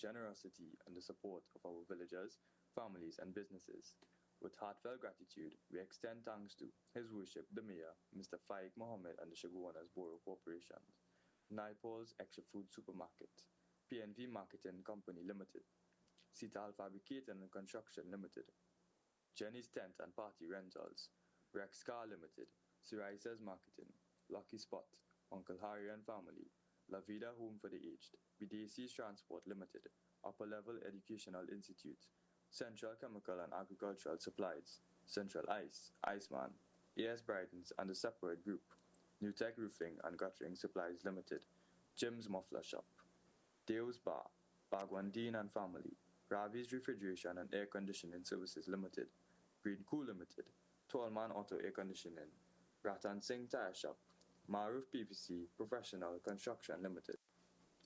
generosity and the support of our villagers, families, and businesses. With heartfelt gratitude, we extend thanks to His Worship the Mayor, Mr. Faik Mohammed, and the Shaguanas Borough Corporation, Naipol's Extra Food Supermarket, PNV Marketing Company Limited, Cital Fabricating and Construction Limited, Jenny's Tent and Party Rentals, Rex Car Limited, Siraisa's Marketing, Lucky Spot, Uncle Harry and Family, La Vida Home for the Aged, BDC's Transport Limited, Upper Level Educational Institute, Central Chemical and Agricultural Supplies, Central Ice, Iceman, AS Brightons and the Separate Group, New Tech Roofing and Guttering Supplies Limited, Jim's Muffler Shop, Deo's Bar, Bagwandine and Family, Ravi's Refrigeration and Air Conditioning Services Limited, Green Cool Limited, Tallman Auto Air Conditioning, Ratan Singh Tire Shop, Maruf PVC Professional Construction Limited,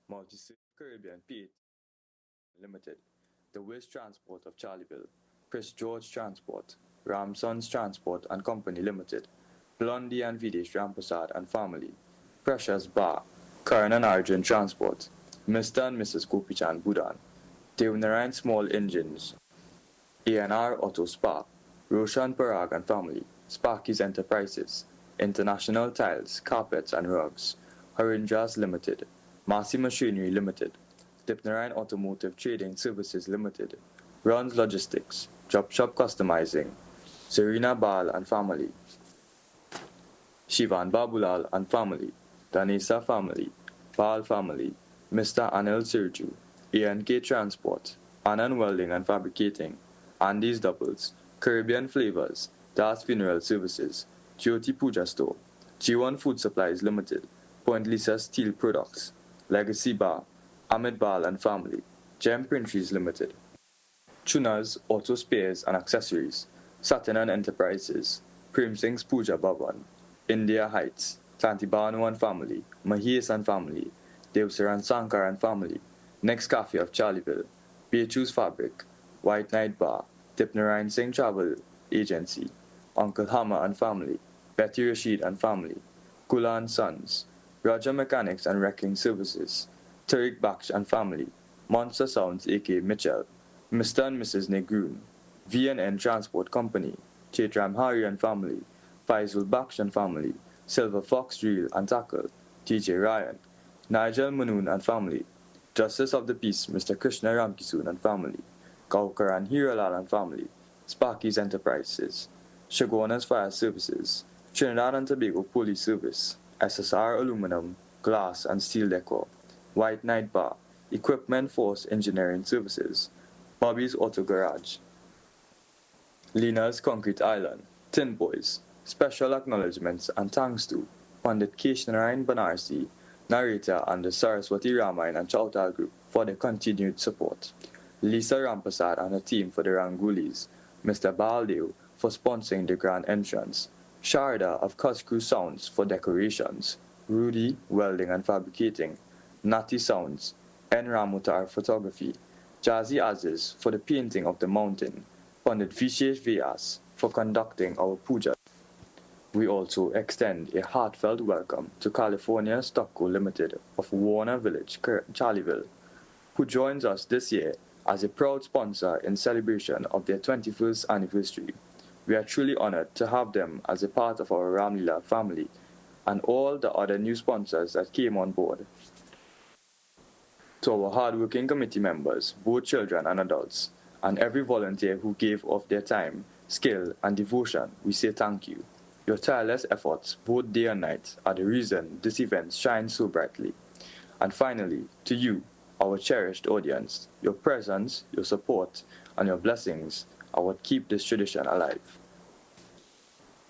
Multi Caribbean PAT Limited, The Wiz Transport of Charleville, Prince George Transport, Ramson's Transport and Company Limited, Blondie and Videsh Ramprasad and Family, Precious Bar, Karan and Arjun Transport, Mr. and Mrs. Gopichan Budan, Devnarayan Small Engines, A&R Auto Spa, Roshan Parag and Family, Sparky's Enterprises, International Tiles, Carpets and Rugs, Harindras Limited, Massey Machinery Limited, Dipnarayan Automotive Trading Services Limited, Runs Logistics, Job Shop Customizing, Serena Bal and Family, Shivan Babulal and Family, Danisa Family, Bal Family, Mr. Anil Sirju, A&K Transport, Anand Welding and Fabricating, Andy's Doubles, Caribbean Flavors, Das Funeral Services, Jyoti Puja Store, G1 Food Supplies Limited, Point Lisa Steel Products, Legacy Bar, Ahmed Bal and Family, Gem Printries Limited, Chunas Auto Spares and Accessories, Satin and Enterprises, Prem Singh's Puja Bhavan, India Heights, Tantibanu and Family, Mahesh and Family, Devsaran Sankar and Family, Next Cafe of Charleville, Beachu's Fabric, White Night Bar, Tipnarayan Singh Travel Agency, Uncle Hammer and Family, Betty Rashid and Family, Kula and Sons, Raja Mechanics and Wrecking Services, Tariq Baksh and Family, Monster Sounds A.K. Mitchell, Mr. and Mrs. Negroon, V&N Transport Company, Chaitram Hari and Family, Faisal Baksh and Family, Silver Fox Drill and Tackle, T.J. Ryan, Nigel Manoon and Family, Justice of the Peace Mr. Krishna Ramkisoon and Family, Gaukar and Hiralal and Family, Sparky's Enterprises, Shaguanas Fire Services, Trinidad and Tobago Police Service, SSR Aluminum, Glass and Steel Decor, White Night Bar, Equipment Force Engineering Services, Bobby's Auto Garage, Lina's Concrete Island, Tin Boys. Special acknowledgements and thanks to Pandit Keshnarayan Banarsi, narrator and the Saraswati Ramayana and Chautal Group for their continued support, Lisa Rampasad and her team for the Rangulis, Mr. Baldev for sponsoring the grand entrance, Sharda of Kuskru Sounds for decorations, Rudy Welding and Fabricating, Nati Sounds, N. Ramutar Photography, Jazzy Aziz for the painting of the mountain, Pandit Vishesh Vyas for conducting our puja. We also extend a heartfelt welcome to California Stockco Limited of Warner Village, Charleville, who joins us this year as a proud sponsor in celebration of their 21st anniversary. We are truly honored to have them as a part of our Ramleela family and all the other new sponsors that came on board. To our hardworking committee members, both children and adults, and every volunteer who gave of their time, skill, and devotion, we say thank you. Your tireless efforts, both day and night, are the reason this event shines so brightly. And finally, to you, our cherished audience, your presence, your support, and your blessings are what keep this tradition alive.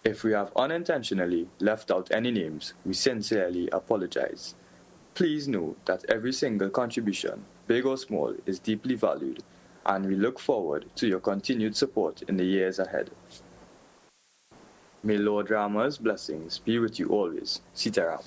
If we have unintentionally left out any names, we sincerely apologize. Please know that every single contribution, big or small, is deeply valued, and we look forward to your continued support in the years ahead. May Lord Rama's blessings be with you always. Sitaram.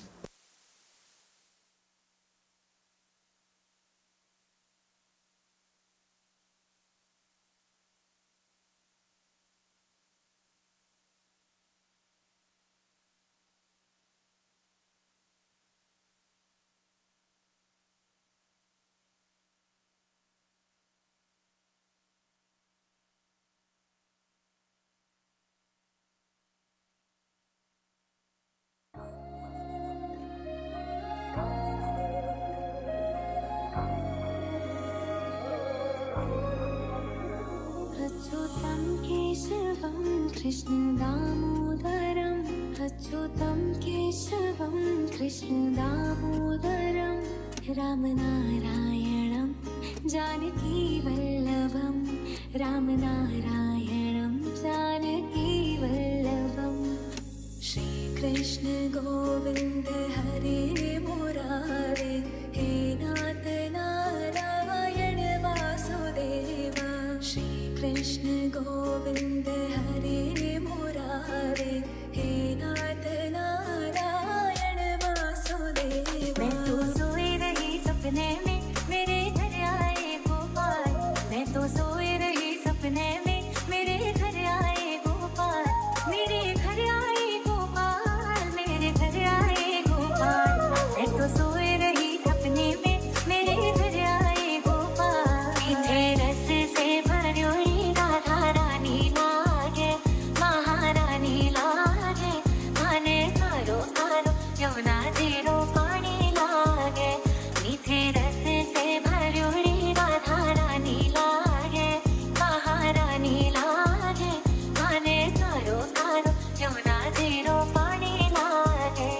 अच्युतं केशवं कृष्णदामोदरं अच्युतं केशवं कृष्णदामोदरं रामनारायणं जानकीवल्लभं रामनारायणं जानकीवल्लभम् श्रीकृष्ण गोविन्द हरे मुरारे हे नाथ नारायण वासुदेव श्रीकृष्ण गोविन्द हरे मुरारे हे नाथ नारायण वासुदेव। मैं तो सोई रही सपने में मेरे घर आए गोपाल मैं तो सोई रही सपने में मेरे घर आए गोपाल मेरे घर आए गोपाल मेरे घर आए गोपाल मैं तो सोई रही सपने में मेरे घर आए गोपाल मीठे रस से भरी राधा रानी लागे महारानी लागे माने तारो तारो यमुना जीरो पानी लागे मीठे रस से भरी राधा रानी लागे महारानी लागे माने तारो तारो यमुना जीरो पानी लागे।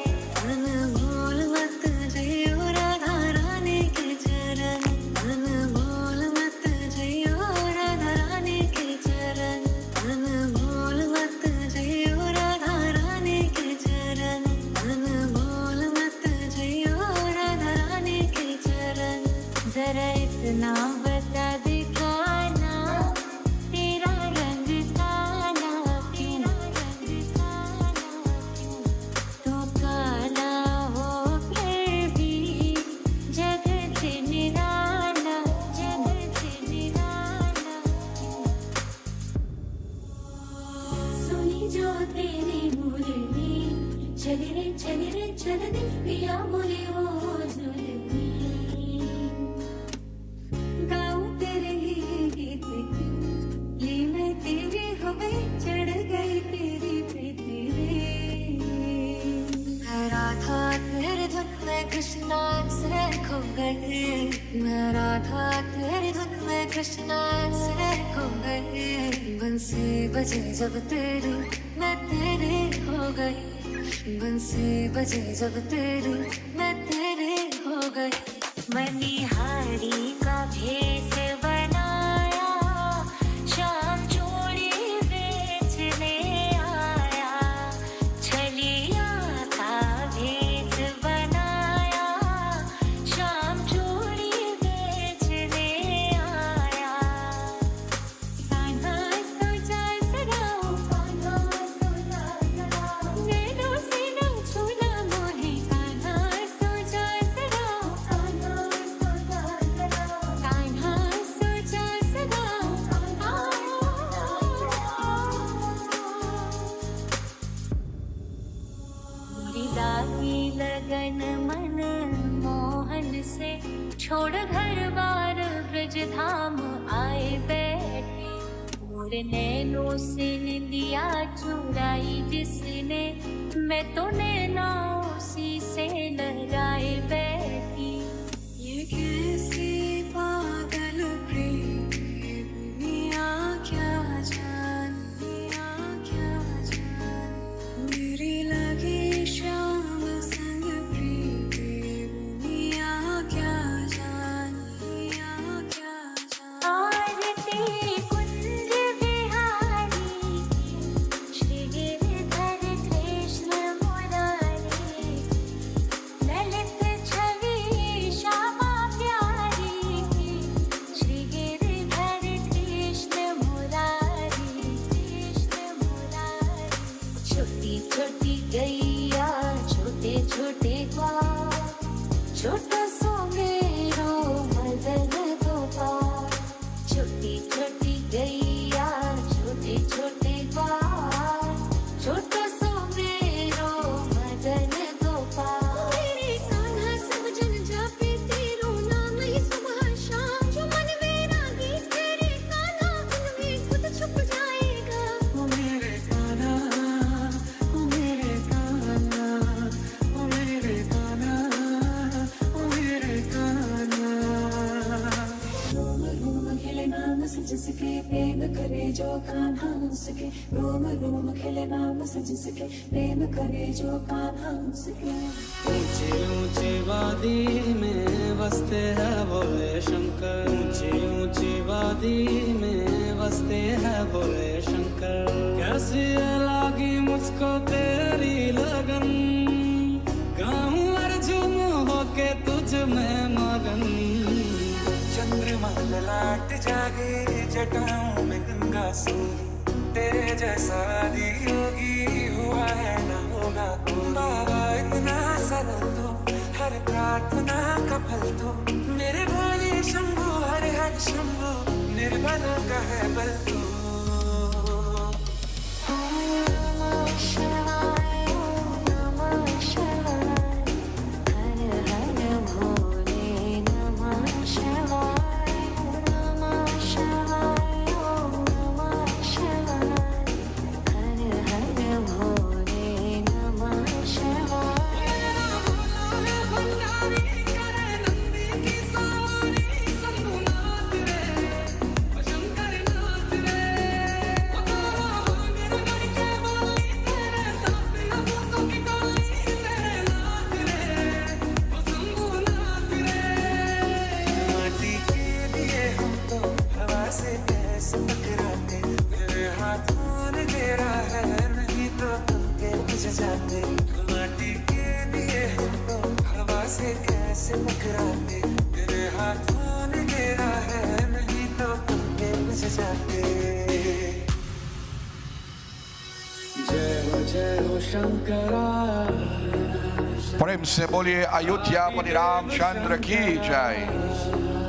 अनमोल मत जइयो राधा रानी के चरण अनमोल मत जइयो राधा रानी के चरण अनमोल मत जइयो राधा रानी के चरण अनमोल मत जइयो राधा रानी के चरण। जरा इतना बता दिखाना तेरा रंग काला तेरा रंग काला तो काला हो फिर भी जग से निराला जग से निराला। सुनी जो तेरी मुरली चल रे चल दे पिया बोले वो जुलमी गाऊं तेरे ही गीत ये मैं तेरी हो गई चढ़ गई तेरी प्रीति रे। मैं राधा तेरी धुन में कृष्णा से खो गई मैं राधा तेरी धुन में कृष्णा से खो गई बंसी बजे जब तेरी मैं तेरी हो गई बंसी बजे जब तेरी मैं तेरी हो गई। मनिहारी का भेष बनाया शाम चूड़ी बेचने आया छलिया का भेष बनाया शाम चूड़ी बेचने आया। कान्हा सोचा सदाओ कान्हा सोचा सदाओ नैनों से न छूना मोहे कान्हा सोचा सदाओ कान्हा सोचा सदाओ कान्हा सोचा सदाओ मेरी लागी लगन मन मोहन से छोड़ घर बार ब्रज धाम आए बैठे मोर नैनों से निंदिया चुराई जिसने मैं तो नैना उसी से लहराए बैठी। ये कैसी पागल प्रीत है दुनिया क्या जाने मेरी लगी शाम संग प्रीत है दुनिया क्या जाने आरती कुंज बिहारी श्रीगिरिधर कृष्ण मुरारी ललित छवि श्यामा प्यारी जिसके प्रेम करे जो कान्हा उसके रोम रोम खिले नाम से जिसके प्रेम करे जो कान्हा उसके ऊंची ऊंची वादी में बसते हैं भोले शंकर ऊंची ऊंची वादी में बसते हैं भोले शंकर कैसी लगी मुझको तेरी लगन गाऊं अर्जुन होके तुझ में मगन चंद्रमा ललाट जागे जटाओं में गंगा सूर तेरे जैसा योगी हुआ है ना होगा कोई बाबा इतना सरल तो हर प्रार्थना का फल तो मेरे भोले शंभु हर हर शंभु निर्बलों का है बल तो माटी के दिए हमको हवा से कैसे टकराते तेरे हाथों ने घेरा है नहीं तो पंखे बुझ जाते जय हो शंकरा प्रेम से बोलिए अयोध्या पति रामचंद्र की जय.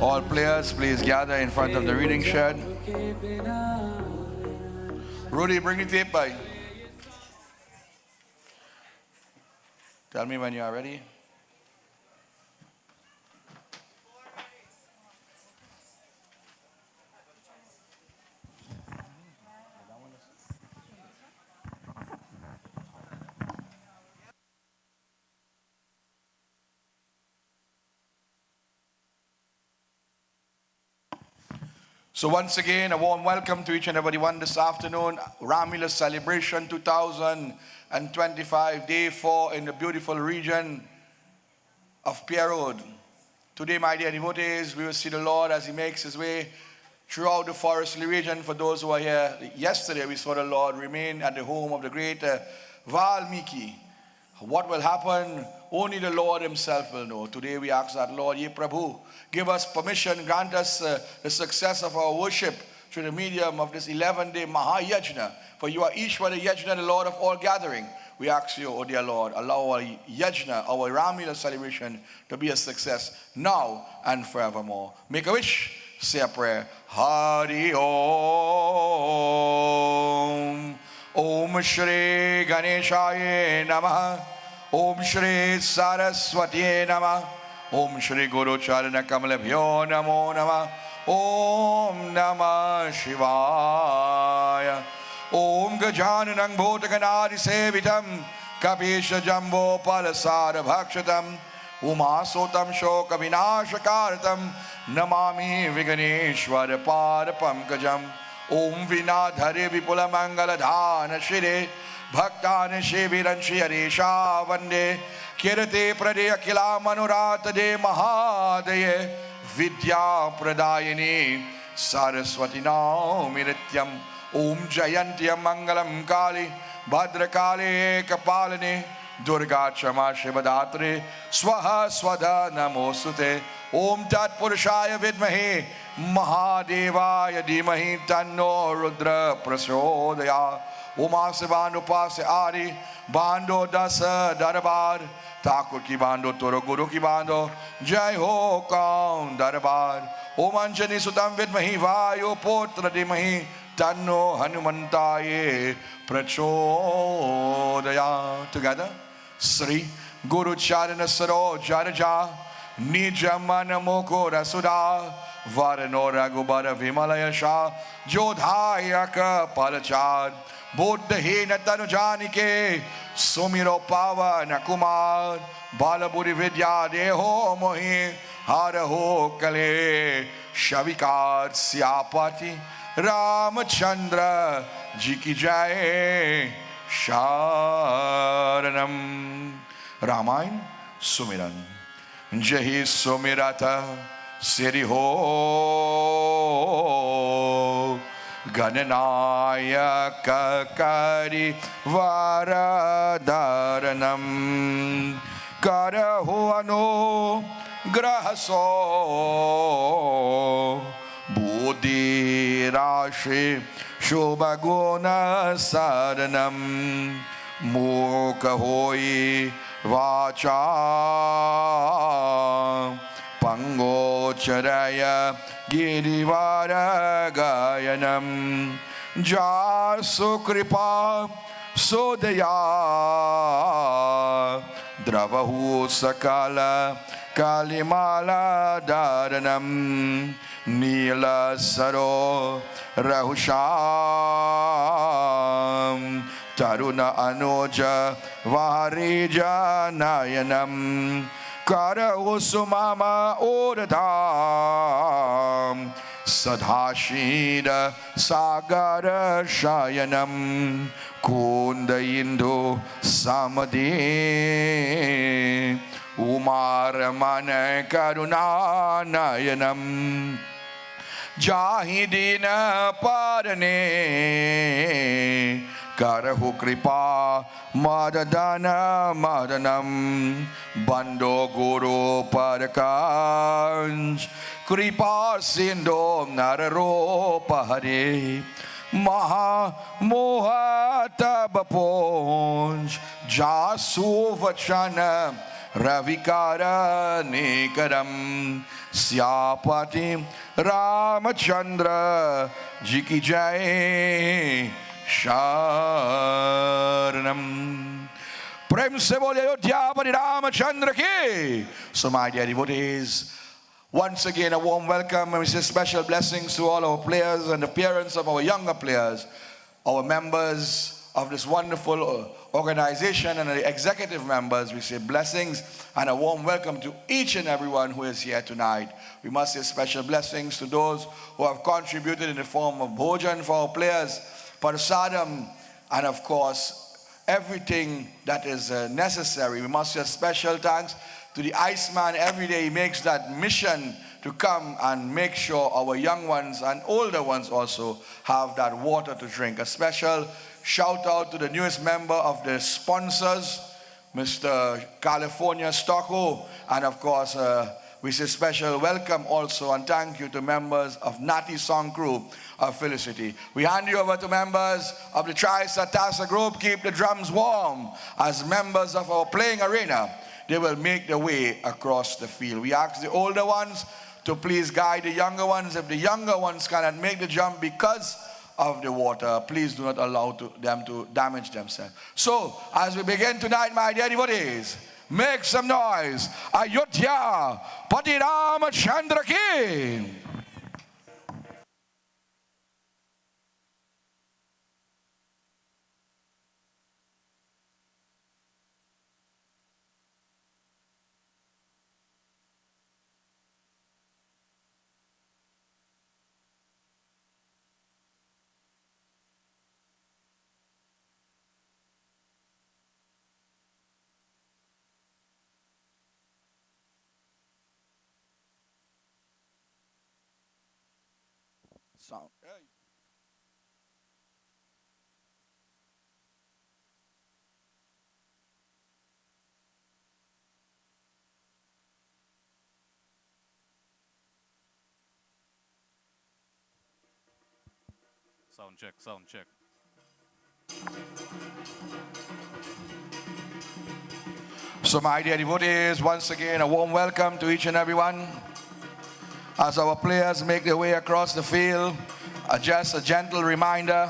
All players, please gather in front of the reading shed. Rudy, bring the tape by. Tell me when you are ready. So once again, a warm welcome to each and everyone this afternoon. Ramleela Celebration 2025, Day 4 in the beautiful region of Pierre Road. Today, my dear devotees, we will see the Lord as He makes His way throughout the forestry region. For those who are here, yesterday we saw the Lord remain at the home of the great Valmiki. What will happen, only the Lord Himself will know. Today we ask that, Lord, Ye Prabhu, give us permission, grant us the success of our worship through the medium of this 11-day Mahayajna. For you are Ishvara Yajna, the Lord of all gathering. We ask you, O dear Lord, allow our Yajna, our Ramleela celebration to be a success now and forevermore. Make a wish, say a prayer. Hari Om. Om Shri Ganeshaya Namaha. Om Shri Saraswati Namaha. Om Shri Guru Charana Kamalabhyo Namo Namaha. Om Namah Shivaya. Om Gajananang Bhotaganadi Sevitam Kapesha Jambo Palasara Bhakshatam Umasotam Shoka Vinashakartam Namami Viganeshwara Pankajam. Om Vinadhare Vipula Mangala Dhana Shire Bhaktani Shiviran Shiaresha Vande Kirate Pradeya Kila Manurata De Mahadaye Vidya Pradayini Saraswati Naumirityam Om Jayantyam Mangalam Kali Bhadrakali Kapalini Durga Chama Shivadatre Swaha Swada Namosute Om Tat Purushaya Vidmahi Mahadevaya Dhimahi Tanno Rudra Prasodaya Uma Sivanu Pase Ari Bando Dasa Darbar Thakur ki Bando Toro Guru ki Bando Jai Ho Kaun Darbar Om Anjani Sutam Vidmahi Vayu Putra Dhimahi Tanno Hanumantaye Prachodaya. Together, Sri Guru Charana Saro Jaraja Nijamana Mukura Sudha Varano Raghubara Vimalaya Shah Jodhayaka Palachad Buddhahina Tanujanike Sumiro Pavana Kumar Balaburi Vidya Deho Mohi Haraho Kale Shavikat Syapati Ramachandra Ji ki jai. Sharanam. Ramayan Sumiran. Jahi Sumirata Siri ho. Gananaya Kari Varadaranam. Karahuano Grahaso Buddhi Rashi Shubhaguna Saranam Mukahoi Vacha Pangocharaya Girivara Gayanam Jasukripa Sodaya Dravahu Sakala Kalimala Dharanam Nila Saro Rahusham Taruna Anoja Varija Nayanam Kara Usumama Uradam Sadhashida Sagara Shayanam Kunda Indo Samadhi Umaramana Karuna Nayanam Jahidina Padane Karahu Kripa Madadana Madanam Bando Guru Padakanj Kripa Sindo Nararo Pahare Maha Mohata Baponj Jasu Vachana Ravikara Nikaram Syapati Ramachandra Ji ki jai. Sharanam. Prem se bole Ayodhya Pari Ramachandra ki. So my dear devotees, once again a warm welcome and we say special blessings to all our players and the parents of our younger players, our members of this wonderful organization and the executive members. We say blessings and a warm welcome to each and everyone who is here tonight. We must say special blessings to those who have contributed in the form of bhojan for our players, prasadam, and of course everything that is necessary. We must say special thanks to the Iceman. Every day he makes that mission to come and make sure our young ones and older ones also have that water to drink. A special shout out to the newest member of the sponsors, Mr. California Stocko, and of course we say special welcome also and thank you to members of Nati Song Group of Felicity. We hand you over to members of the Tri-Satasa Group. Keep the drums warm as members of our playing arena. They will make their way across the field. We ask the older ones to please guide the younger ones. If the younger ones cannot make the jump because of the water, please do not allow them to damage themselves. So, as we begin tonight, my dear devotees, make some noise. Ayodhya Pati Ramachandra ki. Sound. Hey. Sound check, sound check. So my dear devotees, once again a warm welcome to each and everyone. As our players make their way across the field, just a gentle reminder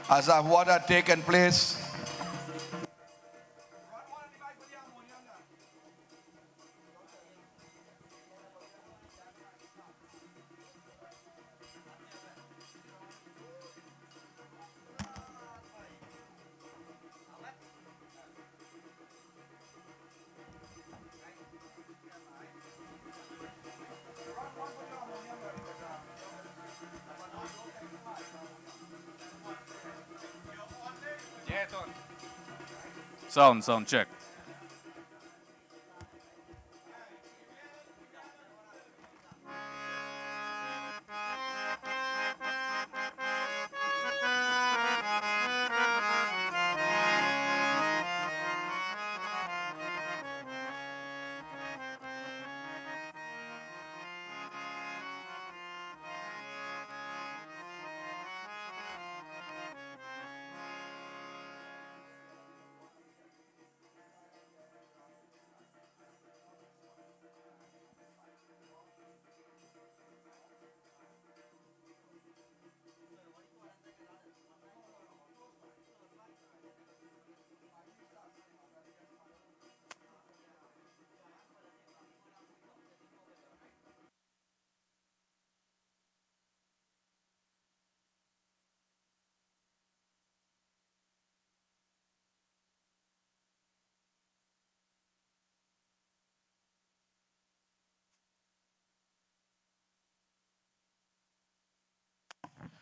as of what had taken place. Sound check.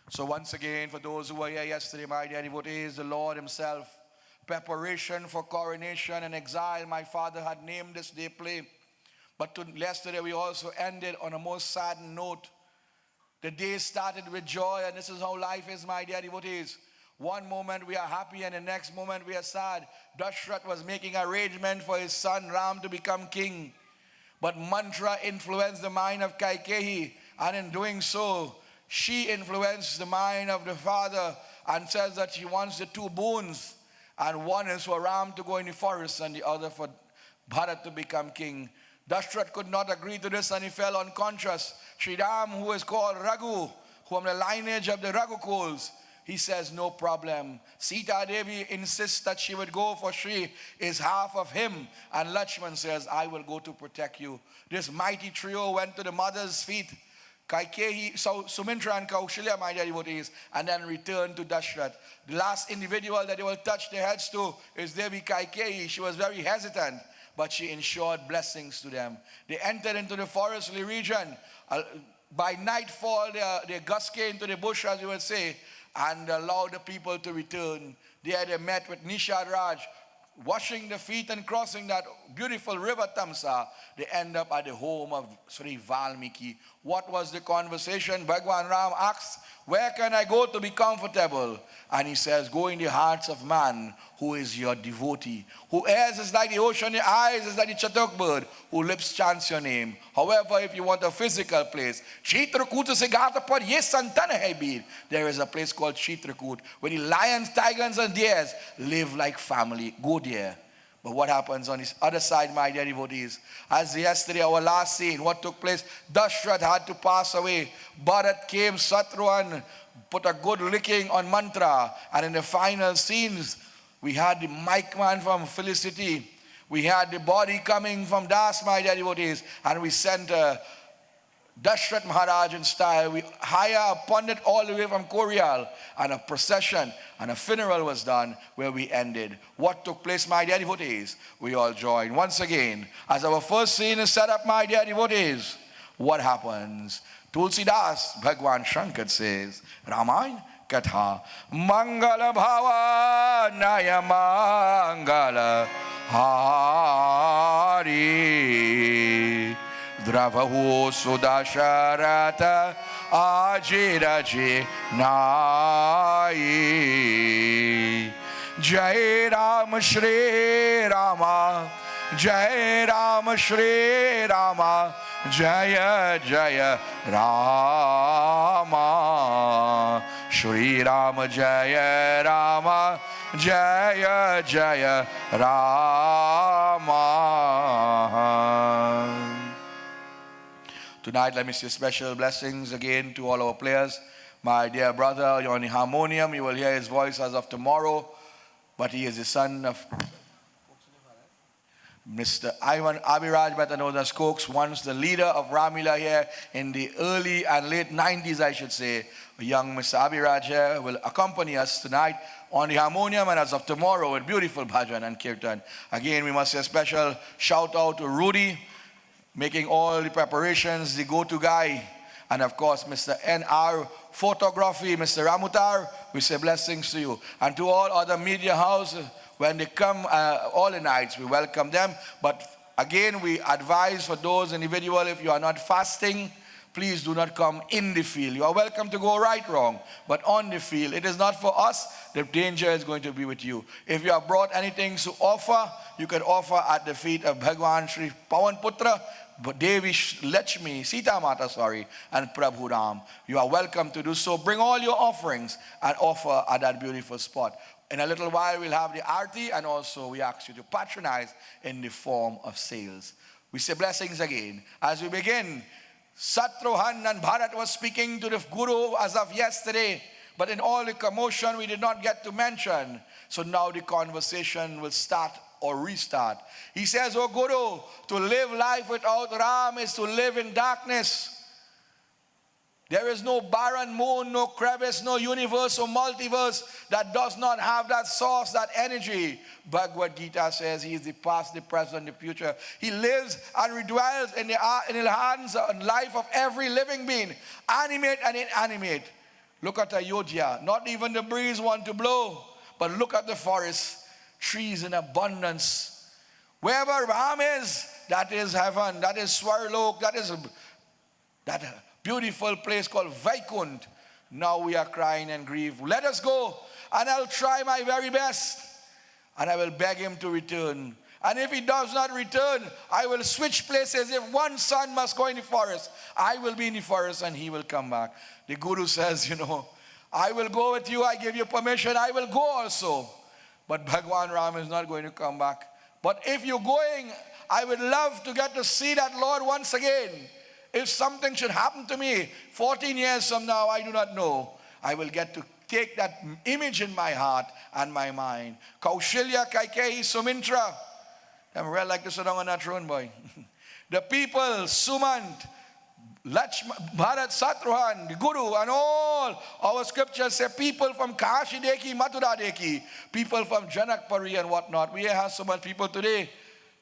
So once again, for those who were here yesterday, my dear devotees, the Lord himself, preparation for coronation and exile, my father had named this day play. But yesterday we also ended on a most sad note. The day started with joy, and this is how life is, my dear devotees. One moment we are happy and the next moment we are sad. Dashrath was making arrangement for his son Ram to become king. But mantra influenced the mind of Kaikeyi, and in doing so, she influenced the mind of the father and says that she wants the two boons. And one is for Ram to go in the forest and the other for Bharat to become king. Dashrath could not agree to this and he fell unconscious. Sri Ram, who is called Raghu, from the lineage of the Raghukuls, he says, no problem. Sita Devi insists that she would go for Shri is half of him. And Lakshman says, I will go to protect you. This mighty trio went to the mother's feet. Kaikeyi, so Sumitra and Kaushalya, my dear devotees, and then returned to Dashrath. The last individual that they will touch their heads to is Devi Kaikeyi. She was very hesitant, but she ensured blessings to them. They entered into the forestly region. By nightfall, they gusked into the bush, as you would say, and allowed the people to return. There they met with Nishad Raj, washing the feet and crossing that beautiful river Tamsa. They end up at the home of Sri Valmiki. What was the conversation? Bhagwan Ram asks, where can I go to be comfortable? And he says, go in the hearts of man who is your devotee, whose ears is like the ocean, the eyes is like the chatok bird, whose lips chants your name. However, if you want a physical place, there is a place called Chitrakoot where the lions, tigers and deers live like family. Go there. But what happens on this other side, my dear devotees? As yesterday, our last scene, what took place? Dashrath had to pass away. Bharat came, Satruan put a good licking on mantra. And in the final scenes, we had the mic man from Felicity. We had the body coming from Das, my dear devotees. And we sent Dashrath Maharaj in style. We hire a pundit all the way from Korial, and a procession and a funeral was done where we ended. What took place, my dear devotees? We all joined. Once again, as our first scene is set up, my dear devotees, what happens? Tulsidas, Bhagwan Shankar says, Ramayana Katha, Mangala Bhava Naya Mangala Hari. Dravaho Sudasharata Ajiraji Nai. Jai Ram Shri Rama, Jai Ram Shri Rama, Jaya Jaya Rama. Shri Rama Jaya Rama, Jaya Jaya Rama. Tonight, let me say special blessings again to all our players. My dear brother, you're on the harmonium. You will hear his voice as of tomorrow. But he is the son of Mr. Ivan Abhiraj, better known as Cokes, once the leader of Ramleela here in the early and late 90s, I should say. A young Mr. Abhiraj here will accompany us tonight on the harmonium and as of tomorrow with beautiful bhajan and kirtan. Again, we must say a special shout out to Rudy, making all the preparations, the go-to guy. And of course, Mr. N.R. Photography, Mr. Ramutar, we say blessings to you. And to all other media houses, when they come all the nights, we welcome them. But again, we advise for those individuals, if you are not fasting, please do not come in the field. You are welcome to go right, wrong, but on the field. It is not for us. The danger is going to be with you. If you have brought anything to offer, you can offer at the feet of Bhagwan Shri Pawan Putra, Devi Lakshmi, Sita Mata, and Prabhu Ram. You are welcome to do so. Bring all your offerings and offer at that beautiful spot. In a little while, we'll have the Aarti, and also we ask you to patronize in the form of sales. We say blessings again. As we begin, Satrohan and Bharat was speaking to the Guru as of yesterday, but in all the commotion we did not get to mention. So now the conversation will start or restart. He says, "Oh Guru, to live life without Ram is to live in darkness. There is no barren moon, no crevice, no universe or multiverse that does not have that source, that energy." Bhagavad Gita says he is the past, the present, and the future. He lives and dwells in the hands and life of every living being, animate and inanimate. Look at Ayodhya. Not even the breeze want to blow, but look at the forest, trees in abundance. Wherever Ram is, that is heaven, that is Swarlok, that is that beautiful place called Vaikunt. Now we are crying and grieve. Let us go, and I'll try my very best, and I will beg him to return. And if he does not return, I will switch places. If one son must go in the forest, I will be in the forest and he will come back. The Guru says, I will go with you. I give you permission. I will go also. But Bhagwan Ram is not going to come back. But if you're going, I would love to get to see that Lord once again. If something should happen to me 14 years from now, I do not know. I will get to take that image in my heart and my mind. Kaushilya, Kaikeyi, Sumitra. I'm real like to sit down on that throne, boy. The people, Sumant, Bharat, Satruhan, the Guru, and all our scriptures say people from Kashi Deki, Mathura Deki, people from Janakpuri and whatnot. We have so much people today.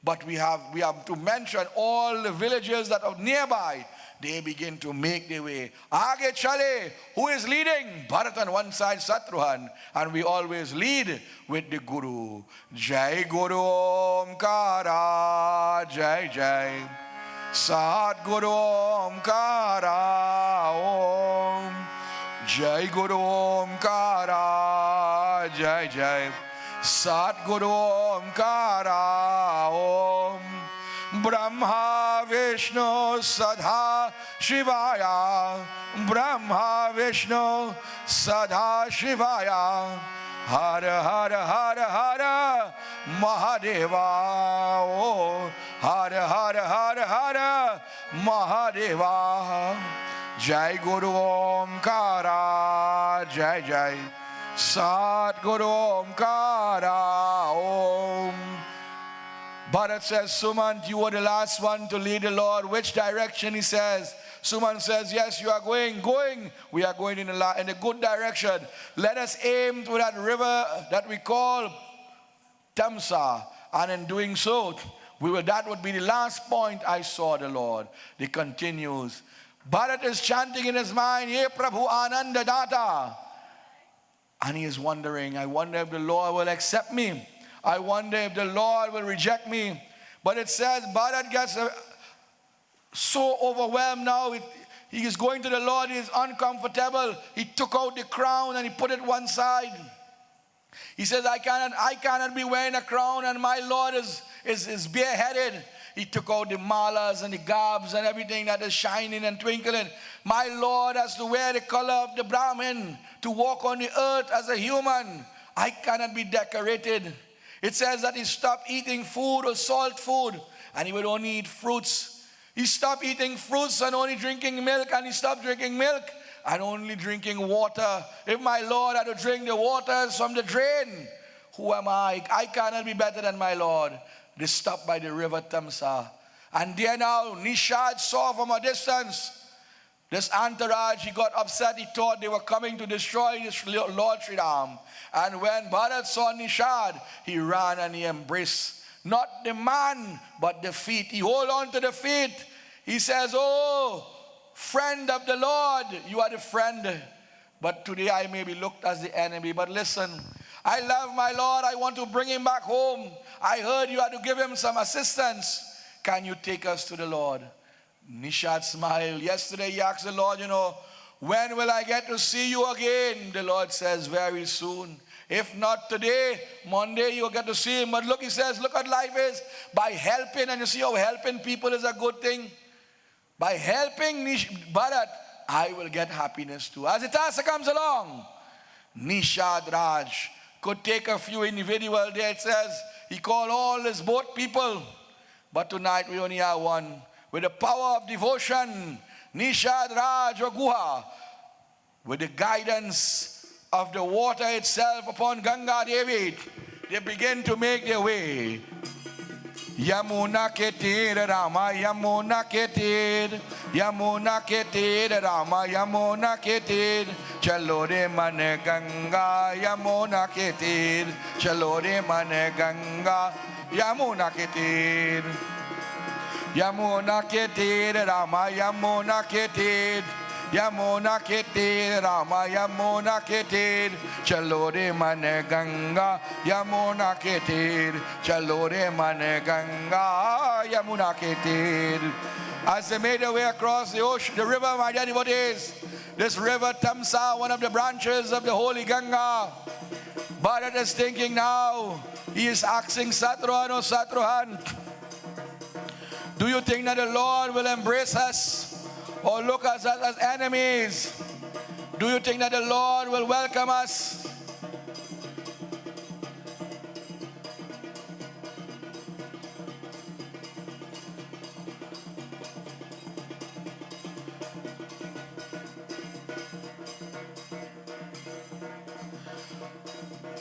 But we have to mention all the villages that are nearby. They begin to make their way. Aage chale, who is leading? Bharat on one side, Satruhan. And we always lead with the Guru. Jai Guru Omkara, Jai Jai. Sat Guru Omkara Om. Jai Guru Omkara, Jai Jai. Sat Guru Omkara Om. Brahma Vishnu Sadha Shivaya. Brahma Vishnu Sadha Shivaya. Hara Hara Hara Hara Mahadeva. Oh, Hara Hara Hara Hara Mahadeva. Jai Guru Omkara, Jai Jai. Sat Guru Omkara Om. Bharat says, Sumant, you were the last one to lead the Lord. Which direction? He says. Sumant says, yes, you are going. We are going in a good direction. Let us aim to that river that we call Tamsa. And in doing so, that would be the last point I saw the Lord. He continues. Bharat is chanting in his mind, Ye Prabhu Ananda Data. And he is wondering, I wonder if the Lord will accept me. I wonder if the Lord will reject me. But it says Bharat gets so overwhelmed now. He is going to the Lord. He is uncomfortable. He took out the crown and he put it one side. He says, I cannot be wearing a crown and my Lord is bareheaded. He took out the malas and the garbs and everything that is shining and twinkling. My Lord has to wear the color of the Brahmin to walk on the earth as a human. I cannot be decorated. It says that he stopped eating food or salt food and he would only eat fruits. He stopped eating fruits and only drinking milk, and he stopped drinking milk and only drinking water. If my Lord had to drink the waters from the drain, who am I? I cannot be better than my Lord. They stopped by the river Tamsa. And there now, Nishad saw from a distance this entourage. He got upset. He thought they were coming to destroy this Lord Sri Ram. And when Bharat saw Nishad, he ran and he embraced not the man, but the feet. He hold on to the feet. He says, oh, friend of the Lord. You are the friend. But today I may be looked as the enemy. But listen, I love my Lord. I want to bring him back home. I heard you had to give him some assistance. Can you take us to the Lord? Nishad smiled. Yesterday he asked the Lord, when will I get to see you again? The Lord says, very soon. If not today, Monday you'll get to see him. But look, he says, look what life is. By helping, and you see how helping people is a good thing. By helping Bharat, I will get happiness too. As Itasa comes along, Nishad Raj could take a few individual there. It says he called all his boat people. But tonight we only have one. With the power of devotion, Nishad Raj or Guha, with the guidance of the water itself upon Ganga Devi, they begin to make their way. Yamuna ke tir Rama, Yamuna ke tir, Yamuna ke tir Rama, Yamuna ke tir, chalo re man Ganga, Yamuna ke tir, chalo re man Ganga, Yamuna ke tir, Yamuna ke tir Rama, Yamuna ke tir, Yamuna ke tir Rama, Yamuna ke tir, chalo re man Ganga, Yamuna ke tir, chalo re man Ganga, Yamuna ke tir. As they made their way across the ocean, the river, my dear devotees, this river Tamsa, one of the branches of the holy Ganga, Bharat is thinking now, he is asking Satruhan, oh Satruhan, do you think that the Lord will embrace us or look at us as enemies? Do you think that the Lord will welcome us?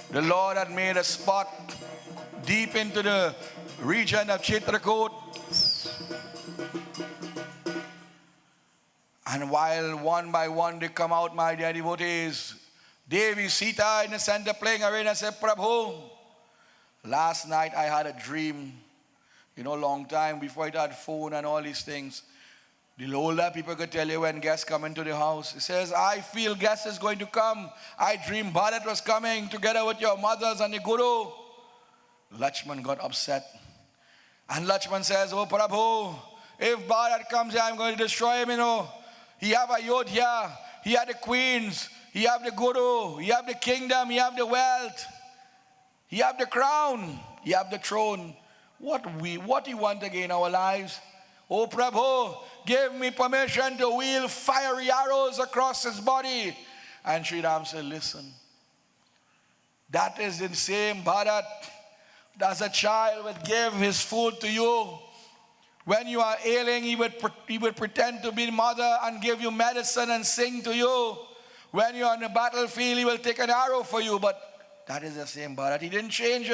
The Lord had made a spot deep into the region of Chitrakoot. And while one by one they come out, my dear devotees, Devi Sita in the center playing arena said, Prabhu, last night I had a dream, long time before it had phone and all these things. The older people could tell you when guests come into the house. He says, I feel guests is going to come. I dreamed Bharat was coming together with your mothers and the Guru. Lakshman got upset. And Lakshman says, oh Prabhu, if Bharat comes here, I'm going to destroy him, He have Ayodhya, he have the queens, he have the Guru, he have the kingdom, he have the wealth, he have the crown, he have the throne. What do you want again in our lives? Oh Prabhu, give me permission to wheel fiery arrows across his body. And Sri Ram said, listen, that is the same Bharat as a child would give his food to you. When you are ailing, he would pretend to be mother and give you medicine and sing to you. When you are on the battlefield, he will take an arrow for you. But that is the same Bharat. He didn't change,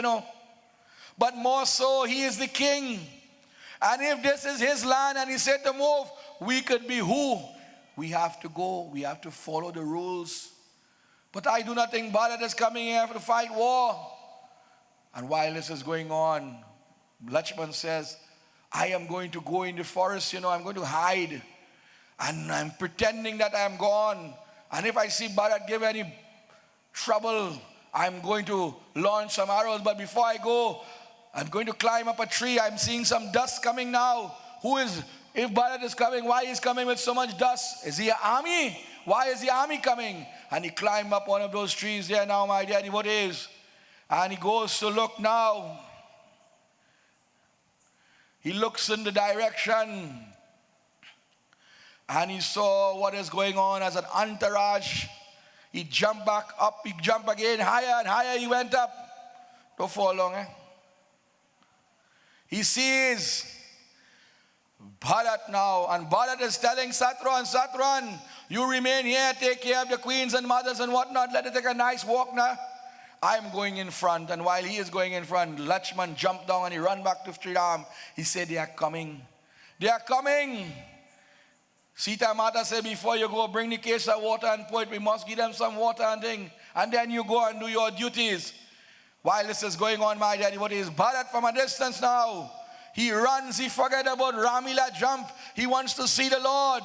But more so, he is the king. And if this is his land and he said to move, we could be who? We have to go. We have to follow the rules. But I do not think Bharat is coming here to fight war. And while this is going on, Lakshman says, I am going to go in the forest, I'm going to hide. And I'm pretending that I am gone. And if I see Bharat give any trouble, I'm going to launch some arrows. But before I go, I'm going to climb up a tree. I'm seeing some dust coming now. If Bharat is coming, why is coming with so much dust? Is he an army? Why is the army coming? And he climbed up one of those trees there now, my dear devotees. And he goes to look now. He looks in the direction. And he saw what is going on as an entourage. He jumped back up, he jumped again, higher and higher he went up. Don't fall long, He sees Bharat now, and Bharat is telling Satruhan, you remain here, take care of the queens and mothers and whatnot, let it take a nice walk now. I'm going in front. And while he is going in front, Lakshman jumped down and he ran back to Sri Ram. He said, they are coming. They are coming. Sita Mata said, before you go, bring the case of water and pour it. We must give them some water and thing. And then you go and do your duties. While this is going on, my daddy, what is Bharat from a distance now? He runs, he forget about Ramleela jump. He wants to see the Lord.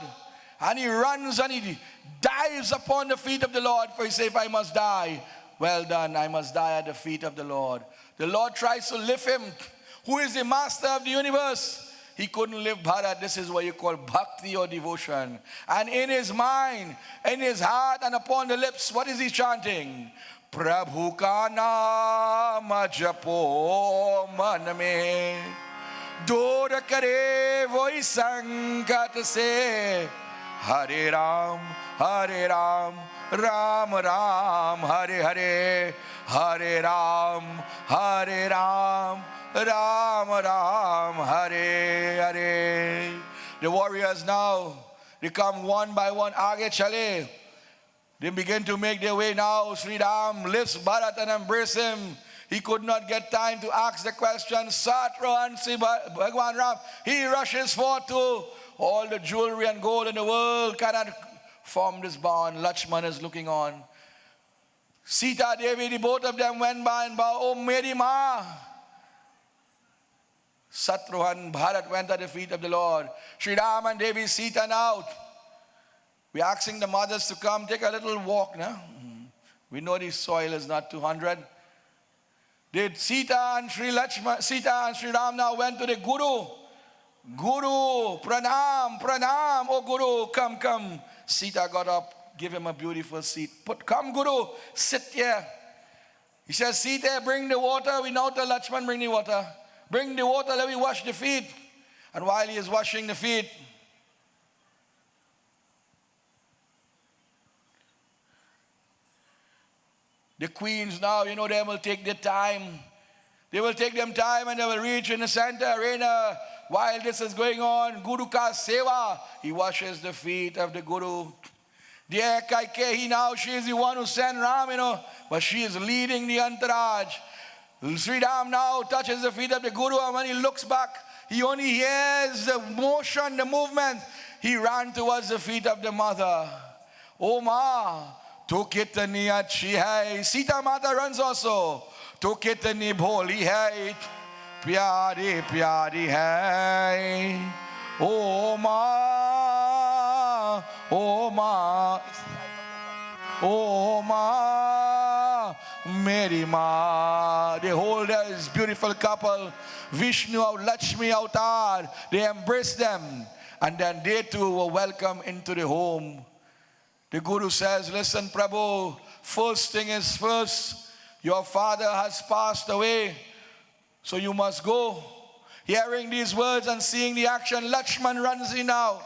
And he runs and he dives upon the feet of the Lord. For he says, if I must die, well done, I must die at the feet of the Lord. The Lord tries to lift him, who is the master of the universe. He couldn't live Bharat. This is what you call bhakti or devotion. And in his mind, in his heart, and upon the lips, what is he chanting? Prabhu ka naam japo man mein, dur kare voi sankat se. Hare Ram, Ram Ram, Hare Hare, Hare Ram, Ram Ram, Hare Hare. The warriors now, they come one by one, aage chale. They begin to make their way now. Sri Ram lifts Bharat and embraces him. He could not get time to ask the question. Satruhan si Bhagwan Ram, he rushes forth to all the jewelry and gold in the world cannot form this bond. Lakshman is looking on. Sita Devi, the both of them went by and bowed, oh Meri Ma. Satruhan, Bharat went at the feet of the Lord. Sri Ram and Devi Sita now. We're asking the mothers to come, take a little walk now. We know the soil is not 200. Did Sita and Sri Ram now went to the Guru. Guru, pranam, pranam, oh Guru, come. Sita got up, give him a beautiful seat. Come Guru, sit here. He says, Sita, bring the water. We now tell Lakshman, bring the water. Bring the water, let me wash the feet. And while he is washing the feet, the queens now, they will take their time. They will take them time and they will reach in the center arena. While this is going on, Guru Ka Seva, he washes the feet of the Guru. Dear Kaikeyi now, she is the one who sent Ram, but she is leading the entourage. Sri Ram now touches the feet of the Guru, and when he looks back, he only hears the motion, the movement. He ran towards the feet of the mother. Oh Ma, tu kitani achhi hai. Sita Mata runs also. Tu kitani bholi hai. Pyari pyari hai. Oh Ma, oh Ma, oh Ma, Meri Ma. They hold this beautiful couple, Vishnu, Lakshmi Avatar. They embrace them, and then they too were welcomed into the home. The Guru says, listen Prabhu, first thing is first. Your father has passed away, so you must go. Hearing these words and seeing the action, Lakshman runs in now.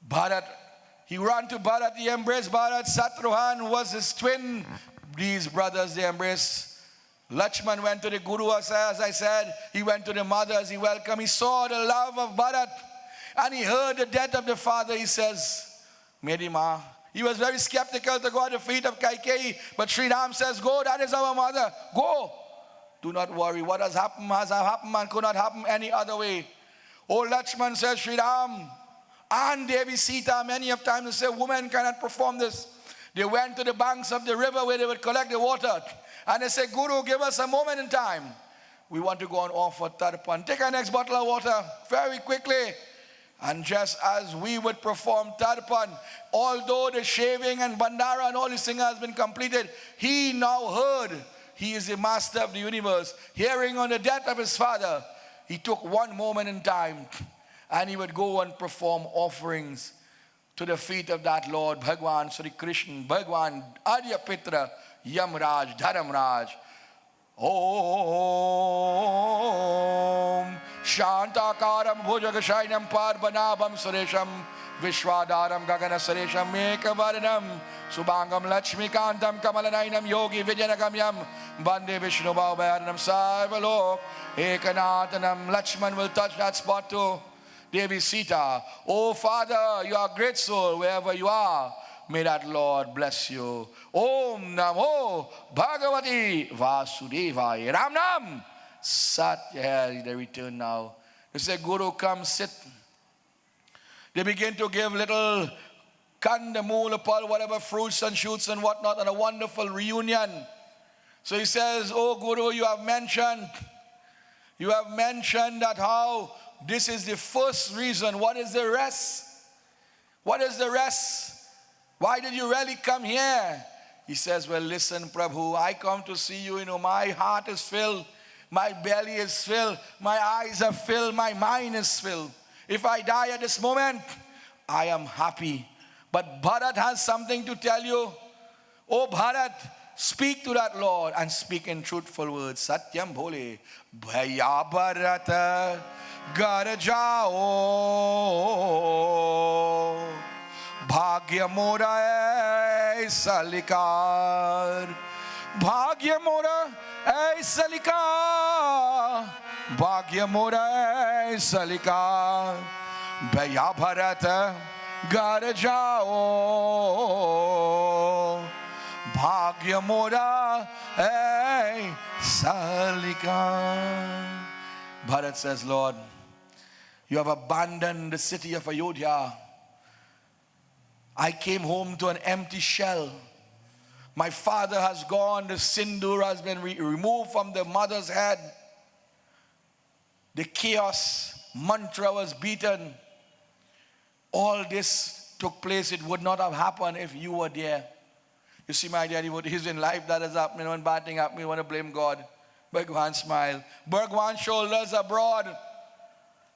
Bharat, he ran to Bharat, he embraced Bharat. Satruhan was his twin. These brothers, they embraced. Lakshman went to the Guru, as I said. He went to the mothers, he welcomed. He saw the love of Bharat. And he heard the death of the father. He says, Meri Ma. He was very skeptical to go at the feet of Kaikeyi. But Sri Ram says, go, that is our mother. Go. Do not worry. What has happened and could not happen any other way. Oh, Lakshman says, Sri Ram and Devi Sita, many of times they say, women cannot perform this. They went to the banks of the river where they would collect the water. And they say, Guru, give us a moment in time. We want to go and offer tarpan. Take our next bottle of water very quickly. And just as we would perform tarpan, although the shaving and bandara and all this thing has been completed, he now heard, he is the master of the universe, hearing on the death of his father, he took one moment in time and he would go and perform offerings to the feet of that Lord, Bhagwan Sri Krishna, Bhagwan Adyapitra, Yamraj, Dharamraj. Om Shantakaram Bhujagashayam Parbanabam Suresham Vishwadaram Gagana Suresham Mekavaranam Subangam Lakshmikantam Kamalanainam Yogi Vijanagamyam Bande Vishnu Bhavayanam Sarvalok Ekanatanam. Lakshman will touch that spot too. Devi Sita, oh Father, you are a great soul wherever you are. May that Lord bless you. Om Namo Bhagavati Vasudevaya. Ram Nam. Sat. Yeah, they return now. They say, Guru, come sit. They begin to give little Kandamulapal, whatever fruits and shoots and whatnot, and a wonderful reunion. So he says, oh Guru, you have mentioned that how this is the first reason. What is the rest? What is the rest? Why did you really come here? He says, well, listen, Prabhu, I come to see you. My heart is filled. My belly is filled. My eyes are filled. My mind is filled. If I die at this moment, I am happy. But Bharat has something to tell you. Oh, Bharat, speak to that Lord and speak in truthful words. Satyam bhole. Bhaya Bharata gar jao. Bhagya mora aisa likar. Bhagya mora aisa likar. Bhagya mora aisa likar. Bhaya Bharata gar jao. Bhagya mora aisa likar. Bharat says, Lord, you have abandoned the city of Ayodhya. I came home to an empty shell. My father has gone. The sindoor has been removed from the mother's head. The chaos mantra was beaten. All this took place. It would not have happened if you were there. You see, my daddy, what is in life that has happened, when bad thing happened, we want to blame God. Bhagwan smile. Bhagwan's shoulders are broad.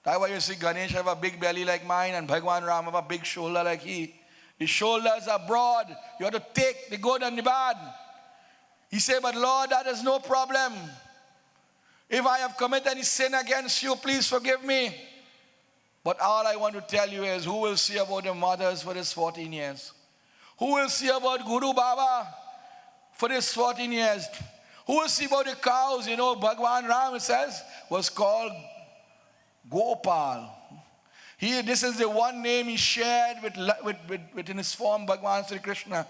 That's why you see Ganesh have a big belly like mine and Bhagwan Ram have a big shoulder like he. His shoulders are broad. You have to take the good and the bad. He said, but Lord, that is no problem. If I have committed any sin against you, please forgive me. But all I want to tell you is, who will see about the mothers for this 14 years? Who will see about Guru Baba for this 14 years? Who will see about the cows? Bhagwan Ram, it says, was called Gopal. This is the one name he shared within his form, Bhagwan Sri Krishna.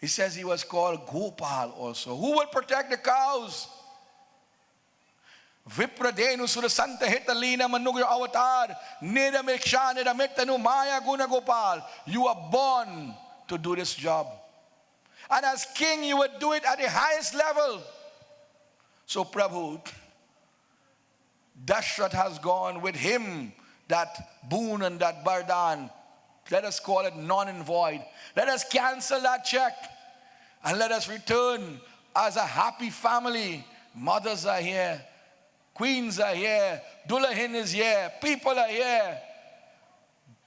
He says he was called Gopal also. Who will protect the cows? Vipradenu Surasanta Hitalina Manugra Avatar Nidamiksha Nidamitanu Maya Guna Gopal. You are born to do this job. And as king, you would do it at the highest level. So Prabhu, Dashrath has gone with him, that boon and that bardan. Let us call it non and void. Let us cancel that check and let us return as a happy family. Mothers are here. Queens are here. Dullahin is here. People are here.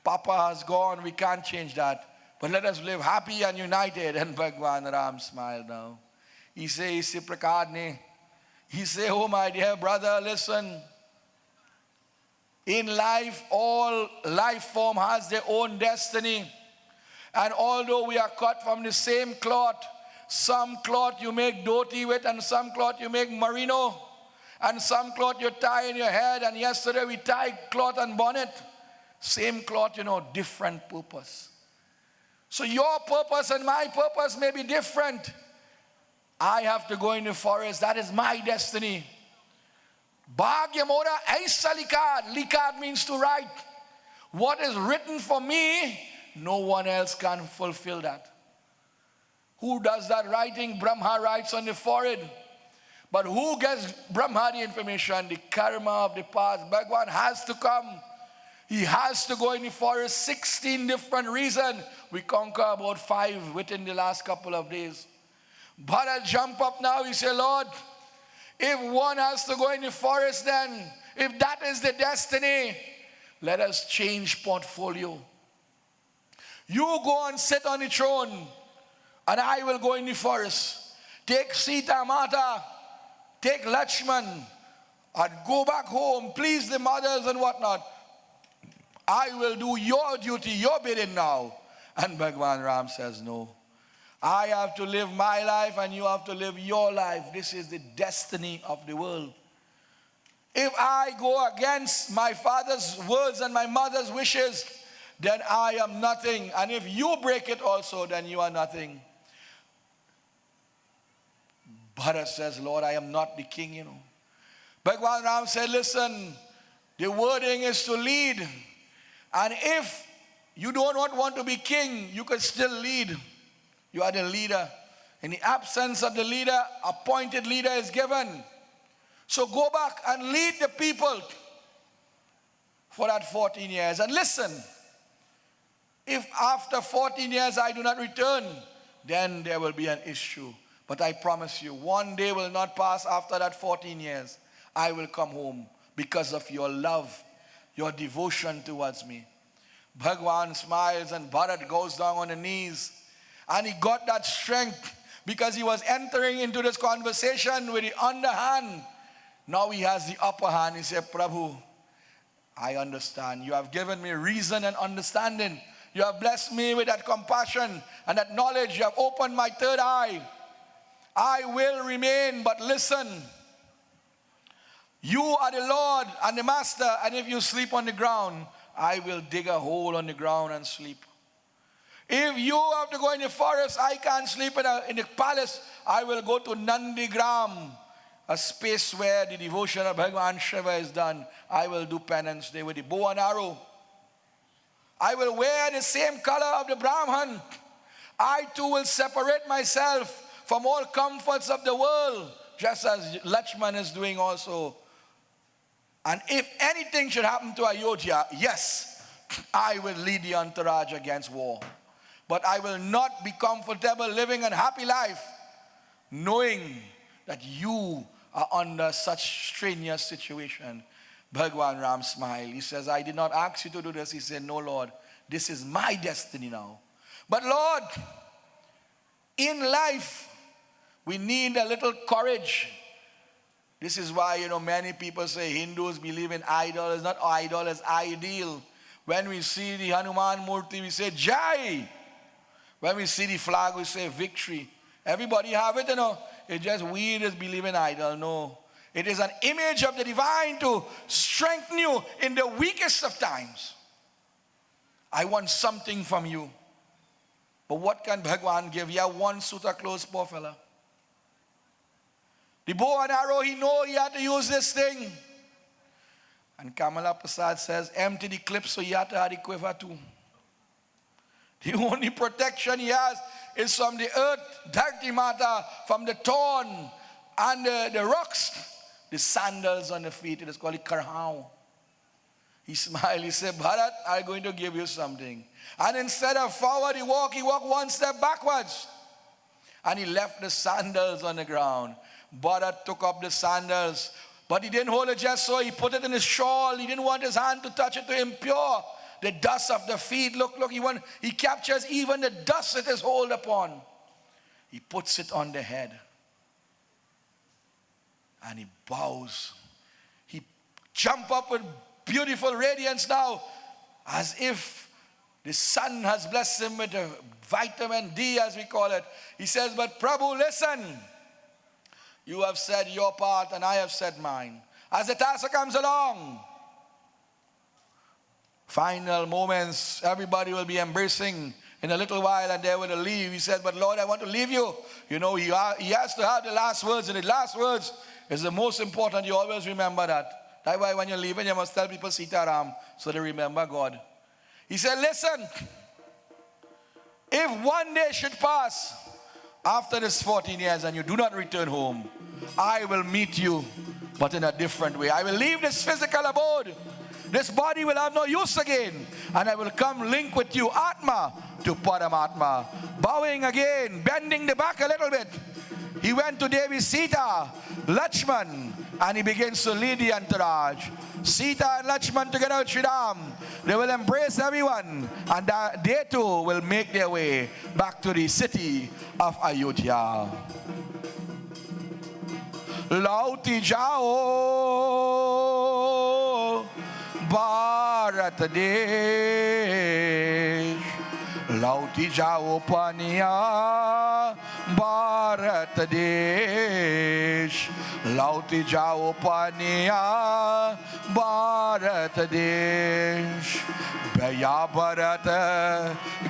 Papa has gone. We can't change that. But let us live happy and united. And Bhagwan Ram smiled now. He says, he say, oh my dear brother, listen. In life, all life form has their own destiny. And although we are cut from the same cloth, some cloth you make dhoti with, and some cloth you make merino, and some cloth you tie in your head, and yesterday we tied cloth and bonnet. Same cloth, different purpose. So your purpose and my purpose may be different. I have to go in the forest. That is my destiny. Bhagya mora aisa likad. Likad means to write. What is written for me, no one else can fulfill that. Who does that writing? Brahma writes on the forehead. But who gets Brahma the information? The karma of the past. Bhagwan has to come. He has to go in the forest. 16 different reasons. We conquer about 5 within the last couple of days. Bharat jump up now. He say, Lord, if one has to go in the forest, then if that is the destiny, let us change portfolio. You go and sit on the throne, and I will go in the forest. Take Sita Mata, take Lakshman, and go back home. Please the mothers and whatnot. I will do your duty, your bidding now. And Bhagwan Ram says, no. I have to live my life and you have to live your life. This is the destiny of the world. If I go against my father's words and my mother's wishes, then I am nothing. And if you break it also, then you are nothing. Bharat says, Lord, I am not the king, Bhagwan Ram said, listen, the wording is to lead. And if You don't want to be king. You can still lead. You are the leader. In the absence of the leader, appointed leader is given. So go back and lead the people for that 14 years. And listen, if after 14 years I do not return, then there will be an issue. But I promise you, one day will not pass after that 14 years. I will come home because of your love, your devotion towards me. Bhagwan smiles and Bharat goes down on the knees. And he got that strength because he was entering into this conversation with the underhand. Now he has the upper hand. He said, Prabhu, I understand. You have given me reason and understanding. You have blessed me with that compassion and that knowledge. You have opened my third eye. I will remain, but listen. You are the Lord and the Master, and if you sleep on the ground, I will dig a hole on the ground and sleep. If you have to go in the forest, I can't sleep in the palace. I will go to Nandigram, a space where the devotion of Bhagavan Shiva is done. I will do penance there with the bow and arrow. I will wear the same color of the Brahman. I too will separate myself from all comforts of the world, just as Lakshman is doing also. And if anything should happen to Ayodhya, yes, I will lead the entourage against war. But I will not be comfortable living a happy life, knowing that you are under such strenuous situation. Bhagwan Ram smiled. He says, I did not ask you to do this. He said, no, Lord, this is my destiny now. But Lord, in life, we need a little courage. This is why, many people say Hindus believe in idol. It's not idol, it's ideal. When we see the Hanuman Murti, we say Jai. When we see the flag, we say victory. Everybody have it, It's just we just believe in idol. No. It is an image of the divine to strengthen you in the weakest of times. I want something from you. But what can Bhagwan give? You have one suit of clothes, poor fella. The bow and arrow, he know he had to use this thing. And Kamala Prasad says, empty the clip so he had to have the quiver too. The only protection he has is from the earth, Dharti Mata, from the thorn and the rocks, the sandals on the feet. It is called a karhao. He smiled. He said, Bharat, I'm going to give you something. And instead of forward, he walked one step backwards. And he left the sandals on the ground. Bharat took up the sandals, but he didn't hold it just so. He put it in his shawl. He didn't want his hand to touch it to impure the dust of the feet. Look, he captures even the dust it is hold upon. He puts it on the head. And he bows. He jumps up with beautiful radiance now, as if the sun has blessed him with the vitamin D, as we call it. He says, but Prabhu, listen. You have said your part and I have said mine. As the task comes along, final moments, everybody will be embracing in a little while and they will leave. He said, but Lord, I want to leave you. He has to have the last words, and the last words is the most important. You always remember that. That's why when you're leaving, you must tell people Sitaram so they remember God. He said, listen, if one day should pass after this 14 years and you do not return home, I will meet you, but in a different way. I will leave this physical abode. This body will have no use again. And I will come link with you, Atma to Paramatma. Bowing again, bending the back a little bit. He went to Devi Sita, Lakshman, and he begins to lead the entourage. Sita and Lakshman together with Sri Ram, they will embrace everyone, and they too will make their way back to the city of Ayodhya. Lauti jao Bharat Desh, lauti jao paniya Bharat Desh, lauti jao paniya Bharat Desh, Bhaya Bharat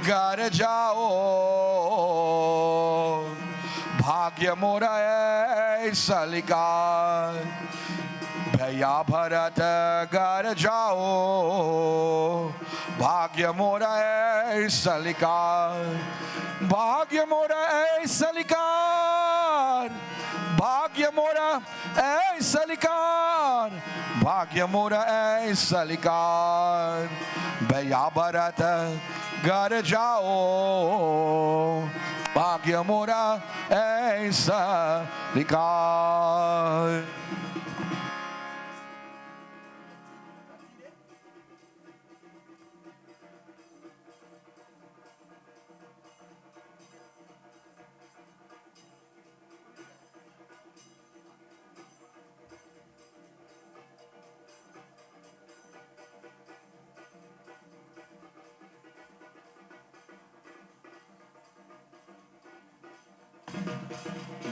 gar jao, Bhagya mora aisa likha, भैया भरत घर जाओ भाग्य मोरा ऐसा लिकार भाग्य मोरा ऐसा लिकार भाग्य मोरा ऐसा लिकार भाग्य मोरा ऐसा लिकार भैया भरत घर जाओ भाग्य मोरा ऐसा लिकार.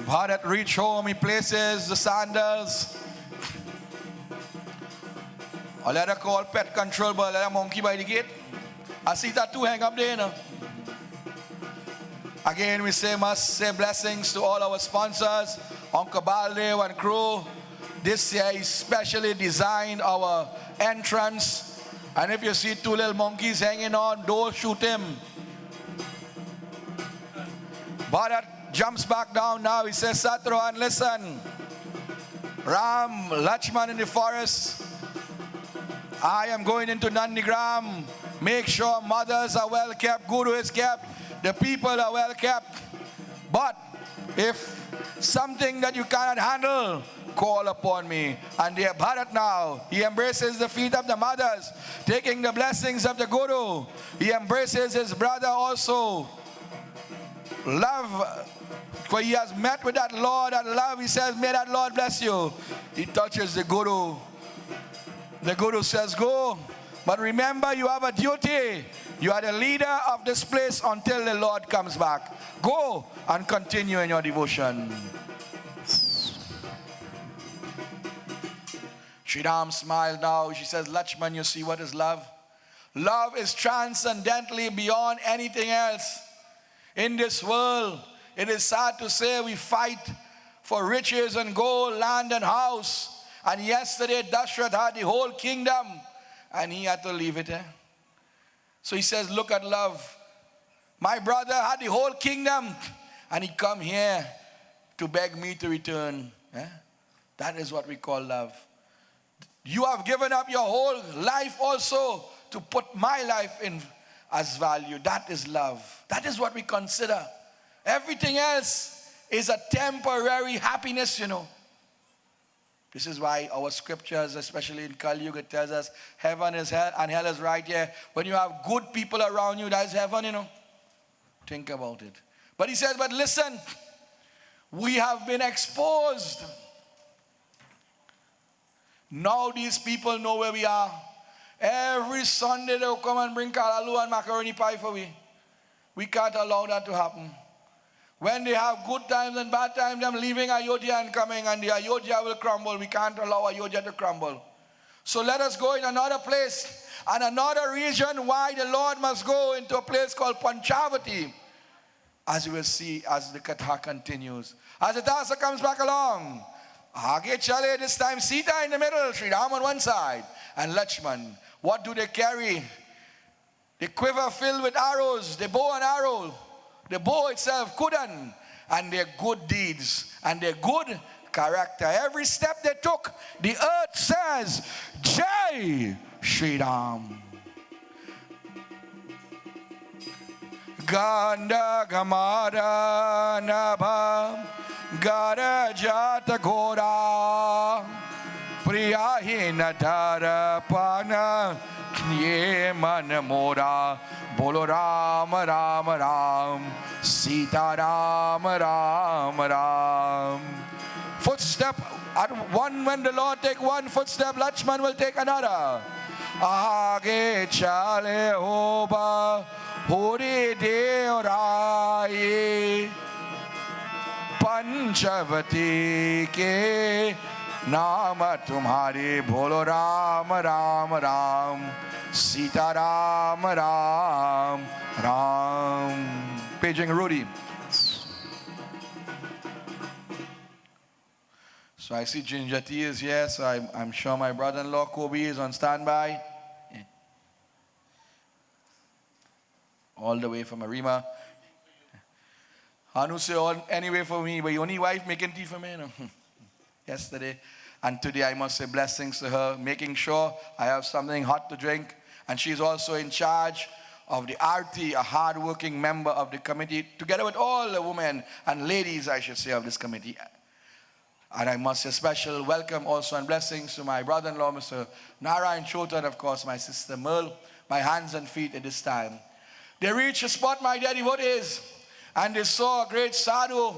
Bharat reach home, he places the sandals. Or let her call pet control, but let her monkey by the gate. I see that two hang up there, no? Again, we must say blessings to all our sponsors, Uncle Baldev and crew. This year he specially designed our entrance. And if you see two little monkeys hanging on, don't shoot him. Bharat jumps back down now. He says, Satruhan, listen. Ram, Lakshman in the forest. I am going into Nandigram. Make sure mothers are well kept, Guru is kept, the people are well kept. But if something that you cannot handle, call upon me. And dear Bharat now, he embraces the feet of the mothers, taking the blessings of the Guru. He embraces his brother also. Love, for he has met with that Lord, that love. He says, may that Lord bless you. He touches the Guru. The Guru says, go. But remember, you have a duty. You are the leader of this place until the Lord comes back. Go and continue in your devotion. Sri Ram smiled now. She says, Lakshman, you see what is love? Love is transcendently beyond anything else. In this world, it is sad to say we fight for riches and gold, land and house. And yesterday, Dashrath had the whole kingdom, and he had to leave it. So he says, look at love. My brother had the whole kingdom, and he come here to beg me to return. That is what we call love. You have given up your whole life also to put my life in as value. That is love. That is what we consider. Everything else is a temporary happiness, you know. This is why our scriptures, especially in Kali Yuga, tells us heaven is hell and hell is right here. When you have good people around you, that is heaven, you know. Think about it. But he says, but listen, we have been exposed. Now these people know where we are. Every Sunday they will come and bring kalalu and macaroni pie for we. We can't allow that to happen. When they have good times and bad times, them leaving Ayodhya and coming, and the Ayodhya will crumble. We can't allow Ayodhya to crumble. So let us go in another place and another region. Why the Lord must go into a place called Panchavati, as you will see as the Katha continues. As the Dasa comes back along, Aage chale, this time Sita in the middle, Sri Ram on one side, and Lakshman. What do they carry? The quiver filled with arrows, the bow and arrow. The bow itself, Kudan, and their good deeds and their good character. Every step they took, the earth says, Jai Shri Ram. Ganda Gamara Nabha Gara Jata Gora Priyahina Dara Pana Ye Manamora Bolo Rama Rama Ram Sita Rama Rama Ram. Footstep at one, when the Lord take one footstep, Lakshman will take another. Aage chale hoba hori deorai Panchavati ke नाम तुम्हारे बोलो Ram Ram Ram Sita Ram Ram Ram. Paging Rudy. So I see Ginger Tea is here, so I'm sure my brother-in-law Kobe is on standby. Yeah. All the way from Arima. Hanu say all anyway for me, but your only wife making tea for me, you know. Yesterday. And today I must say blessings to her, making sure I have something hot to drink. And she's also in charge of the RT, a hard-working member of the committee, together with all the women and ladies, I should say, of this committee. And I must say special welcome also and blessings to my brother-in-law, Mr. Narayan Chotan, of course, my sister Merle, my hands and feet at this time. They reached a spot, my dear devotees, and they saw a great sadhu.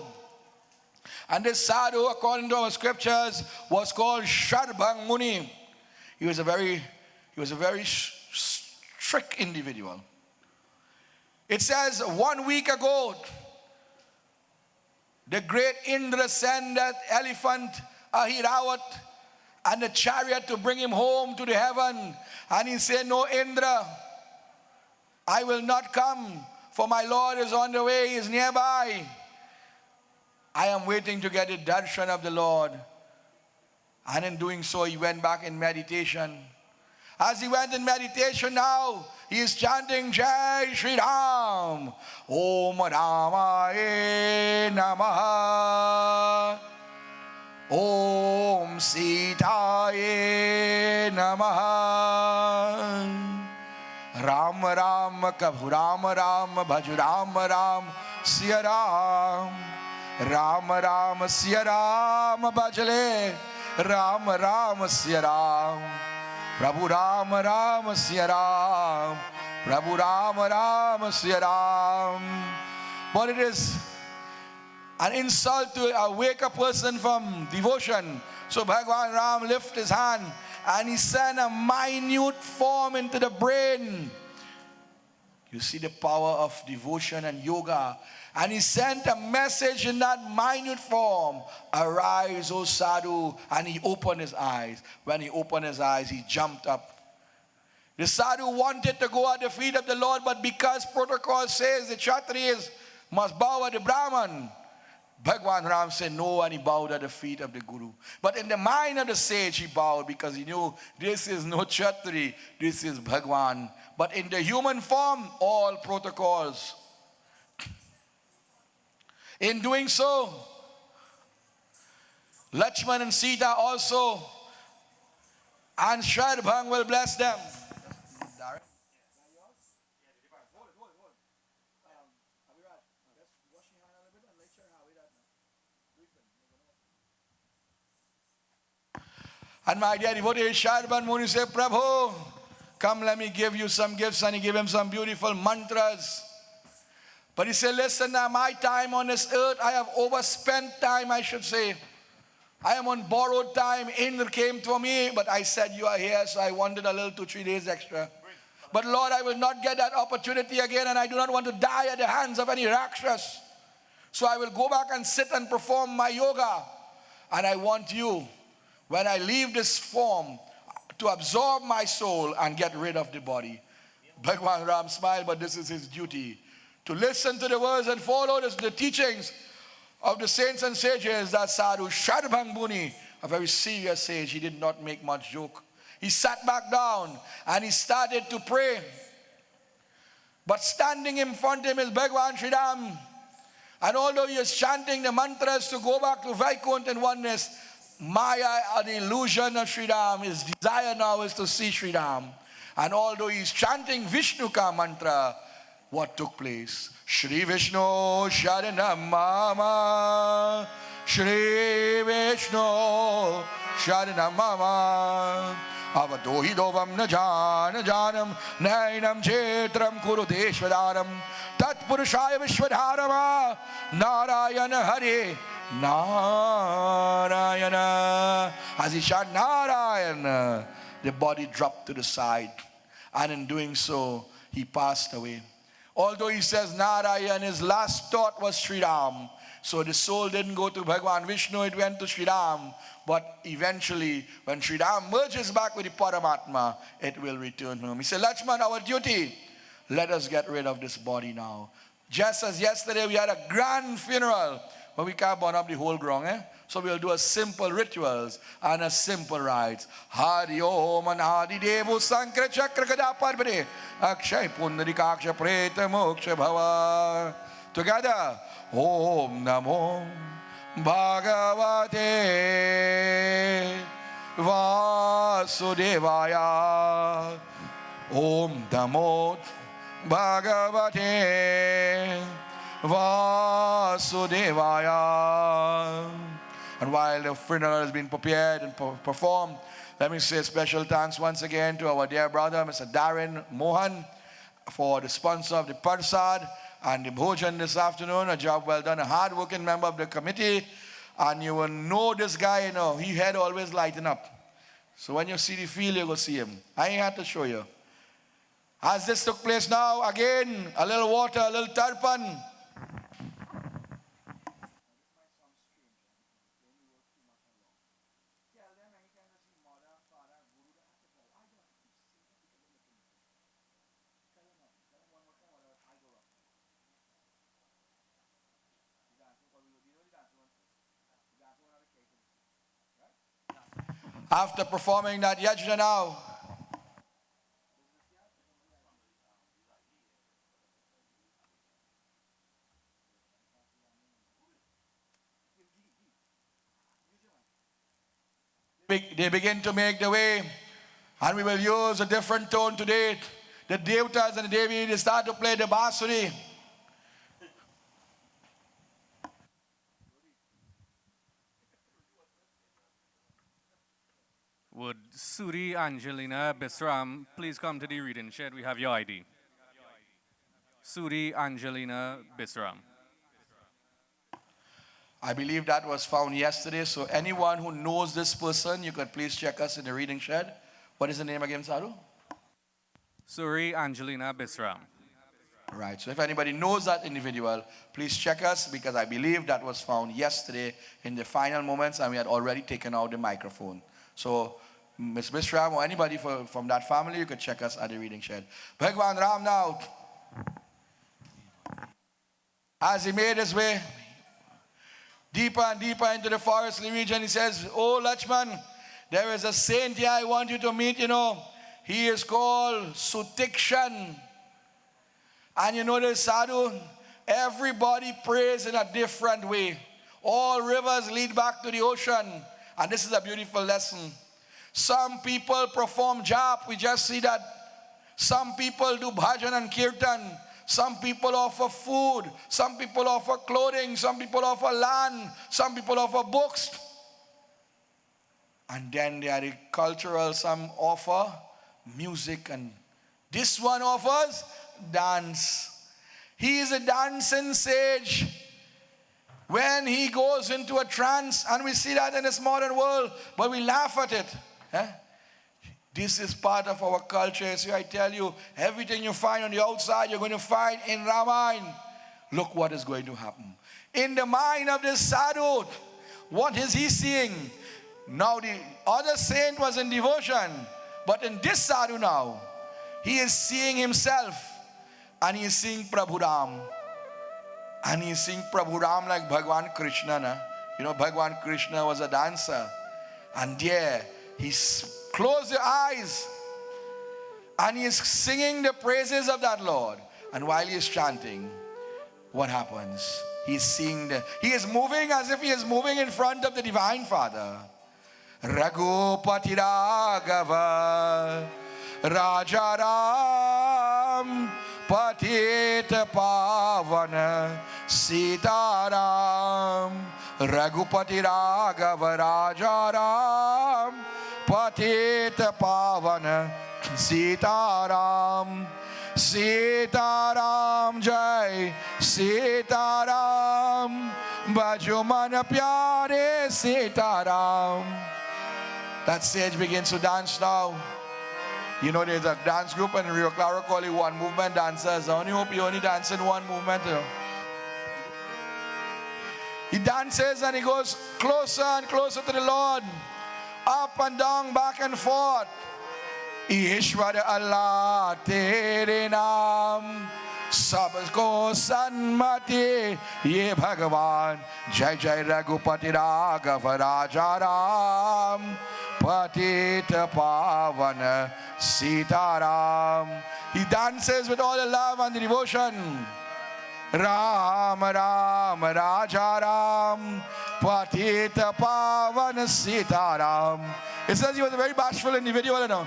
And this sadhu, according to our scriptures, was called Sharbhang Muni. He was a very strict individual. It says 1 week ago, the great Indra sent that elephant Ahirawat and the chariot to bring him home to the heaven. And he said, no, Indra, I will not come, for my Lord is on the way, he is nearby. I am waiting to get the darshan of the Lord. And in doing so, he went back in meditation. As he went in meditation now, he is chanting Jai Shri Ram. Om Ramaye Namaha. Om Sitaye Namaha. Ram Ram Kabhu Ram Ram Bhaju Ram Ram Siya Ram. Ram Ram Siya Ram Bhajale. Ram Ram Siya Ram. Prabhu Ram Ram Siya Ram. Prabhu Ram Ram Siya Ram. But it is an insult to awake a person from devotion. So Bhagwan Ram lifted his hand and he sent a minute form into the brain. You see the power of devotion and yoga. And he sent a message in that minute form. Arise, O sadhu. And he opened his eyes. When he opened his eyes, he jumped up. The sadhu wanted to go at the feet of the Lord, but because protocol says the Kshatriyas must bow at the Brahman, Bhagwan Ram said no, and he bowed at the feet of the Guru. But in the mind of the sage, he bowed because he knew this is no Kshatri, this is Bhagwan. But in the human form, all protocols. In doing so, Lakshman and Sita also, and Sharbhang will bless them. And my dear devotee, Sharbhang Muni said, Prabhu, come let me give you some gifts. And he gave him some beautiful mantras. But he said, listen, now my time on this earth, I have overspent time, I should say. I am on borrowed time. Indra came to me, but I said, you are here, so I wanted a little 2-3 days extra. But Lord, I will not get that opportunity again, and I do not want to die at the hands of any Rakshas. So I will go back and sit and perform my yoga. And I want you, when I leave this form, to absorb my soul and get rid of the body. Bhagwan Ram smiled, but this is his duty. To listen to the words and follow the teachings of the saints and sages. That sadhu Sharbhang Muni, a very serious sage, he did not make much joke. He sat back down and he started to pray. But standing in front of him is Bhagwan Shri Ram. And although he is chanting the mantras to go back to Vaikuntha and oneness, Maya, an illusion of Shri Ram, his desire now is to see Shri Ram. And although he is chanting Vishnuka mantra, what took place? Shri Vishnu Sharanam Mama. Shri Vishnu Sharanam Mama. Avadohi dovam na janam nainam chetram kurudeshwadaram tat purushaya vishwadharama Narayana Hare Narayana. As he chanted Narayana, the body dropped to the side, and in doing so, he passed away. Although he says Narayan, his last thought was Sri Ram. So the soul didn't go to Bhagwan Vishnu, it went to Sri Ram. But eventually, when Sri Ram merges back with the Paramatma, it will return home. He said, Lakshman, our duty, let us get rid of this body now. Just as yesterday we had a grand funeral, but we can't burn up the whole ground. So we'll do a simple rituals and a simple rites. Hari Om Anadi Devu Sankra Chakra Kadaparbade Akshay Pundarikaksha Preta Moksha Bhava. Together, Om Namo Bhagavate Vasudevaya. Om Namo Bhagavate Vasudevaya. And while the funeral has been prepared and performed, let me say special thanks once again to our dear brother, Mr. Darren Mohan, for the sponsor of the Parsad and the Bhojan this afternoon. A job well done, a hard-working member of the committee. And you will know this guy, you know, his head always lighting up. So when you see the field, you go see him. I ain't have to show you. As this took place now, again, a little water, a little tarpan. After performing that yajna now, they begin to make the way, and we will use a different tone today. The Devtas and the Devi, they start to play the Basuri. Would Suri Angelina Bisram please come to the reading shed? We have your ID. Suri Angelina Bisram. I believe that was found yesterday. So anyone who knows this person, you could please check us in the reading shed. What is the name again, Sadhu? Suri Angelina Bisram. Right. So if anybody knows that individual, please check us, because I believe that was found yesterday in the final moments, and we had already taken out the microphone. So Ms. Bisram or anybody from that family, you could check us at the reading shed. Bhagwan Ram now, as he made his way deeper and deeper into the forest region, he says, "Oh Lakshman, there is a saint here I want you to meet, you know. He is called Sutikshan." And you know this, Sadhu, everybody prays in a different way. All rivers lead back to the ocean. And this is a beautiful lesson. Some people perform jap, we just see that. Some people do bhajan and kirtan. Some people offer food. Some people offer clothing. Some people offer land. Some people offer books. And then there are the cultural, some offer music. And this one offers dance. He is a dancing sage. When he goes into a trance, and we see that in this modern world, but we laugh at it. This is part of our culture. So I tell you, everything you find on the outside, you're going to find in Ramayana. Look what is going to happen. In the mind of this sadhu, what is he seeing? Now the other saint was in devotion, but in this sadhu now, he is seeing himself, and he is seeing Prabhu Ram. And he is seeing Prabhu Ram like Bhagwan Krishna. Na? You know, Bhagwan Krishna was a dancer. And there, he closed the eyes. And he is singing the praises of that Lord. And while he is chanting, what happens? He is moving as if he is moving in front of the Divine Father. Raghupati Raghava Rajaram Patita Pavana Sitaram Raghupati Raghava Rajaram Patita Pavana Sitaram Sitaram Jai Sitaram Bajumana Pyare Sitaram. That sage begins to dance now. You know, there's a dance group in Rio Claro called it One Movement Dancers. I only hope you only dance in one movement. You know. He dances and he goes closer and closer to the Lord. Up and down, back and forth. Ishwar Allah Tere Naam सबको सन्मति ये भगवान जय जय रघुपति राघव राजा राम पतित पावन Sitaram. He dances with all the love and the devotion. Ram Ram Raja Ram Patita Pavan Sitaram. It says he was very bashful individual, you know.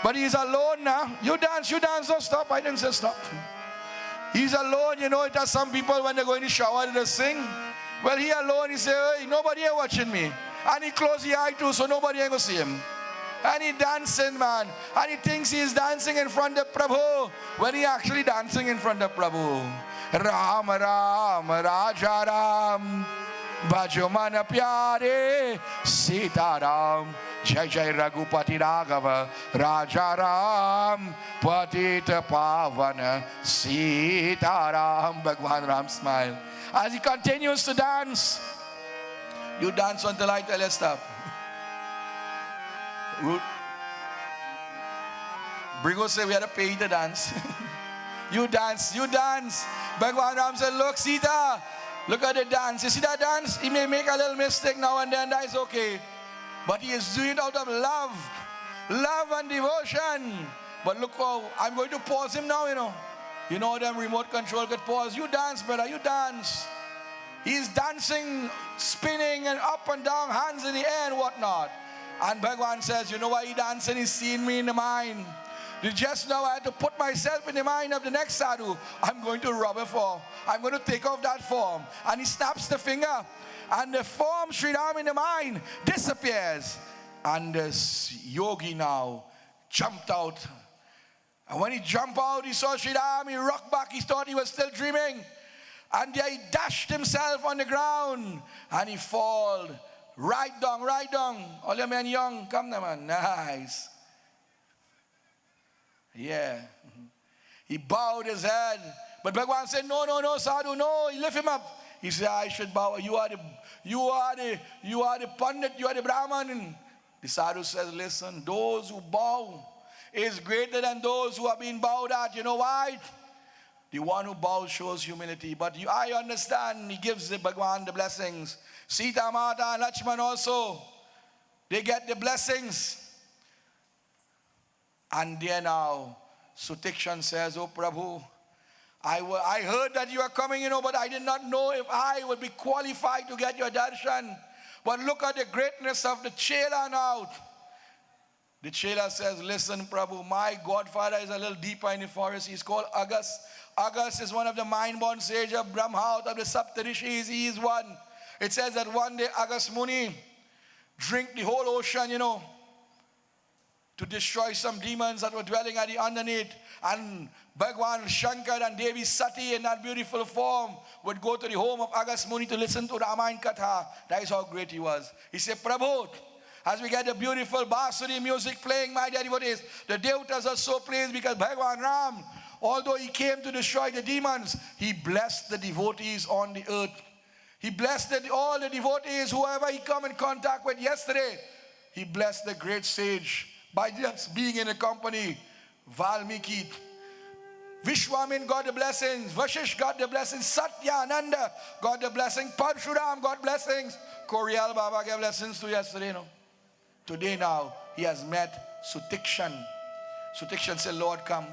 But he's alone now. You dance, don't stop. I didn't say stop. He's alone, you know. It has some people when they're going to shower, they sing. Well, he alone, he say, hey, nobody here watching me. And he close the eye too, so nobody ain't gonna see him. And he dancing, man. And he thinks he's dancing in front of Prabhu when he actually dancing in front of Prabhu. Ram Ram Raja Ram Bhajo Mana Pyare Sita Ram Jai Jai Raghupati Raghava Raja Ram Patita Pavana Sita Ram. Bhagwan Ram smile as he continues to dance. You dance until I tell you stop. Brigo said we had to pay you to dance. You dance, you dance. Bhagwan Ram said, look, Sita, look at the dance. You see that dance? He may make a little mistake now and then, that is okay. But he is doing it out of love and devotion. But look how, I'm going to pause him now, you know. You know them remote control could pause. You dance, brother, you dance. He's dancing, spinning and up and down, hands in the air and whatnot. And Bhagwan says, you know why he dancing? He's seen me in the mind. Just now I had to put myself in the mind of the next sadhu. I'm going to rob a form. I'm going to take off that form. And he snaps the finger. And the form Sri Ram in the mind disappears. And this yogi now jumped out. And when he jumped out, he saw Sri Ram. He rocked back. He thought he was still dreaming. And there he dashed himself on the ground. And he fall right down. All your men young, come now, man. Nice. Yeah. He bowed his head. But Bhagwan said, no, sadhu, no. He lift him up. He said, I should bow. You are the Pandit, you are the Brahman. And the sadhu says, listen, those who bow is greater than those who are being bowed at. You know why? The one who bows shows humility. But I understand, he gives the Bhagwan the blessings. Sita Mata and Lakshman also, they get the blessings. And there now, Sutikshan says, oh Prabhu, I heard that you are coming, you know, but I did not know if I would be qualified to get your darshan. But look at the greatness of the Chela now. The Chela says, listen, Prabhu, my godfather is a little deeper in the forest. He's called Agas. Agas is one of the mind-born sages of Brahma, out of the Saptarishis. He is one. It says that one day Agas Muni drink the whole ocean, you know, to destroy some demons that were dwelling at the underneath. And Bhagwan Shankar and Devi Sati in that beautiful form would go to the home of Agas Muni to listen to Ramayana Katha. That is how great he was. He said, Prabhu, as we get the beautiful Basuri music playing, my dear devotees, the Devatas are so pleased because Bhagwan Ram, although he came to destroy the demons, he blessed the devotees on the earth. He blessed all the devotees, whoever he come in contact with yesterday. He blessed the great sage by just being in a company. Valmiki, Vishwamin got the blessings, Vashish got the blessings, Satyananda got the blessing, Parshuram got blessings, Korial Baba gave blessings to yesterday. No? Today now, he has met Sutikshan. Sutikshan said, Lord, come.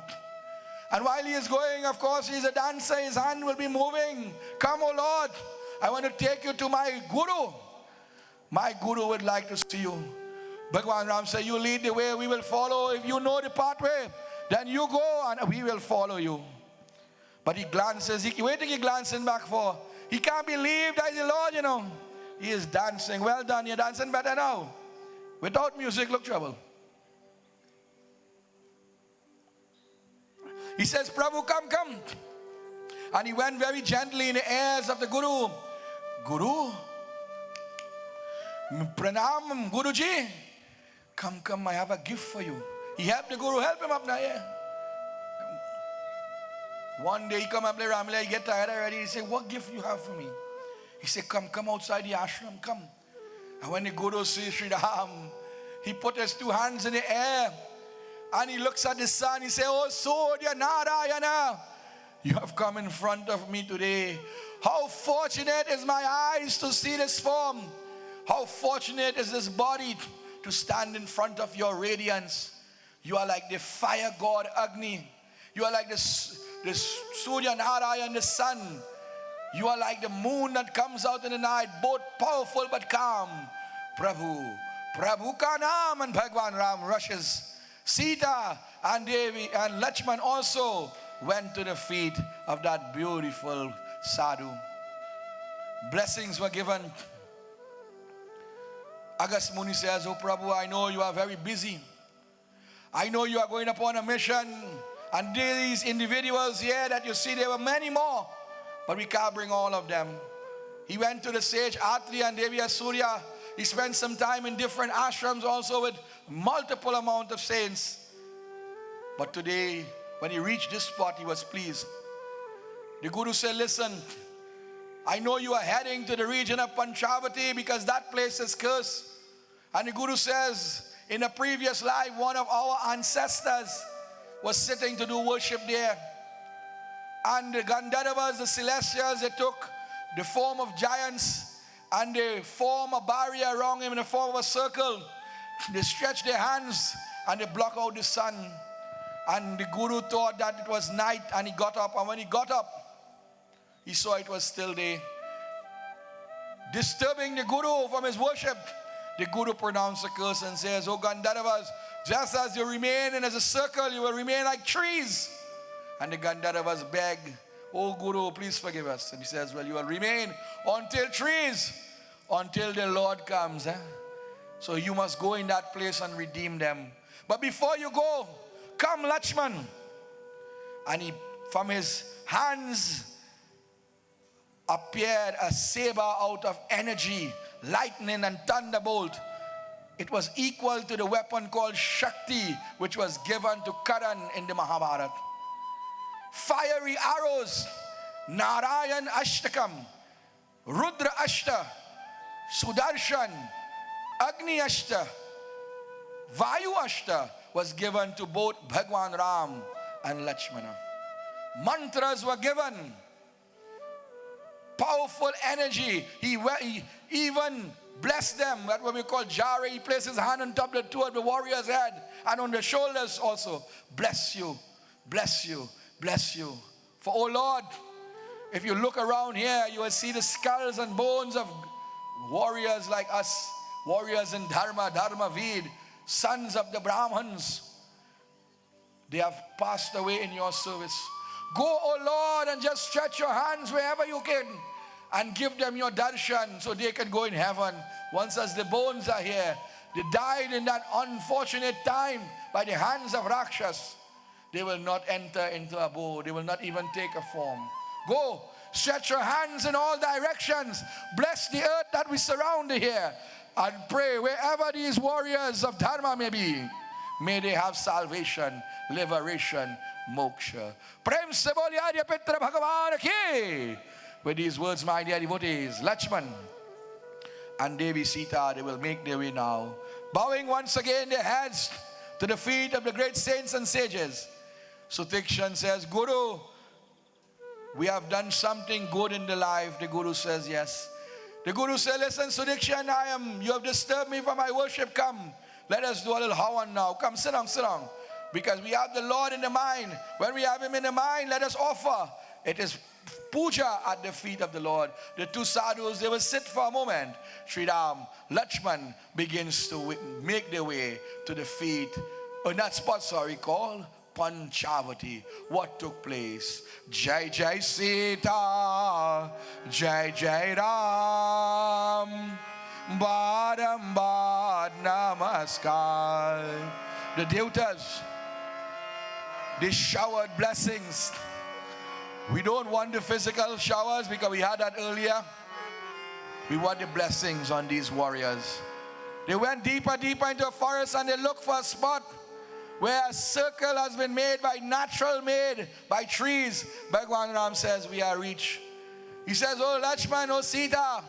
And while he is going, of course, he's a dancer, his hand will be moving. Come, oh Lord, I want to take you to my Guru. My Guru would like to see you. Bhagwan Ram said, you lead the way, we will follow. If you know the pathway, then you go and we will follow you. But he glances, where did he glancing back for? He can't believe that is the Lord, you know. He is dancing. Well done, you're dancing better now. Without music, look trouble. He says, Prabhu, come. And he went very gently in the ears of the Guru. Guru? Pranam, Guruji. Come, I have a gift for you. He helped the Guru, help him up now, yeah. One day he come up to Ramleela, he get tired already. He said, what gift you have for me? He said, come outside the ashram, come. And when the Guru sees Sri Ram, he put his two hands in the air and he looks at the sun. He said, oh Surya Narayana, You have come in front of me today. How fortunate is my eyes to see this form. How fortunate is this body to stand in front of your radiance. You are like the fire god Agni. You are like the Surya Narayan, the sun. You are like the moon that comes out in the night, both powerful but calm. Prabhu ka naam, and Bhagwan Ram rushes. Sita and Devi and Lakshman also went to the feet of that beautiful sadhu. Blessings were given. Agast Muni says, "Oh Prabhu, I know you are very busy. I know you are going upon a mission. And these individuals here that you see, there were many more. But we can't bring all of them." He went to the sage Atri and Devi Surya. He spent some time in different ashrams also with multiple amount of saints. But today, when he reached this spot, he was pleased. The Guru said, "Listen, I know you are heading to the region of Panchavati because that place is cursed." And the Guru says, in a previous life, one of our ancestors was sitting to do worship there. And the Gandharvas, the Celestials, they took the form of giants and they form a barrier around him in the form of a circle. They stretch their hands and they block out the sun. And the Guru thought that it was night and he got up. And when he got up, he saw it was still day. Disturbing the Guru from his worship, the Guru pronounced a curse and says, "Oh Gandharvas, just as you remain in as a circle, you will remain like trees." And the Gandharvas beg, "Oh Guru, please forgive us." And he says, "Well, you will remain until trees, until the Lord comes. So you must go in that place and redeem them. But before you go, come Lakshman." And he, from his hands appeared a saber out of energy, lightning and thunderbolt. It was equal to the weapon called Shakti, which was given to Karan in the Mahabharata. Fiery arrows, Narayan Ashtakam, Rudra Ashta, Sudarshan, Agni Ashta, Vayu Ashta was given to both Bhagwan Ram and Lakshmana. Mantras were given. Powerful energy. He even blessed them. That's what we call Jare. He placed his hand on top of the two of the warrior's head and on the shoulders also. Bless you, bless you, bless you. For oh Lord, if you look around here, you will see the skulls and bones of warriors like us, warriors in Dharma, Dharma Ved, sons of the Brahmins. They have passed away in your service. Go, oh Lord, and just stretch your hands wherever you can and give them your darshan so they can go in heaven. Once as the bones are here, they died in that unfortunate time by the hands of Rakshas. They will not enter into a abode. They will not even take a form. Go, stretch your hands in all directions. Bless the earth that we surround here. And pray wherever these warriors of Dharma may be, may they have salvation, liberation, moksha. Prem se boli Arya Pitra Bhagavan ki. With these words, my dear devotees, Lakshman and Devi Sita, they will make their way now, bowing once again their heads to the feet of the great saints and sages. Sutikshan says, "Guru, we have done something good in the life." The Guru says, "Yes." The Guru said, "Listen, Sutikshan, you have disturbed me from my worship. Come, let us do a little hawan now. Come, sit down, sit down. Because we have the Lord in the mind. When we have him in the mind, let us offer. It is puja at the feet of the Lord." The two sadhus, they will sit for a moment. Sri Ram, Lakshman begins to make their way to the feet, in that spot, called Panchavati. What took place? Jai Jai Sita, Jai Jai Ram, Barambar Namaskar. The devatas, they showered blessings. We don't want the physical showers because we had that earlier. We want the blessings on these warriors. They went deeper, deeper into a forest and they looked for a spot where a circle has been made by trees. Bhagwan Ram says, "We are reached." He says, "Oh Lakshman, oh Sita,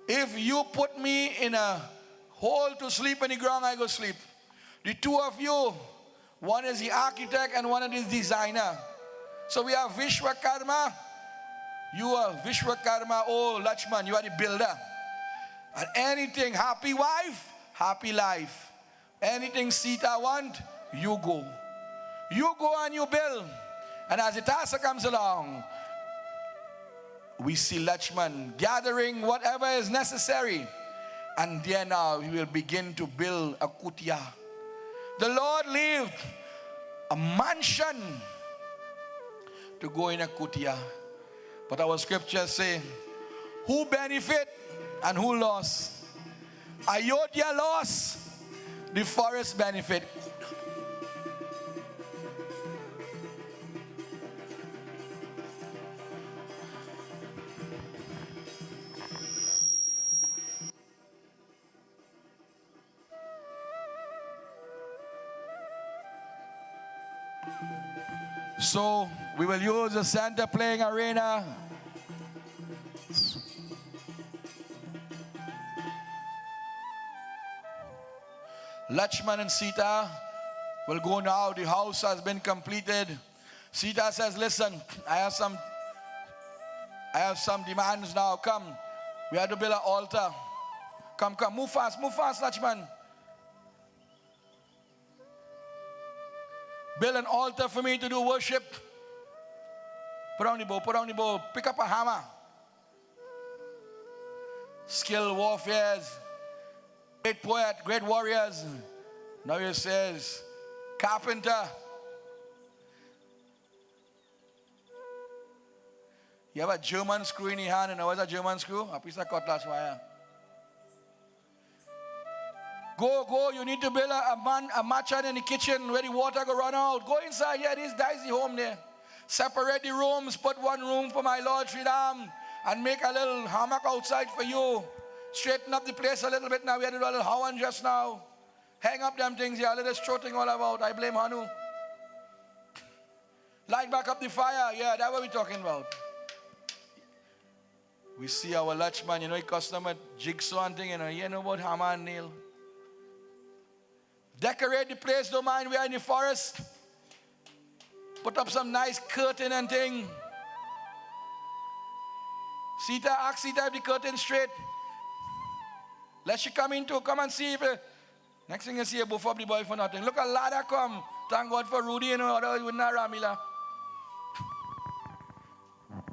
if you put me in a hole to sleep in the ground, I go sleep. The two of you, one is the architect and one is the designer. So we have Vishwakarma. You are Vishwakarma. Oh, Lakshman, you are the builder. And anything, happy wife, happy life. Anything Sita want, you go. You go and you build. And as the task comes along, we see Lakshman gathering whatever is necessary. And then now we will begin to build a kutia. The Lord lived a mansion to go in a kutia. But our scriptures say, who benefit and who lost? Ayodhya lost, the forest benefit. So we will use the center playing arena. Lakshman and Sita will go now. The house has been completed. Sita says, listen, I have some demands now. Come, we have to build an altar. Come, move fast, Lakshman. Build an altar for me to do worship. Put on the bow, pick up a hammer. Skilled warfares, great poet, great warriors. Now he says, carpenter. You have a German screw in your hand, and what's a German screw? A piece of cutlass wire. Go, you need to build a matcha in the kitchen where the water go run out. Go inside, yeah, that's the home there. Separate the rooms, put one room for my Lord Sri Ram, and make a little hammock outside for you. Straighten up the place a little bit now. We had to do a little Hawan just now. Hang up them things here, let us strutting all about. I blame Hanu. Light back up the fire, yeah, that's what we're talking about. We see our Lakshman, he customer jigsaw and thing, you know about hammer and nail. Decorate the place, don't mind, we are in the forest. Put up some nice curtain and thing. Ask Sita if the curtain straight. Let she come in too, come and see if next thing you see a buff up the boy for nothing. Look, a ladder come. Thank God for Rudy, otherwise we wouldn't have Ramleela.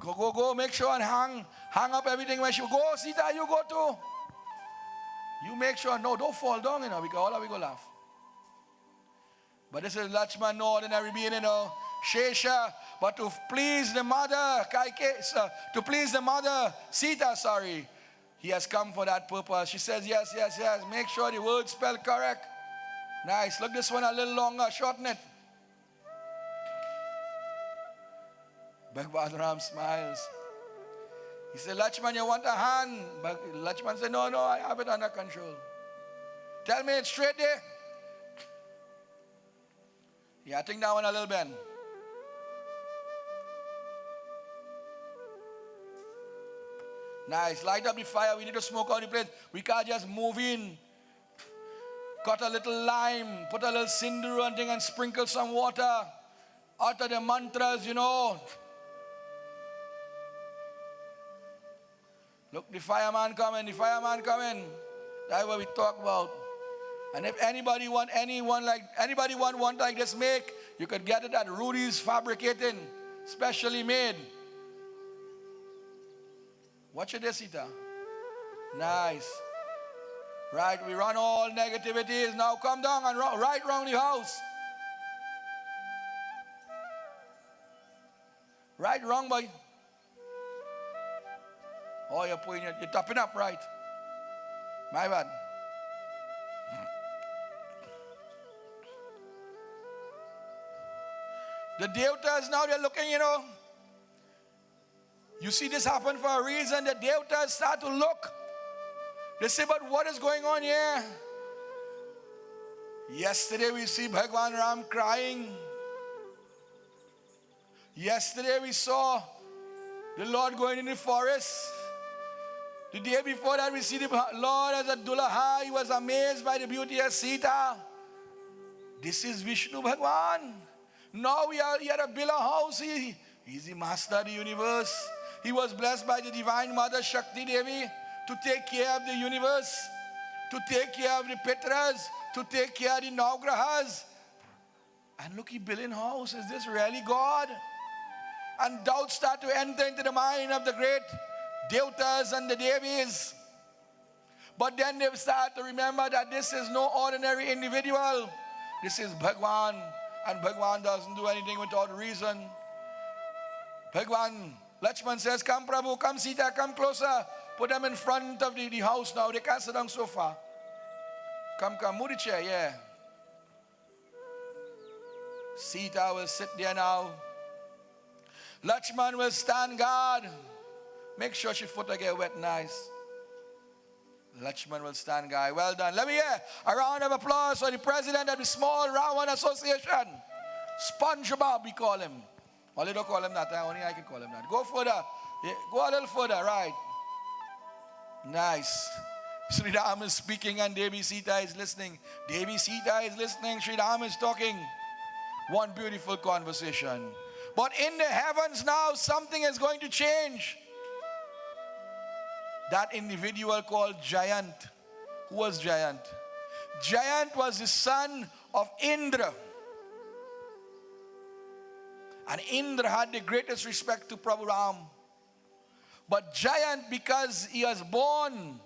Go, make sure and hang up everything when she go. Sita, you go too. You make sure, no, don't fall down, because all of we go laugh. But this is Lakshman, no ordinary being, Shesha, but to please the mother, to please the mother, Sita, he has come for that purpose. She says, yes, make sure the words spelled correct. Nice, look this one a little longer, shorten it. Bhagwan Ram smiles. He said, Lakshman, you want a hand? But Lakshman said, no, I have it under control. Tell me it straight there. Yeah, I think that one a little bend. Nice, light up the fire. We need to smoke out the place. We can't just move in. Cut a little lime, put a little sindoor and thing and sprinkle some water. Utter the mantras, Look, the fireman coming. That's what we talk about. And if anybody want one like this make, you could get it at Rudy's Fabricating, specially made. Watch it, Sita. Nice. Right, we run all negativities. Now come down and right round the house. Right, wrong, boy. Oh, you're tapping up, right. My bad. The devatas now, they're looking, You see this happen for a reason. The devatas start to look. They say, but what is going on here? Yesterday we see Bhagwan Ram crying. Yesterday we saw the Lord going in the forest. The day before that we see the Lord as a Dullaha. He was amazed by the beauty of Sita. This is Vishnu Bhagwan. Now he had to build a house. He's the master of the universe. He was blessed by the divine mother Shakti Devi to take care of the universe, to take care of the Pitras, to take care of the Navgrahas. And look, he built in house. Is this really God? And doubts start to enter into the mind of the great Devtas and the Devis. But then they start to remember that this is no ordinary individual. This is Bhagwan. And Bhagwan doesn't do anything without reason. Bhagwan, Lakshman says, come Prabhu, come Sita, come closer. Put them in front of the house now. They can't sit down so far. Come, move the chair, yeah. Sita will sit there now. Lakshman will stand guard. Make sure she foot get wet nice. Lakshman will stand guard. Well done. Let me hear a round of applause for the president of the Small Rawan Association. SpongeBob, we call him. Only don't call him that. Only I can call him that. Go further. Yeah, go a little further. Right. Nice. Sri Ram is speaking and Devi Sita is listening. Devi Sita is listening. Sri Ram is talking. One beautiful conversation. But in the heavens now, something is going to change. That individual called Giant. Who was Giant? Giant was the son of Indra. And Indra had the greatest respect to Prabhu Ram. But Giant, because he was born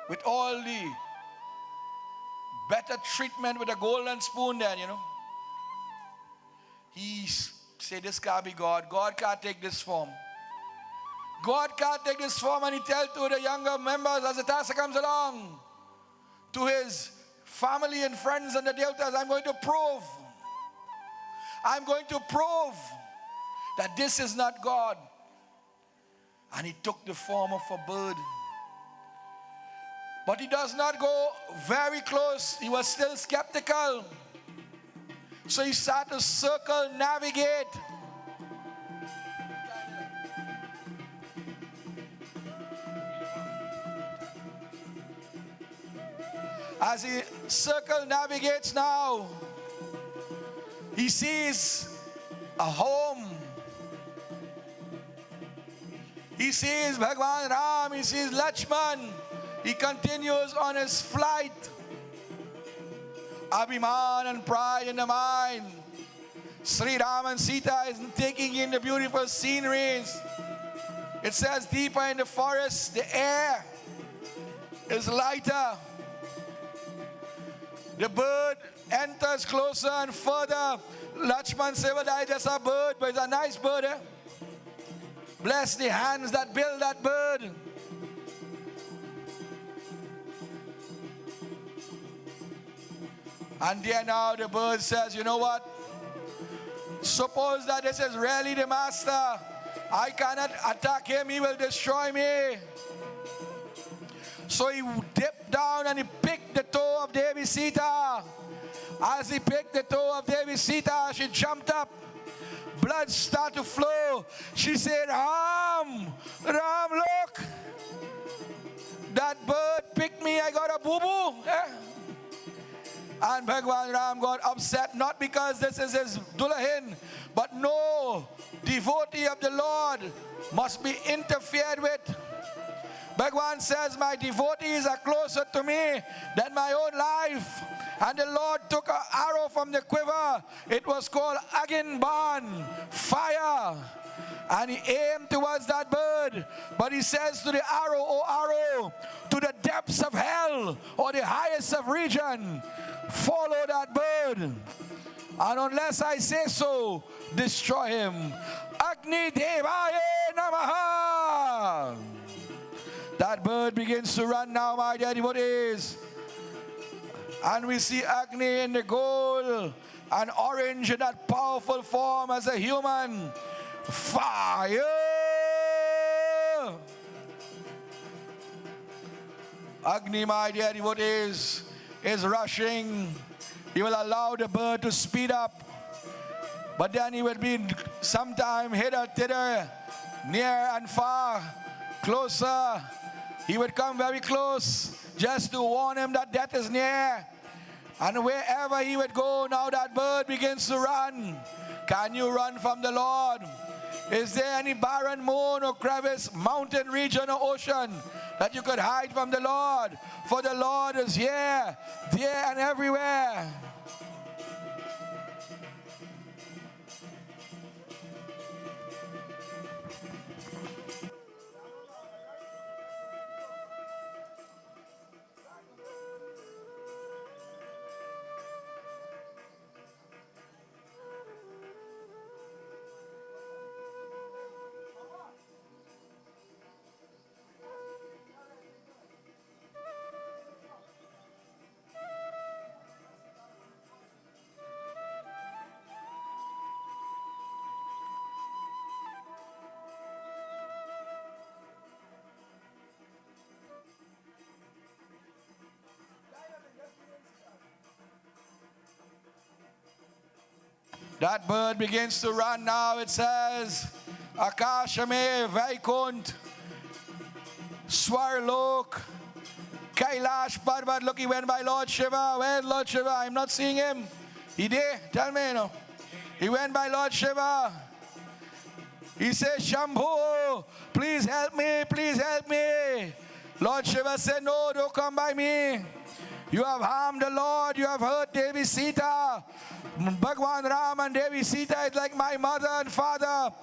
with all the better treatment with a golden spoon then, he said, this can't be God. God can't take this form. God can't take this form. And he tells to the younger members as the task comes along, to his family and friends and the Devtas, I'm going to prove that this is not God. And he took the form of a bird. But he does not go very close. He was still skeptical. So he started to circle, navigate. As he navigates now, he sees a home. He sees Bhagwan Ram, he sees Lakshman. He continues on his flight. Abhiman and pride in the mind. Sri Ram and Sita is taking in the beautiful sceneries. It says deeper in the forest, the air is lighter. The bird enters closer and further. Lakshman said, well, I just a bird, but it's a nice bird. Bless the hands that build that bird. And there now the bird says, you know what? Suppose that this is really the master. I cannot attack him. He will destroy me. So he dipped down and he picked the toe of Devi Sita. As he picked the toe of Devi Sita, she jumped up. Blood started to flow. She said, Ram, look. That bird picked me. I got a boo-boo. And Bhagwan Ram got upset, not because this is his dulahin, but no devotee of the Lord must be interfered with. Bhagwan says, my devotees are closer to me than my own life. And the Lord took an arrow from the quiver. It was called Agin Ban, fire. And he aimed towards that bird. But he says to the arrow, oh arrow, to the depths of hell or the highest of region, follow that bird. And unless I say so, destroy him. Agni Devaye Namaha. That bird begins to run now, my dear devotees. And we see Agni in the gold and orange in that powerful form as a human. Fire! Agni, my dear devotees, is rushing. He will allow the bird to speed up. But then he will be sometime hither, thither, near and far, closer. He would come very close just to warn him that death is near. And wherever he would go, now that bird begins to run. Can you run from the Lord? Is there any barren moon or crevice, mountain region or ocean that you could hide from the Lord? For the Lord is here, there, and everywhere. That bird begins to run now. It says, Akashame Vaikunt Swarlok Kailash Parvat. Look, he went by Lord Shiva. Where's Lord Shiva? I'm not seeing him. He did? Tell me, you know. He went by Lord Shiva. He says, Shambhu, please help me, please help me. Lord Shiva said, no, don't come by me. You have harmed the Lord. You have hurt Devi Sita. Bhagwan Ram and Devi Sita is like my mother and father.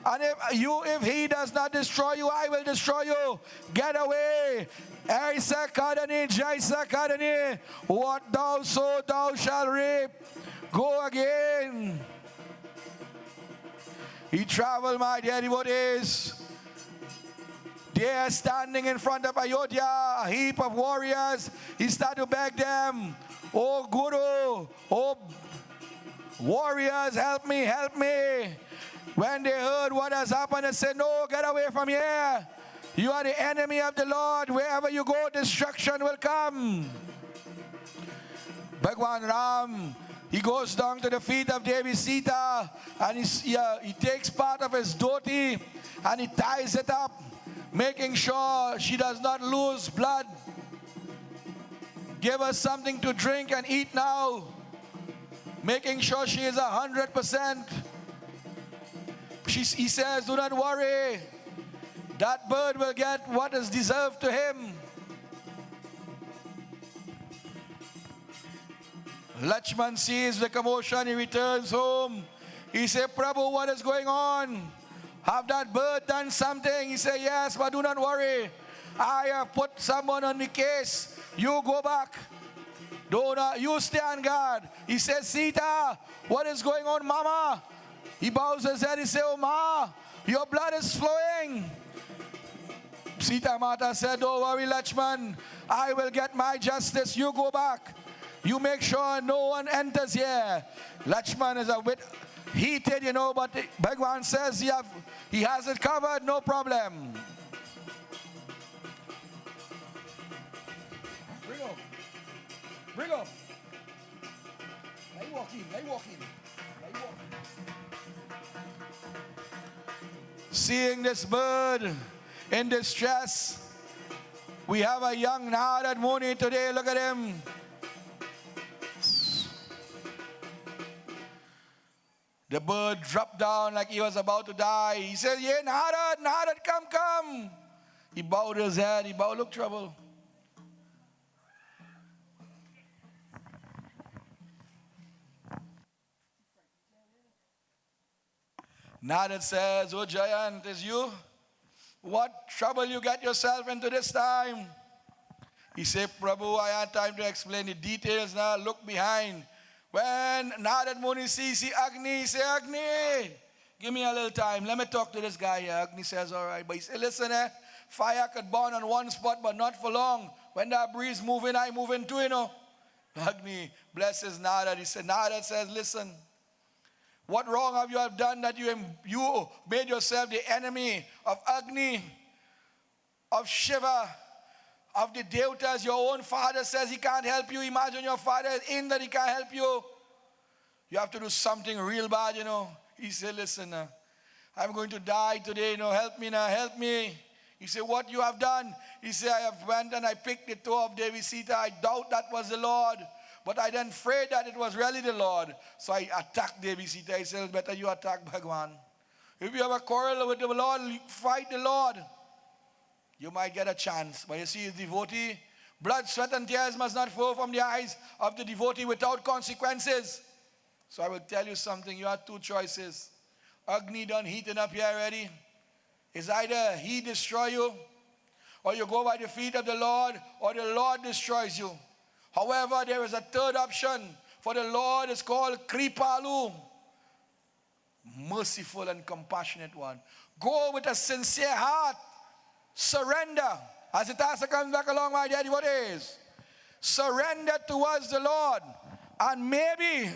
And if he does not destroy you, I will destroy you. Get away. Aisa Kadani, Jaisa Kadani. What thou sow, thou shalt reap. Go again. He traveled, my dear devotees. There, standing in front of Ayodhya, a heap of warriors. He started to beg them, oh Guru, oh warriors, help me, help me. When they heard what has happened, they said, no, get away from here. You are the enemy of the Lord. Wherever you go, destruction will come. Bhagwan Ram, he goes down to the feet of Devi Sita and he takes part of his dhoti and he ties it up, making sure she does not lose blood. Give her something to drink and eat now, making sure she is 100%. He says, do not worry. That bird will get what is deserved to him. Lakshman sees the commotion. He returns home. He said, Prabhu, what is going on? Have that bird done something? He said, yes, but do not worry. I have put someone on the case. You go back. You stay on guard. He says, Sita, what is going on, Mama? He bows his head. He says, oh, Ma, your blood is flowing. Sita Mata said, don't worry, Lakshman. I will get my justice. You go back. You make sure no one enters here. Lakshman is a bit heated, you know, but Bhagwan says he has it covered, no problem. Bring up. Bring up. Let me walk in. Let me walk in. Let me walk in. Seeing this bird in distress, we have a young Narad Muni today. Look at him. The bird dropped down like he was about to die. He said, yeah, Narad, come. He bowed his head. He bowed, look, trouble. Narad says, oh, Jayant, is you? What trouble you get yourself into this time? He said, Prabhu, I had time to explain the details now. Look behind. When Narad Muni sees Agni, he says, Agni, give me a little time. Let me talk to this guy here. Agni says, all right. But he said, listen, fire could burn on one spot, but not for long. When that breeze move in, I move in too, you know. Agni blesses Narad. He said, Narad says, listen, what wrong have you done that you made yourself the enemy of Agni, of Shiva, of the Devatas? Your own father says he can't help you. Imagine your father is in that he can't help you. You have to do something real bad, you know. He said, listen, I'm going to die today, you know, help me now, help me. He said, what you have done? He said, I have went and I picked the toe of Devi Sita. I doubt that was the Lord. but I then afraid that it was really the Lord. So I attacked Devi Sita. I said, better you attack Bhagwan. If you have a quarrel with the Lord, fight the Lord. You might get a chance. But you see, a devotee, blood, sweat, and tears must not flow from the eyes of the devotee without consequences. So I will tell you something. You have two choices. Agni done heating up here already. It's either he destroy you, or you go by the feet of the Lord, or the Lord destroys you. However, there is a third option. For the Lord is called Kripalu, merciful and compassionate one. Go with a sincere heart. Surrender. As the task comes back along, my dear devotees, surrender towards the Lord, and maybe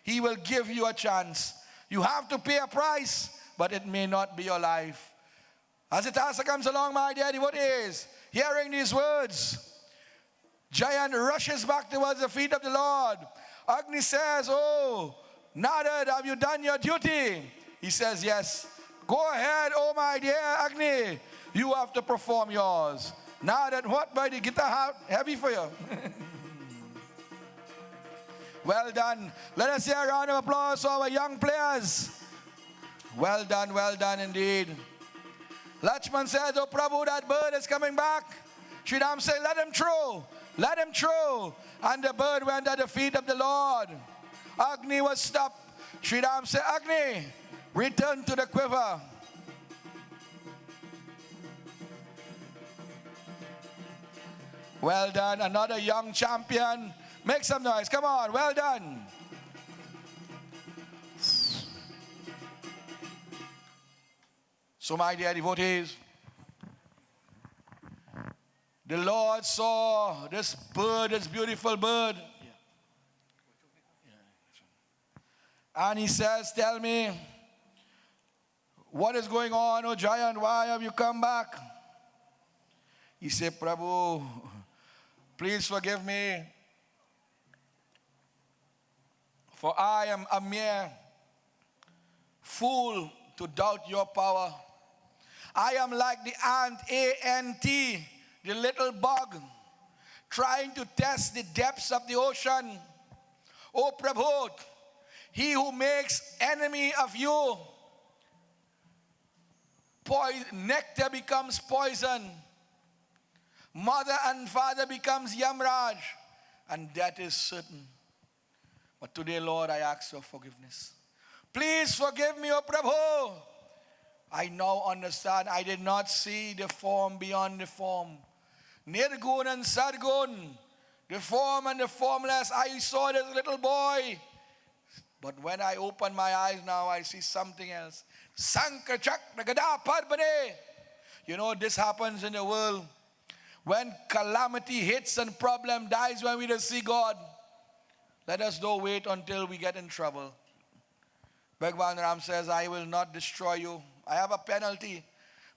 he will give you a chance. You have to pay a price, but it may not be your life. As the task comes along, my dear devotees, hearing these words, Giant rushes back towards the feet of the Lord. Agni says, oh, Narad, have you done your duty? He says, yes. Go ahead, oh my dear Agni. You have to perform yours. Narad, what by the guitar heavy for you? Well done. Let us hear a round of applause for our young players. Well done indeed. Lakshman says, oh Prabhu, that bird is coming back. Sri Ram said, let him throw. Let him throw. And the bird went at the feet of the Lord. Agni was stopped. Sri Ram said, Agni, return to the quiver. Well done. Another young champion. Make some noise. Come on. Well done. So, my dear devotees, the Lord saw this bird, this beautiful bird. And he says, tell me, what is going on, oh giant? Why have you come back? He said, Prabhu, please forgive me, for I am a mere fool to doubt your power. I am like the ant, A-N-T, the little bug, trying to test the depths of the ocean. Oh Prabhu, he who makes enemy of you, nectar becomes poison. Mother and father becomes Yamraj, and that is certain. But today, Lord, I ask for forgiveness. Please forgive me, O Prabhu. I now understand. I did not see the form beyond the form. Nirgun and Sargun, the form and the formless. I saw this little boy. But when I open my eyes now, I see something else. Sankachak Nagada Parbane. You know, this happens in the world. When calamity hits and problem dies when we don't see God, let us don't wait until we get in trouble. Bhagwan Ram says, I will not destroy you. I have a penalty.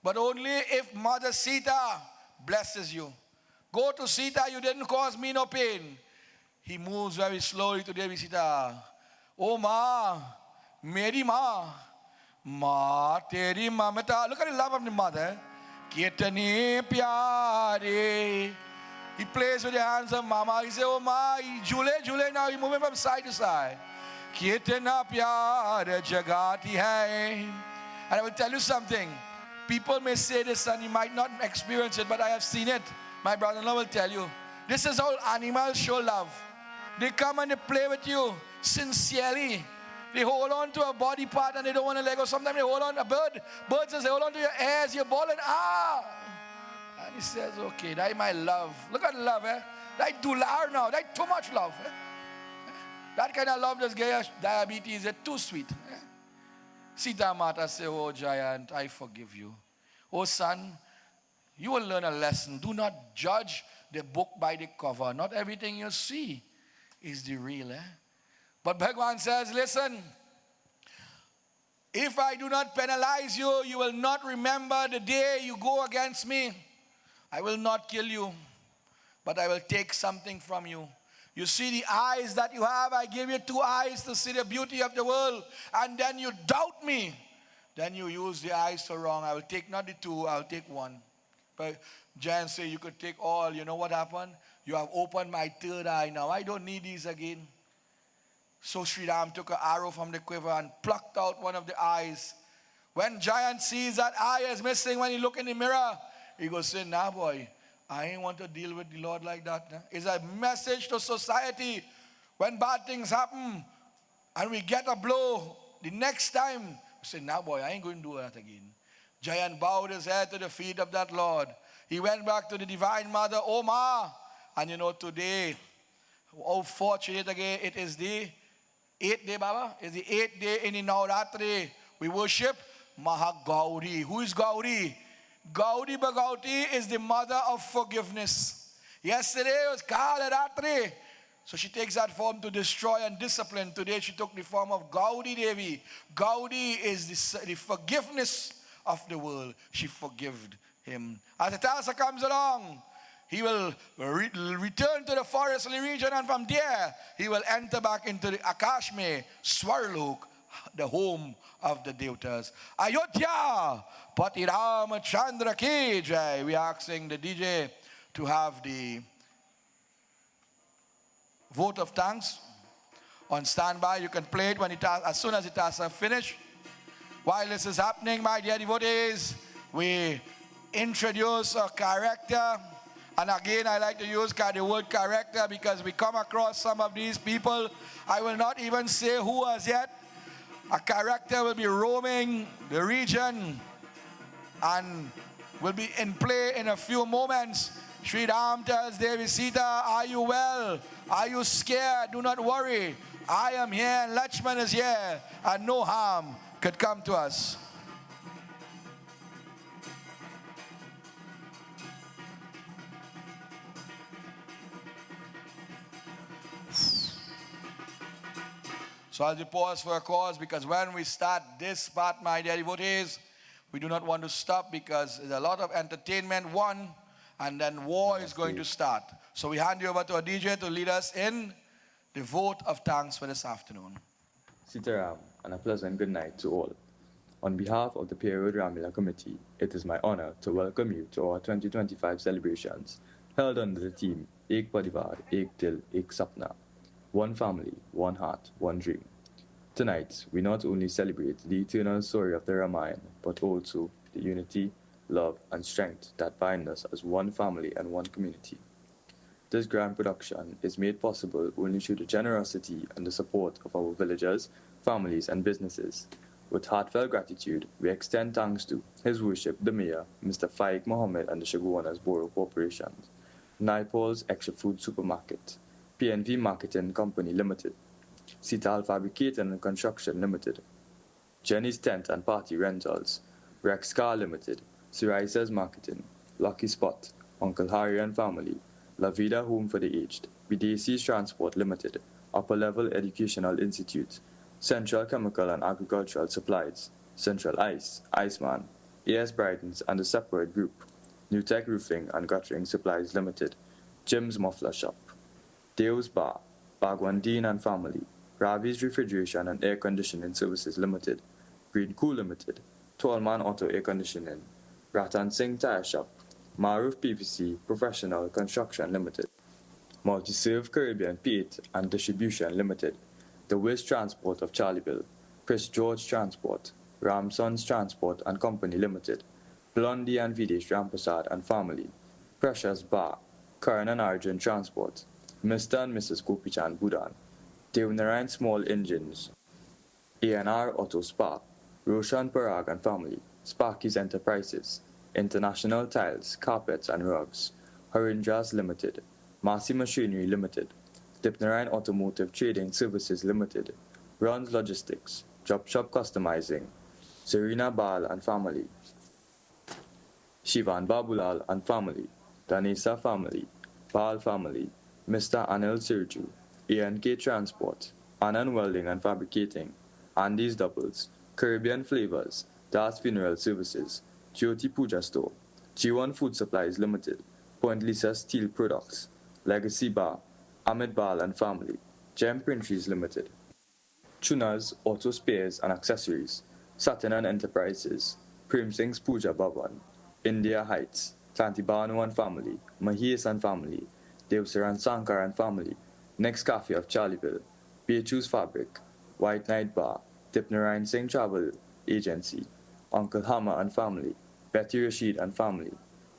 But only if Mother Sita blesses you. Go to Sita, you didn't cause me no pain. He moves very slowly to Devi Sita. Oh Ma, Meri Ma, Ma, Teri Mamata. Look at the love of the mother. Kitani pyare. He plays with the hands of Mama. He says, oh Ma, Jule, now he's moving from side to side. Kitana pyare jagati hai. And I will tell you something. People may say this and you might not experience it, but I have seen it. My brother-in-law will tell you. This is how animals show love. They come and they play with you sincerely. They hold on to a body part and they don't want to let go. Sometimes they hold on to a bird. Bird says they hold on to your ears, your ball, and And he says, okay, that's my love. Look at love, eh? That's dular now. That's too much love. Eh? That kind of love just gives diabetes. It's too sweet. Eh? Sita Mata says, oh giant, I forgive you. Oh son, you will learn a lesson. Do not judge the book by the cover. Not everything you see is the real. But Bhagwan says, listen, if I do not penalize you, you will not remember the day you go against me. I will not kill you, but I will take something from you. You see the eyes that you have, I give you 2 eyes to see the beauty of the world, and then you doubt me. Then you use the eyes so wrong. I will take not the 2, I'll take 1. But Jan say you could take all. You know what happened? You have opened my third eye now. I don't need these again. So Sri Ram took an arrow from the quiver and plucked out one of the eyes. When giant sees that eye is missing, when he look in the mirror, he goes, say, nah boy, I ain't want to deal with the Lord like that. Nah. It's a message to society. When bad things happen and we get a blow, the next time, we say, nah boy, I ain't going to do that again. Giant bowed his head to the feet of that Lord. He went back to the Divine Mother, oh Ma. And you know, today, how fortunate again, it is the 8th day, Baba. It's the 8th day in the Navratri. We worship Mahagauri. Who is Gauri? Gauri Bhagauti is the mother of forgiveness. Yesterday was Kalaratri. So she takes that form to destroy and discipline. Today she took the form of Gaudi Devi. Gaudi is the forgiveness of the world. She forgived him. As the Tasa comes along, he will return to the forestly region, and from there he will enter back into the Akashme, Swarlok, the home of the Devtas. Ayodhya, Pati Rama Chandra Ki Jai. We are asking the DJ to have the vote of thanks on standby. You can play it when as soon as it has finished. While this is happening, my dear devotees, we introduce a character. And again, I like to use the word character because we come across some of these people. I will not even say who as yet. A character will be roaming the region and will be in play in a few moments. Sri Ram tells Devi Sita, are you well? Are you scared? Do not worry. I am here and Lakshman is here and no harm could come to us. So I'll pause for a cause, because when we start this part, my dear devotees, we do not want to stop because there's a lot of entertainment, one, and then war is going to start. So we hand you over to a DJ to lead us in the vote of thanks for this afternoon. Sitaram, and a pleasant good night to all. On behalf of the Pierre Road Ramleela Committee, it is my honor to welcome you to our 2025 celebrations, held under the theme Ek Parivar, Ek Dil, Ek Sapna. One family, one heart, one dream. Tonight, we not only celebrate the eternal story of the Ramayana, but also the unity, love, and strength that bind us as one family and one community. This grand production is made possible only through the generosity and the support of our villagers, families, and businesses. With heartfelt gratitude, we extend thanks to His Worship the Mayor, Mr. Faik Mohammed, and the Shaguanas Borough Corporation, Naipol's Extra Food Supermarket, PNV Marketing Company Limited, Sital Fabricating and Construction Limited, Jenny's Tent and Party Rentals, Rex Car Limited, Siraisa's Marketing, Lucky Spot, Uncle Harry and Family, La Vida Home for the Aged, BDC's Transport Limited, Upper Level Educational Institute, Central Chemical and Agricultural Supplies, Central Ice, Iceman, AS Brightons and the Separate Group, New Tech Roofing and Guttering Supplies Limited, Jim's Muffler Shop, Deo's Bar, Bagwandine and Family, Ravi's Refrigeration and Air Conditioning Services Limited, Green Cool Limited, Tallman Auto Air Conditioning, Ratan Singh Tire Shop, Maruf PVC Professional Construction Limited, Multi-Serve Caribbean Paint and Distribution Limited, The Wiz Transport of Charlieville, Chris George Transport, Ramson's Transport and Company Limited, Blondie and Videsh Ramprasad and Family, Precious Bar, Karan and Arjun Transport, Mr. and Mrs. Gopichan Budan, Devnarayan Small Engines, A&R Auto Spa, Roshan Parag and Family, Sparky's Enterprises, International Tiles, Carpets and Rugs, Harindras Limited, Massey Machinery Limited, Dipnarayan Automotive Trading Services Limited, Runs Logistics, Drop Shop Customizing, Serena Bal and Family, Shivan Babulal and Family, Danesa Family, Bal Family, Mr. Anil Sirju, A&K Transport, Anand Welding and Fabricating, Andy's Doubles, Caribbean Flavors, Das Funeral Services, Jyoti Puja Store, G1 Food Supplies Limited, Point Lisa Steel Products, Legacy Bar, Ahmed Bal and Family, Gem Printries Limited, Chunas Auto Spares and Accessories, Satin and Enterprises, Prem Singh's Puja Bhavan, India Heights, Tantibanu and Family, Mahesh and Family, Devsaran Sankar and family, Next Cafe of Charlieville, Beatrice Fabric, White Knight Bar, Tipnarayan Singh Travel Agency, Uncle Hammer and family, Betty Rashid and family,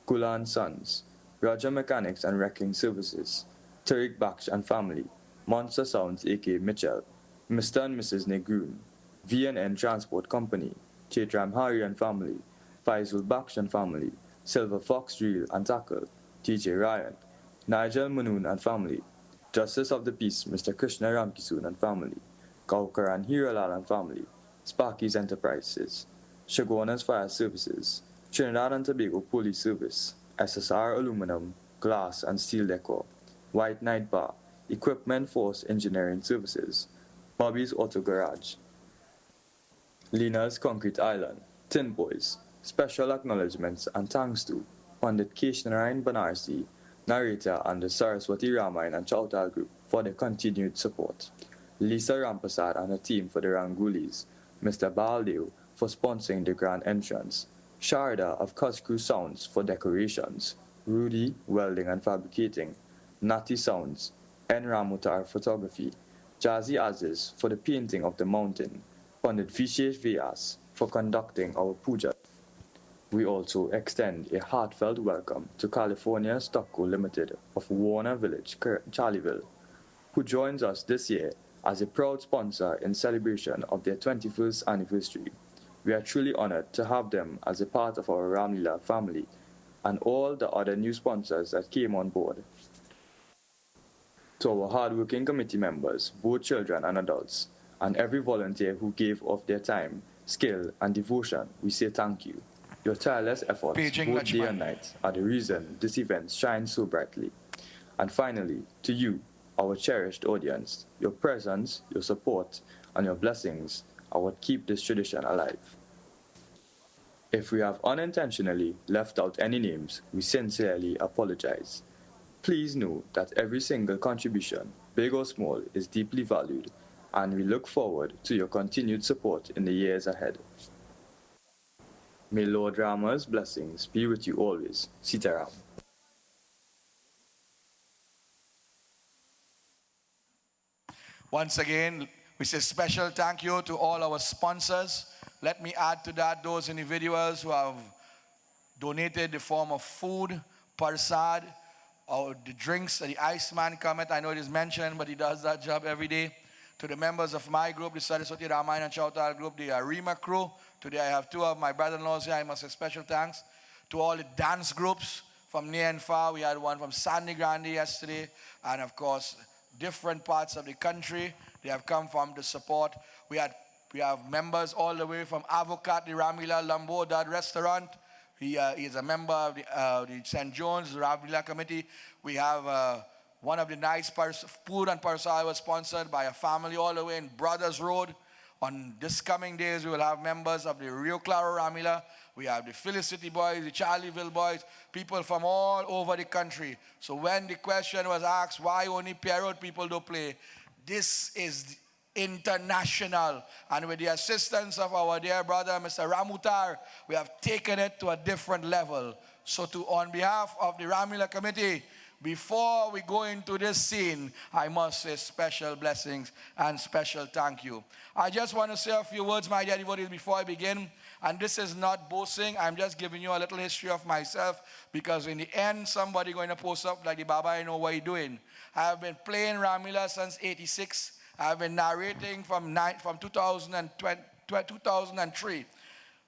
Kula and Sons, Roger Mechanics and Wrecking Services, Tariq Baksh and family, Monster Sounds aka Mitchell, Mr. and Mrs. Negroon, VNN Transport Company, Chaitram Hari and family, Faisal Baksh and family, Silver Fox Drill and Tackle, TJ Ryan, Nigel Manoon and family, Justice of the Peace Mr. Krishna Ramkisoon and family, Gaukar and Hiralal and family, Sparky's Enterprises, Shagona's Fire Services, Trinidad and Tobago Police Service, SSR Aluminum, Glass and Steel Decor, White Knight Bar, Equipment Force Engineering Services, Bobby's Auto Garage, Lina's Concrete Island, Tin Boys. Special acknowledgements and thanks to Pandit Keshnarayan Banarsi, narrator and the Saraswati Ramayana and Chautal Group for their continued support. Lisa Rampasad and her team for the Rangulis, Mr. Baldev for sponsoring the grand entrance, Sharda of Coscrew Sounds for decorations, Rudy Welding and Fabricating, Natty Sounds, N. Ramutar Photography, Jazzy Aziz for the painting of the mountain, Pandit Vishesh Vyas for conducting our puja. We also extend a heartfelt welcome to California Stockco Limited of Warner Village, Charlieville, who joins us this year as a proud sponsor in celebration of their 21st anniversary. We are truly honored to have them as a part of our Ramleela family and all the other new sponsors that came on board. To our hardworking committee members, both children and adults, and every volunteer who gave of their time, skill, and devotion, we say thank you. Your tireless efforts, Paging both day Lakshman. and night, are the reason this event shines so brightly. And finally, to you, our cherished audience, your presence, your support, and your blessings are what keep this tradition alive. If we have unintentionally left out any names, we sincerely apologize. Please know that every single contribution, big or small, is deeply valued, and we look forward to your continued support in the years ahead. May Lord Rama's blessings be with you always. Sitaram. Once again, we say special thank you to all our sponsors. Let me add to that those individuals who have donated the form of food, parsad, or the drinks, the Iceman Comet. I know it is mentioned, but he does that job every day. To the members of my group, the Saraswati Ramayana and Chautal group, the Arima crew. Today I have two of my brother-in-laws here. I must say special thanks to all the dance groups from near and far. We had one from Sandy Grande yesterday, and of course, different parts of the country. They have come from the support. We have members all the way from Avocat, the Ramleela Lambo, that restaurant. He is a member of the St. John's Ramleela Committee. We have one of the nice food and parsal was sponsored by a family all the way in Brothers Road. On this coming days, we will have members of the Rio Claro Ramleela. We have the Felicity boys, the Charlieville boys, people from all over the country. So when the question was asked, why only Pierre Road people don't play, this is international. And with the assistance of our dear brother, Mr. Ramutar, we have taken it to a different level. So on behalf of the Ramleela Committee, before we go into this scene, I must say special blessings and special thank you. I just want to say a few words, my dear devotees, before I begin. And this is not boasting. I'm just giving you a little history of myself, because in the end, somebody going to post up like the Baba, I know what you're doing. I have been playing Ramleela since '86. I've been narrating from 2003.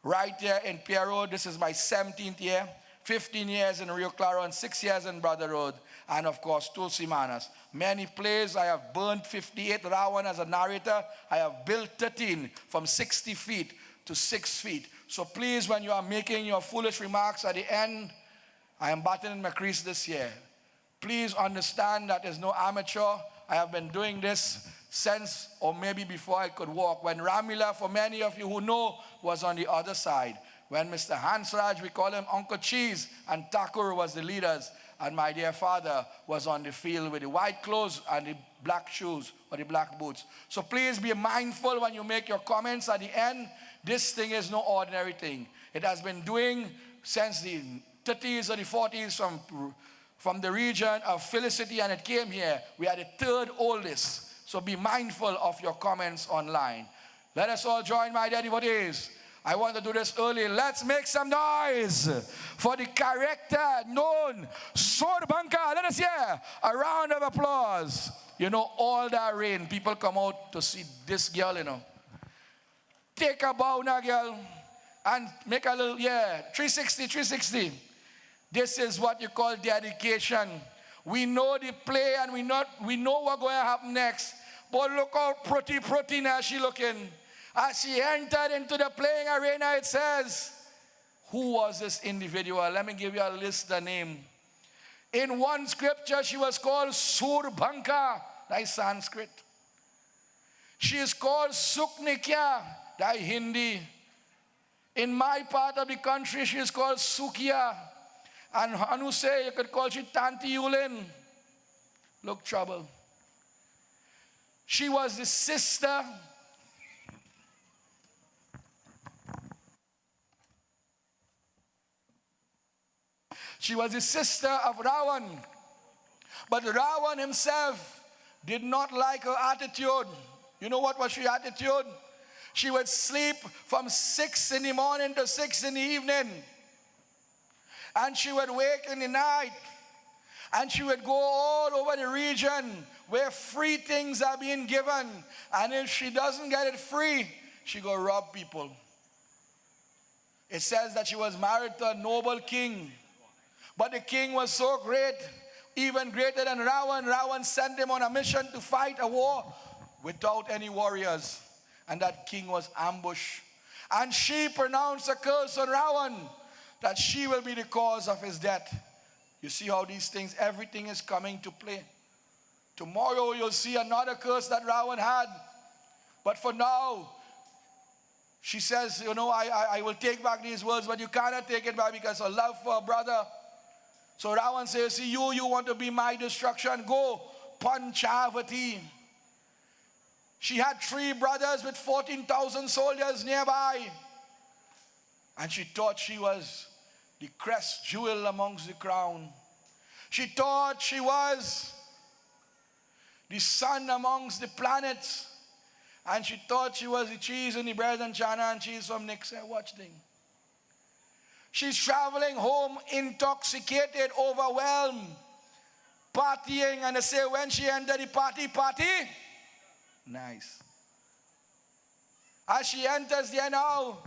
Right here in Pierre Road, this is my 17th year. 15 years in Rio Claro and 6 years in Brother Road, and of course Tulsi Manas. Many plays. I have burned 58 Rawan as a narrator. I have built 13 from 60 feet to 6 feet. So please, when you are making your foolish remarks at the end, I am battling my crease this year. Please understand that there's no amateur. I have been doing this since, or maybe before I could walk, when Ramleela, for many of you who know, was on the other side. When Mr. Hansraj, we call him Uncle Cheese, and Thakur was the leaders, and my dear father was on the field with the white clothes and the black shoes or the black boots. So please be mindful when you make your comments at the end. This thing is no ordinary thing. It has been doing since the 30s or the 40s from the region of Felicity, and it came here. We are the third oldest. So be mindful of your comments online. Let us all join my dear devotees. I want to do this early. Let's make some noise for the character known Sorbanka. Let us hear a round of applause. You know, all that rain, people come out to see this girl, you know. Take a bow now, girl, and make a little, 360, 360. This is what you call dedication. We know the play and we know what's going to happen next. But look how pretty now she looking. As she entered into the playing arena, it says, who was this individual? Let me give you a list of name. In one scripture, she was called Surbanka. That's Sanskrit. She is called Suknikya. That's Hindi. In my part of the country, she is called Sukia. And Hanuse, you could call she Tanti Yulin. Look, trouble. She was the sister of Ravan. But Ravan himself did not like her attitude. You know what was her attitude? She would sleep from 6 in the morning to 6 in the evening. And she would wake in the night. And she would go all over the region where free things are being given. And if she doesn't get it free, she go rob people. It says that she was married to a noble king. But the king was so great, even greater than Ravan. Ravan sent him on a mission to fight a war without any warriors. And that king was ambushed. And she pronounced a curse on Ravan that she will be the cause of his death. You see how these things, everything is coming to play. Tomorrow you'll see another curse that Ravan had. But for now, she says, you know, I will take back these words, but you cannot take it back because of love for a brother. So Ravan says, see, you want to be my destruction, go Panchavati. She had 3 brothers with 14,000 soldiers nearby. And she thought she was the crest jewel amongst the crown. She thought she was the sun amongst the planets. And she thought she was the cheese in the bread and chana and cheese from Nixon. Watch thing. She's traveling home intoxicated, overwhelmed, partying. And they say when she entered the party, nice. As she enters there now,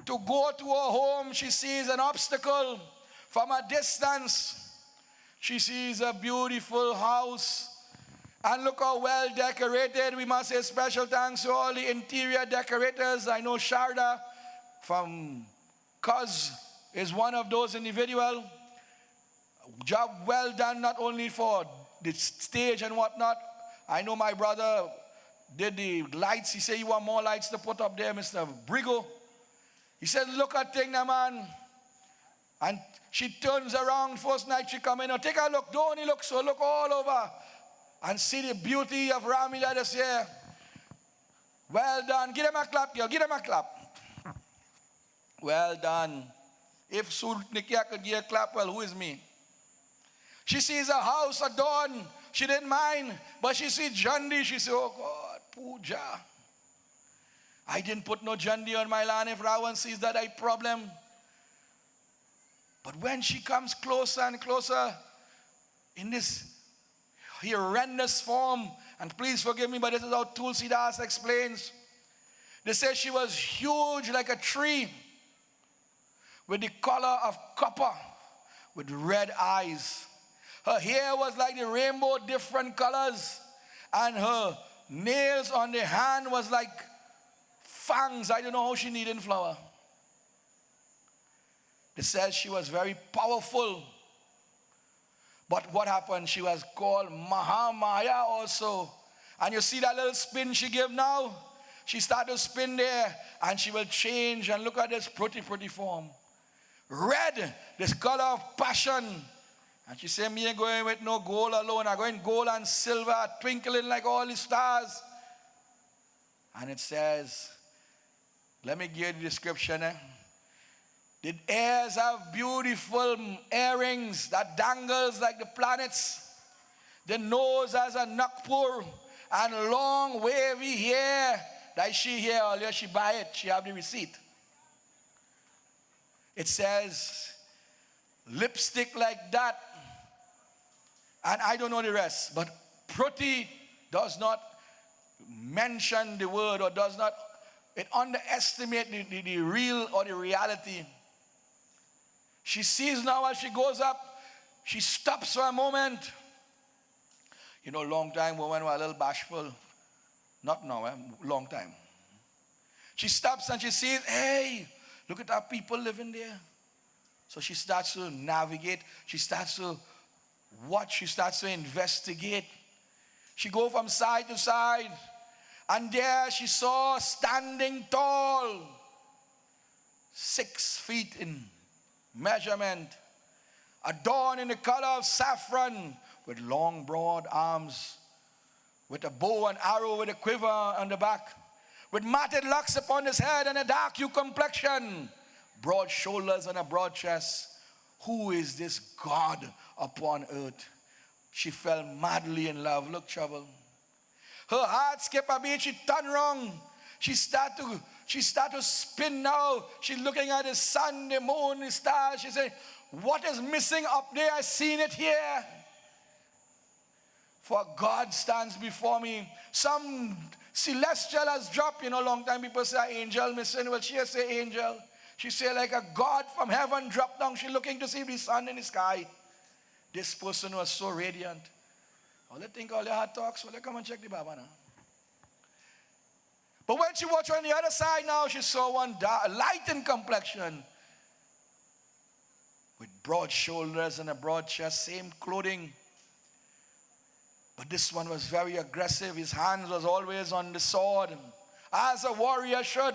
to go to her home, she sees an obstacle from a distance. She sees a beautiful house. And look how well decorated. We must say special thanks to all the interior decorators. I know Sharda from Cuz is one of those individuals. Job well done, not only for the stage and whatnot. I know my brother did the lights. He said, you want more lights to put up there, Mr. Brigo? He said, look at thing now, man. And she turns around. First night she come in. Take a look. Don't only look so. Look all over. And see the beauty of Ramleela this year. Well done. Give them a clap, girl. Give them a clap. Well done. If Nikia could give a clap, well, who is me? She sees a house adorned. She didn't mind. But she sees Jandi. She said, oh God, puja. I didn't put no Jandi on my land. If Ravan sees that, I problem. But when she comes closer and closer in this horrendous form, and please forgive me, but this is how Tulsidas explains. They say she was huge like a tree with the color of copper, with red eyes. Her hair was like the rainbow, different colors, and her nails on the hand was like fangs. I don't know how she needed flour. It says she was very powerful. But what happened? She was called Mahamaya also. And you see that little spin she gave now? She started to spin there and she will change. And look at this pretty form. Red, this color of passion. And she said, me ain't going with no gold alone. I'm going gold and silver, twinkling like all the stars. And it says, let me give you the description. The ears have beautiful earrings that dangles like the planets. The nose has a nakpur and long wavy hair. That she here earlier, she buy it. She have the receipt. It says lipstick like that. And I don't know the rest. But pretty does not mention the word, or does not, it underestimate the real or the reality. She sees now as she goes up, she stops for a moment. You know, long time women were a little bashful. Not now, long time. She stops and she sees, hey, look at our people living there. So she starts to navigate. She starts to watch. She starts to investigate. She goes from side to side. And there she saw standing tall, 6 feet in measurement, adorned in the color of saffron, with long broad arms, with a bow and arrow with a quiver on the back, with matted locks upon his head and a dark hue complexion, broad shoulders and a broad chest. Who is this God upon earth? She fell madly in love. Look, trouble. Her heart skipped a beat. She turned wrong. She start to spin now. She's looking at the sun, the moon, the stars. She said, what is missing up there? I seen it here. For God stands before me. Some celestial has dropped. You know, long time people say angel missing. Well, she say angel. She say like a God from heaven dropped down. She looking to see the sun in the sky. This person was so radiant. All they think all their heart talks. Well, they come and check the Baba now. But when she watched on the other side now, she saw one light in complexion, with broad shoulders and a broad chest, same clothing. But this one was very aggressive. His hands was always on the sword, as a warrior should.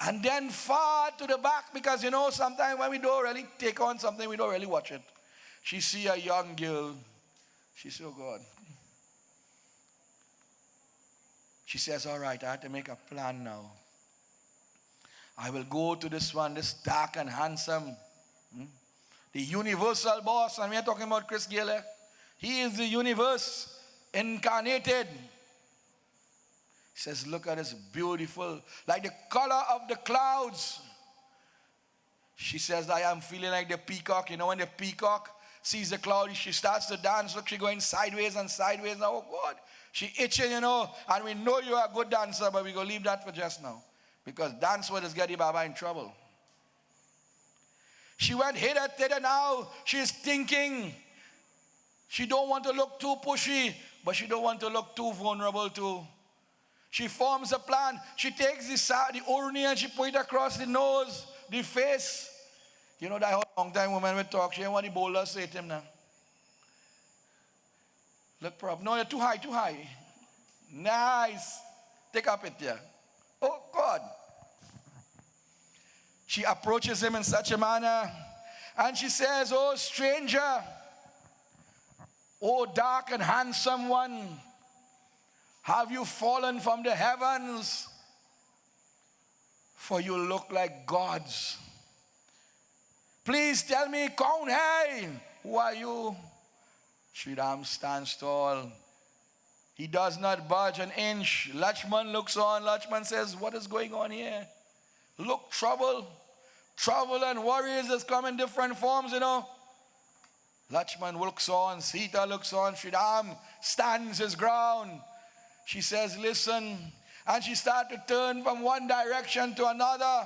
And then far to the back, because you know, sometimes when we don't really take on something, we don't really watch it. She see a young girl. She said, oh God. She says, all right, I have to make a plan now. I will go to this one, this dark and handsome, the universal boss. And we are talking about Chris Gale. He is the universe incarnated. He says, look at this beautiful, like the color of the clouds. She says, I am feeling like the peacock. You know, when the peacock sees the cloud, she starts to dance. Look, she's going sideways and sideways. Now, oh God, she itching, you know. And we know you are a good dancer, but we're going to leave that for just now. Because dance will just get the Baba in trouble. She went hither, thither now. She's thinking. She don't want to look too pushy, but she don't want to look too vulnerable too. She forms a plan. She takes the urni and she put it across the nose, the face. You know that how long time women will talk. She ain't want the bowler say to him now. Look prop. No, you're too high, too high. Nice. Take up it there. Oh God. She approaches him in such a manner. And she says, oh stranger. Oh dark and handsome one. Have you fallen from the heavens? For you look like gods. Please tell me, Kaun hai? Who are you? Sri Ram stands tall. He does not budge an inch. Lakshman looks on. Lakshman says, what is going on here? Look, trouble. Trouble and warriors has come in different forms, you know. Lakshman looks on. Sita looks on. Sri Ram stands his ground. She says, listen. And she starts to turn from one direction to another.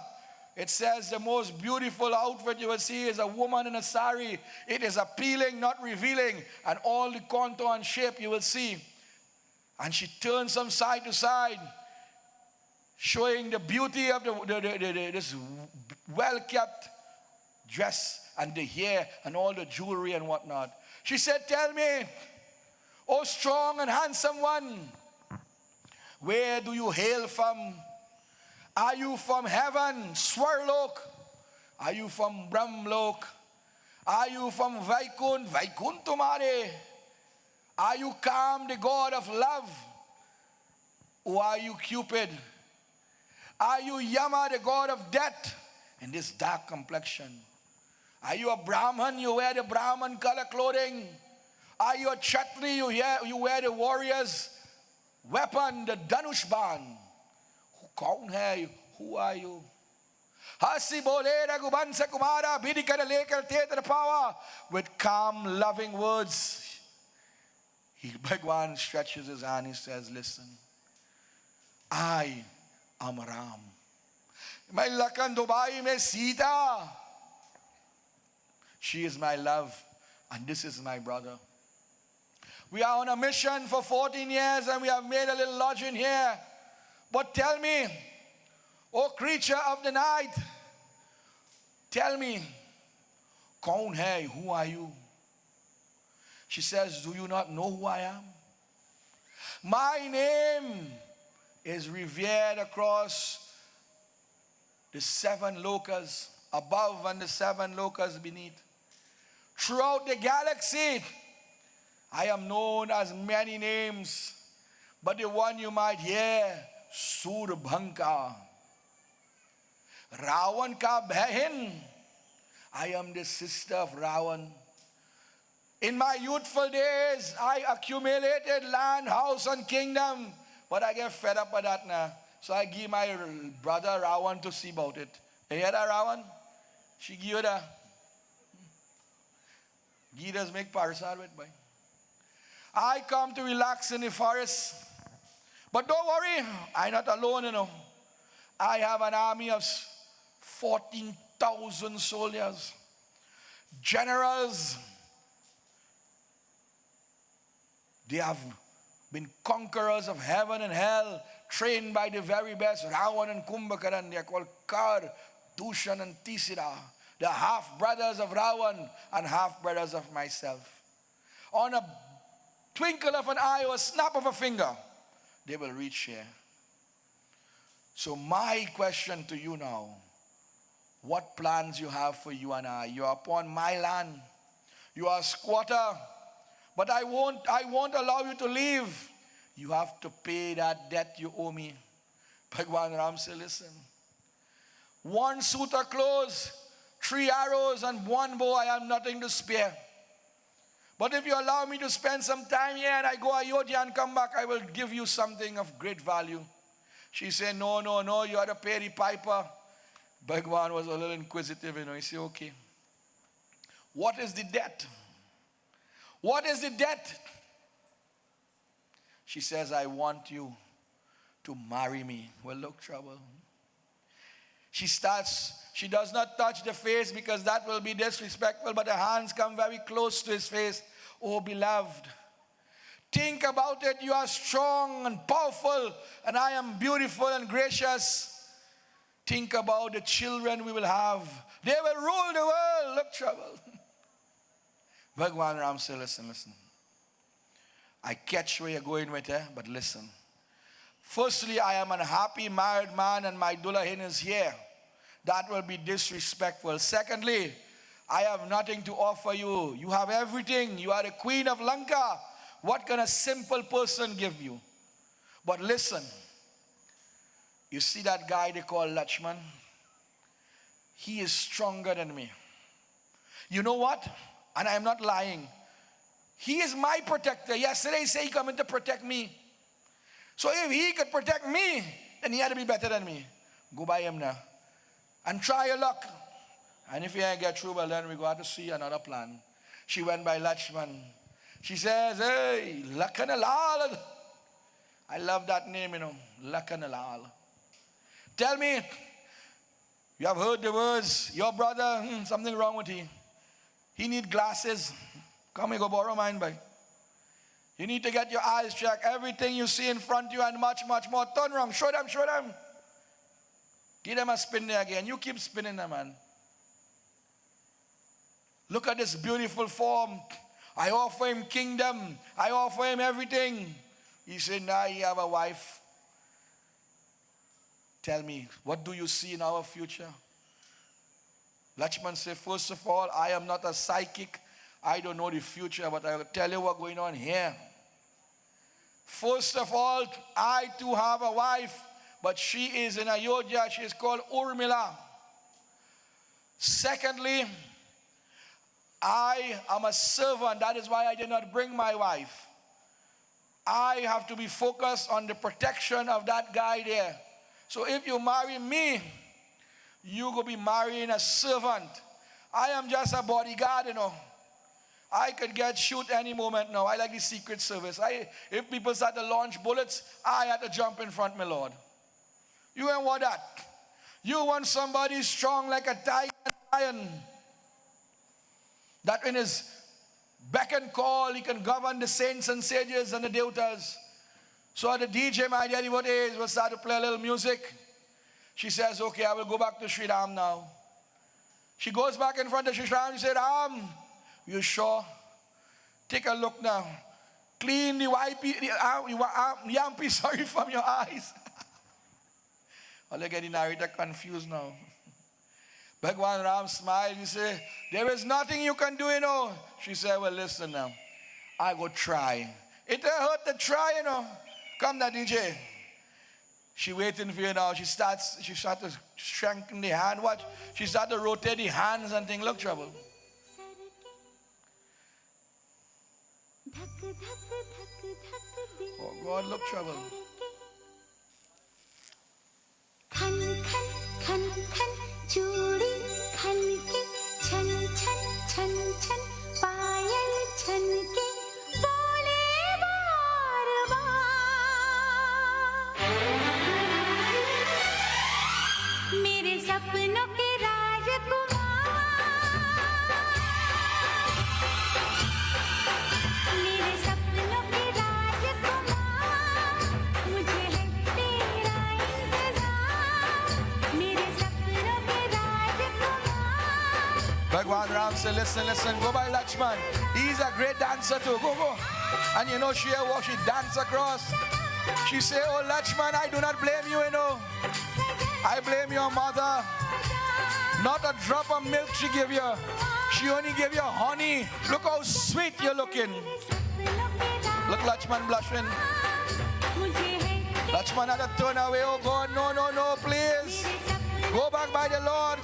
It says the most beautiful outfit you will see is a woman in a sari. It is appealing, not revealing. And all the contour and shape you will see. And she turns from side to side, showing the beauty of this well-kept dress and the hair and all the jewelry and whatnot. She said, tell me, oh strong and handsome one, where do you hail from? Are you from heaven, Swarlok? Are you from Brahmlok? Are you from Vaikun, Vaikuntumare? Are you Kam, the god of love? Or are you Cupid? Are you Yama, the god of death? and this dark complexion? Are you a Brahmin? You wear the Brahmin color clothing. Are you a Kshatri? You wear the warrior's weapon, the Dhanushban. Kaun hai? Who are you? Hasi bole Raghuban se kumara bidi kar lekar tetra pawa. With calm, loving words, Bhagwan stretches his hand. He says, listen, I am Ram. My Lakan Dubai mein Sita. She is my love, and this is my brother. We are on a mission for 14 years, and we have made a little lodge in here. But tell me, O creature of the night, tell me, kaun hai? Who are you? She says, do you not know who I am? My name is revered across the 7 lokas above and the 7 lokas beneath. Throughout the galaxy, I am known as many names, but the one you might hear, Surbhanka. Ravan ka behin. I am the sister of Ravan. In my youthful days, I accumulated land, house, and kingdom, but I get fed up with that now. So I give my brother Ravan to see about it. You hear that, Ravan? She give you that. Gitas make parasar with boy. I come to relax in the forest. But don't worry, I'm not alone, you know. I have an army of 14,000 soldiers, generals. They have been conquerors of heaven and hell, trained by the very best, Ravan and Kumbhakaran. They are called Kar, Dushan, and Tisira. The half-brothers of Ravan and half-brothers of myself. On a twinkle of an eye or a snap of a finger, they will reach here. So my question to you now, what plans you have for you and I? You are upon my land. You are a squatter. But I won't allow you to leave. You have to pay that debt you owe me. Bhagwan Ram said, listen. 1 suit of clothes, 3 arrows, and 1 bow, I have nothing to spare. But if you allow me to spend some time here and I go Ayodhya and come back, I will give you something of great value. She said, no, you are the Peri Piper. Bhagwan was a little inquisitive, you know. He said, okay. What is the debt? What is the debt? She says, I want you to marry me. Well, look, trouble. She does not touch the face because that will be disrespectful, but her hands come very close to his face. Oh, beloved, think about it. You are strong and powerful, and I am beautiful and gracious. Think about the children we will have. They will rule the world. Look, trouble. Bhagwan Ram said, listen. I catch where you're going with her, but listen. Firstly, I am a happy married man and my Dulahin is here. That will be disrespectful. Secondly, I have nothing to offer you. You have everything. You are the queen of Lanka. What can a simple person give you? But listen, you see that guy they call Lakshman? He is stronger than me. You know what? And I am not lying. He is my protector. Yesterday he said he coming to protect me. So if he could protect me, then he had to be better than me. Go by him now. And try your luck. And if you ain't get through, well then we go out to see another plan. She went by Lakshman. She says, hey, Lakanalal. I love that name, you know. Lakanalal. Tell me, you have heard the words, your brother, something wrong with him. He need glasses. Come here, go borrow mine, boy. You need to get your eyes checked. Everything you see in front of you and much, much more. Turn around. Show them. Give them a spin there again. You keep spinning them, man. Look at this beautiful form. I offer him kingdom. I offer him everything. He said, now you have a wife. Tell me, what do you see in our future? Lakshman said, first of all, I am not a psychic. I don't know the future, but I will tell you what's going on here. First of all, I too have a wife, but she is in Ayodhya. She is called Urmila. Secondly, I am a servant. That is why I did not bring my wife. I have to be focused on the protection of that guy there. So if you marry me, you will be marrying a servant. I am just a bodyguard, you know. I could get shoot any moment now. I like the Secret Service. If people start to launch bullets, I had to jump in front, my Lord. You ain't want that. You want somebody strong like a tiger lion, that in his beck and call, he can govern the saints and sages and the doubters. So the DJ, my dear devotees, will start to play a little music. She says, okay, I will go back to Sri Ram now. She goes back in front of Sri Ram. She said, Ram, you sure? Take a look now. Clean the yampy, sorry, from your eyes. Oh, look at the narrator confused now. Bhagwan Ram smiled. He said, there is nothing you can do, you know. She said, well, listen now. I go try. It hurt to try, you know. Come now, DJ. She waiting for you now. She starts to strengthen the hand. Watch. She starts to rotate the hands and things. Look, trouble. Oh, God, look, trouble. चूड़ी खनके छन छन छन छन पायल छनके बोले बार बार मेरे सपनों के राजकुमार मेरे सपनों के राजकुमार मुझे है तेरा इंतजार मेरे सपनों के Bhagwan Ram said, listen, go by Lakshman. He's a great dancer too. Go. And you know, she danced across. She said, oh Lakshman, I do not blame you, you know. I blame your mother. Not a drop of milk she gave you. She only gave you honey. Look how sweet you're looking. Look, Lakshman blushing. Lakshman had to turn away. Oh God, no, please. Go back by the Lord.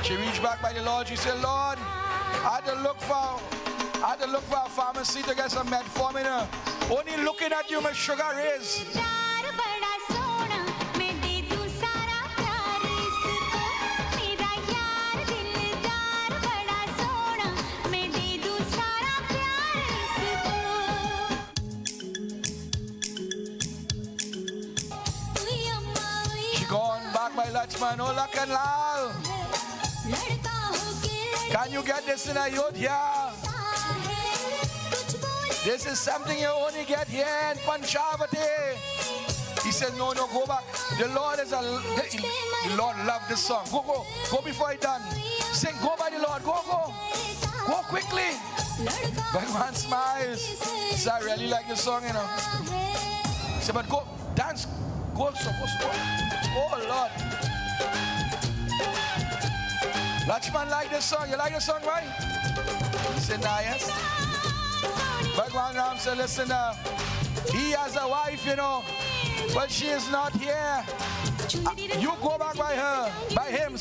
She reached back by the Lord. She said, Lord, I had to look for a pharmacy to get some metformin. Only looking at you, my sugar is. She gone back by Lakshman. Oh, Lakanlal. Can you get this in Ayodhya? This is something you only get here in Panchavati. He said, no, go back. The Lord loved this song. Go before he done. Sing, go by the Lord. Go quickly. Bhagwan smiles. He said, I really like this song, you know. He said, but go, dance. Go. Oh, Lord. Lakshman like this song. You like this song, right? He said, nah, yes. Bhagwan Ram said, listen, he has a wife, you know, but she is not here. You go back by him.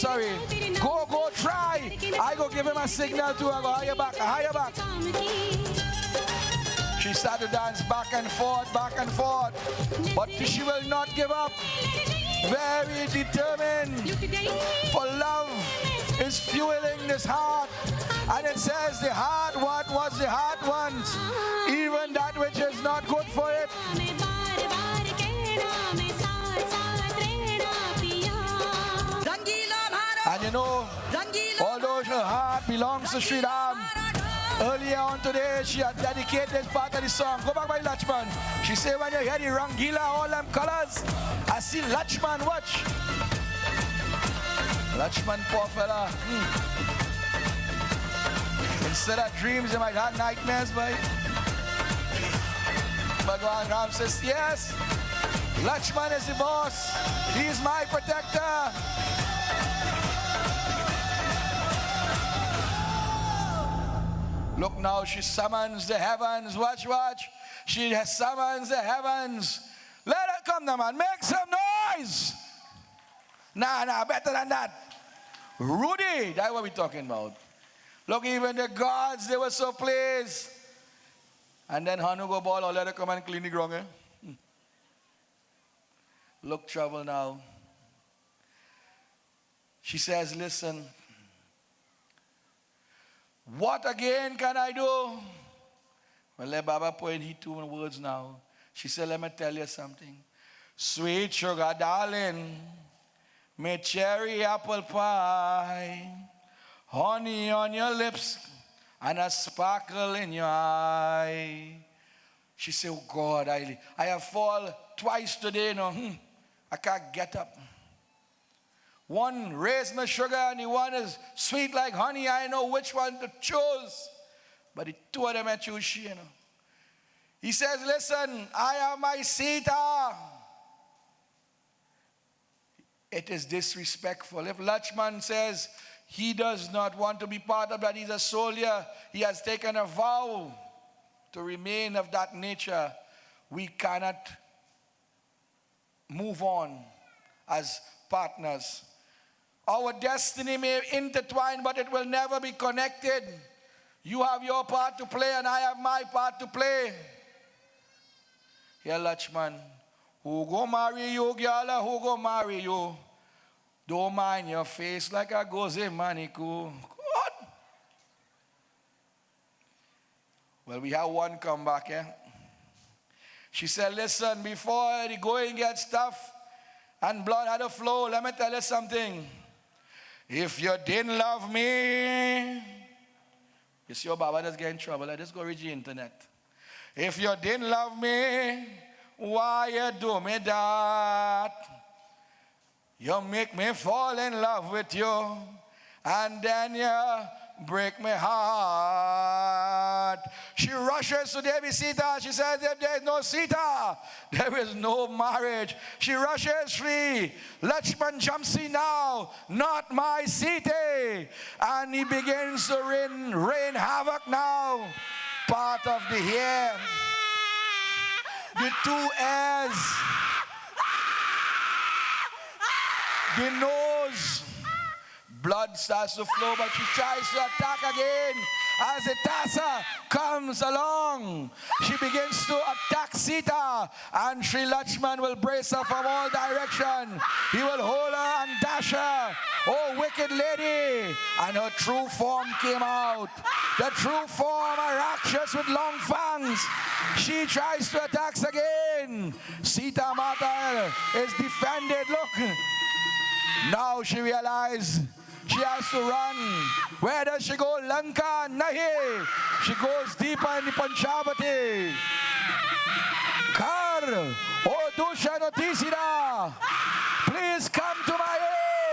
Go, try. I go give him a signal to her. Go higher back. She started to dance back and forth, but she will not give up. Very determined, for love is fueling this heart. And it says the heart, what was the heart wants? Even that which is not good for it. And you know, although her heart belongs to Sri Ram, earlier on today, she had dedicated this part of the song. Go back by Lakshman. She said, when you hear the Ramleela, all them colors, I see Lakshman, watch. Lakshman, poor fella. Instead of dreams, you might have nightmares, boy. Bhagwan Ram says, yes, Lakshman is the boss. He is my protector. Look now, she summons the heavens. Watch. She summons the heavens. Let her come now, man. Make some noise. Nah, better than that. Rudy, that's what we're talking about. Look, even the gods, they were so pleased. And then Hanu go ball, all let her come and clean the ground. Look, trouble now. She says, listen, what again can I do? Well, let Baba put in his 2 words now. She said, let me tell you something. Sweet sugar darling, me cherry apple pie, honey on your lips, and a sparkle in your eye. She said, oh God, I have fallen twice today, I can't get up. One raised my sugar and the one is sweet like honey. I know which one to choose. But the 2 of them I choose she, He says, listen, I have my Sita. It is disrespectful. If Lachman says he does not want to be part of that, he's a soldier, he has taken a vow to remain of that nature, we cannot move on as partners. Our destiny may intertwine, but it will never be connected. You have your part to play and I have my part to play. Here, Lachman, who go marry you, girl, who go marry you? Don't mind your face like a goze manicu. What? Well, we have one come back, She said, listen, before the going gets tough and blood had to flow, let me tell you something. If you didn't love me, you see your Baba just get in trouble. I just go read the internet. If you didn't love me, why you do me that? You make me fall in love with you, and then you break my heart. She rushes to Devi Sita. She says, if there is no Sita, there is no marriage. She rushes free. Lachman jumps in now, not my Sita. And he begins to rain havoc now. Part of the hair. The 2 ears. The nose. Blood starts to flow, but she tries to attack again. As the Tassa comes along, she begins to attack Sita, and Sri Lachman will brace her from all directions. He will hold her and dash her. Oh, wicked lady! And her true form came out. The true form, a Rakshas with long fangs. She tries to attack again. Sita Mata is defended. Look. Now she realizes she has to run. Where does she go? Lanka? Nahi. She goes deeper in the Panchavati. Kar, O Dusha Notisida, please come to my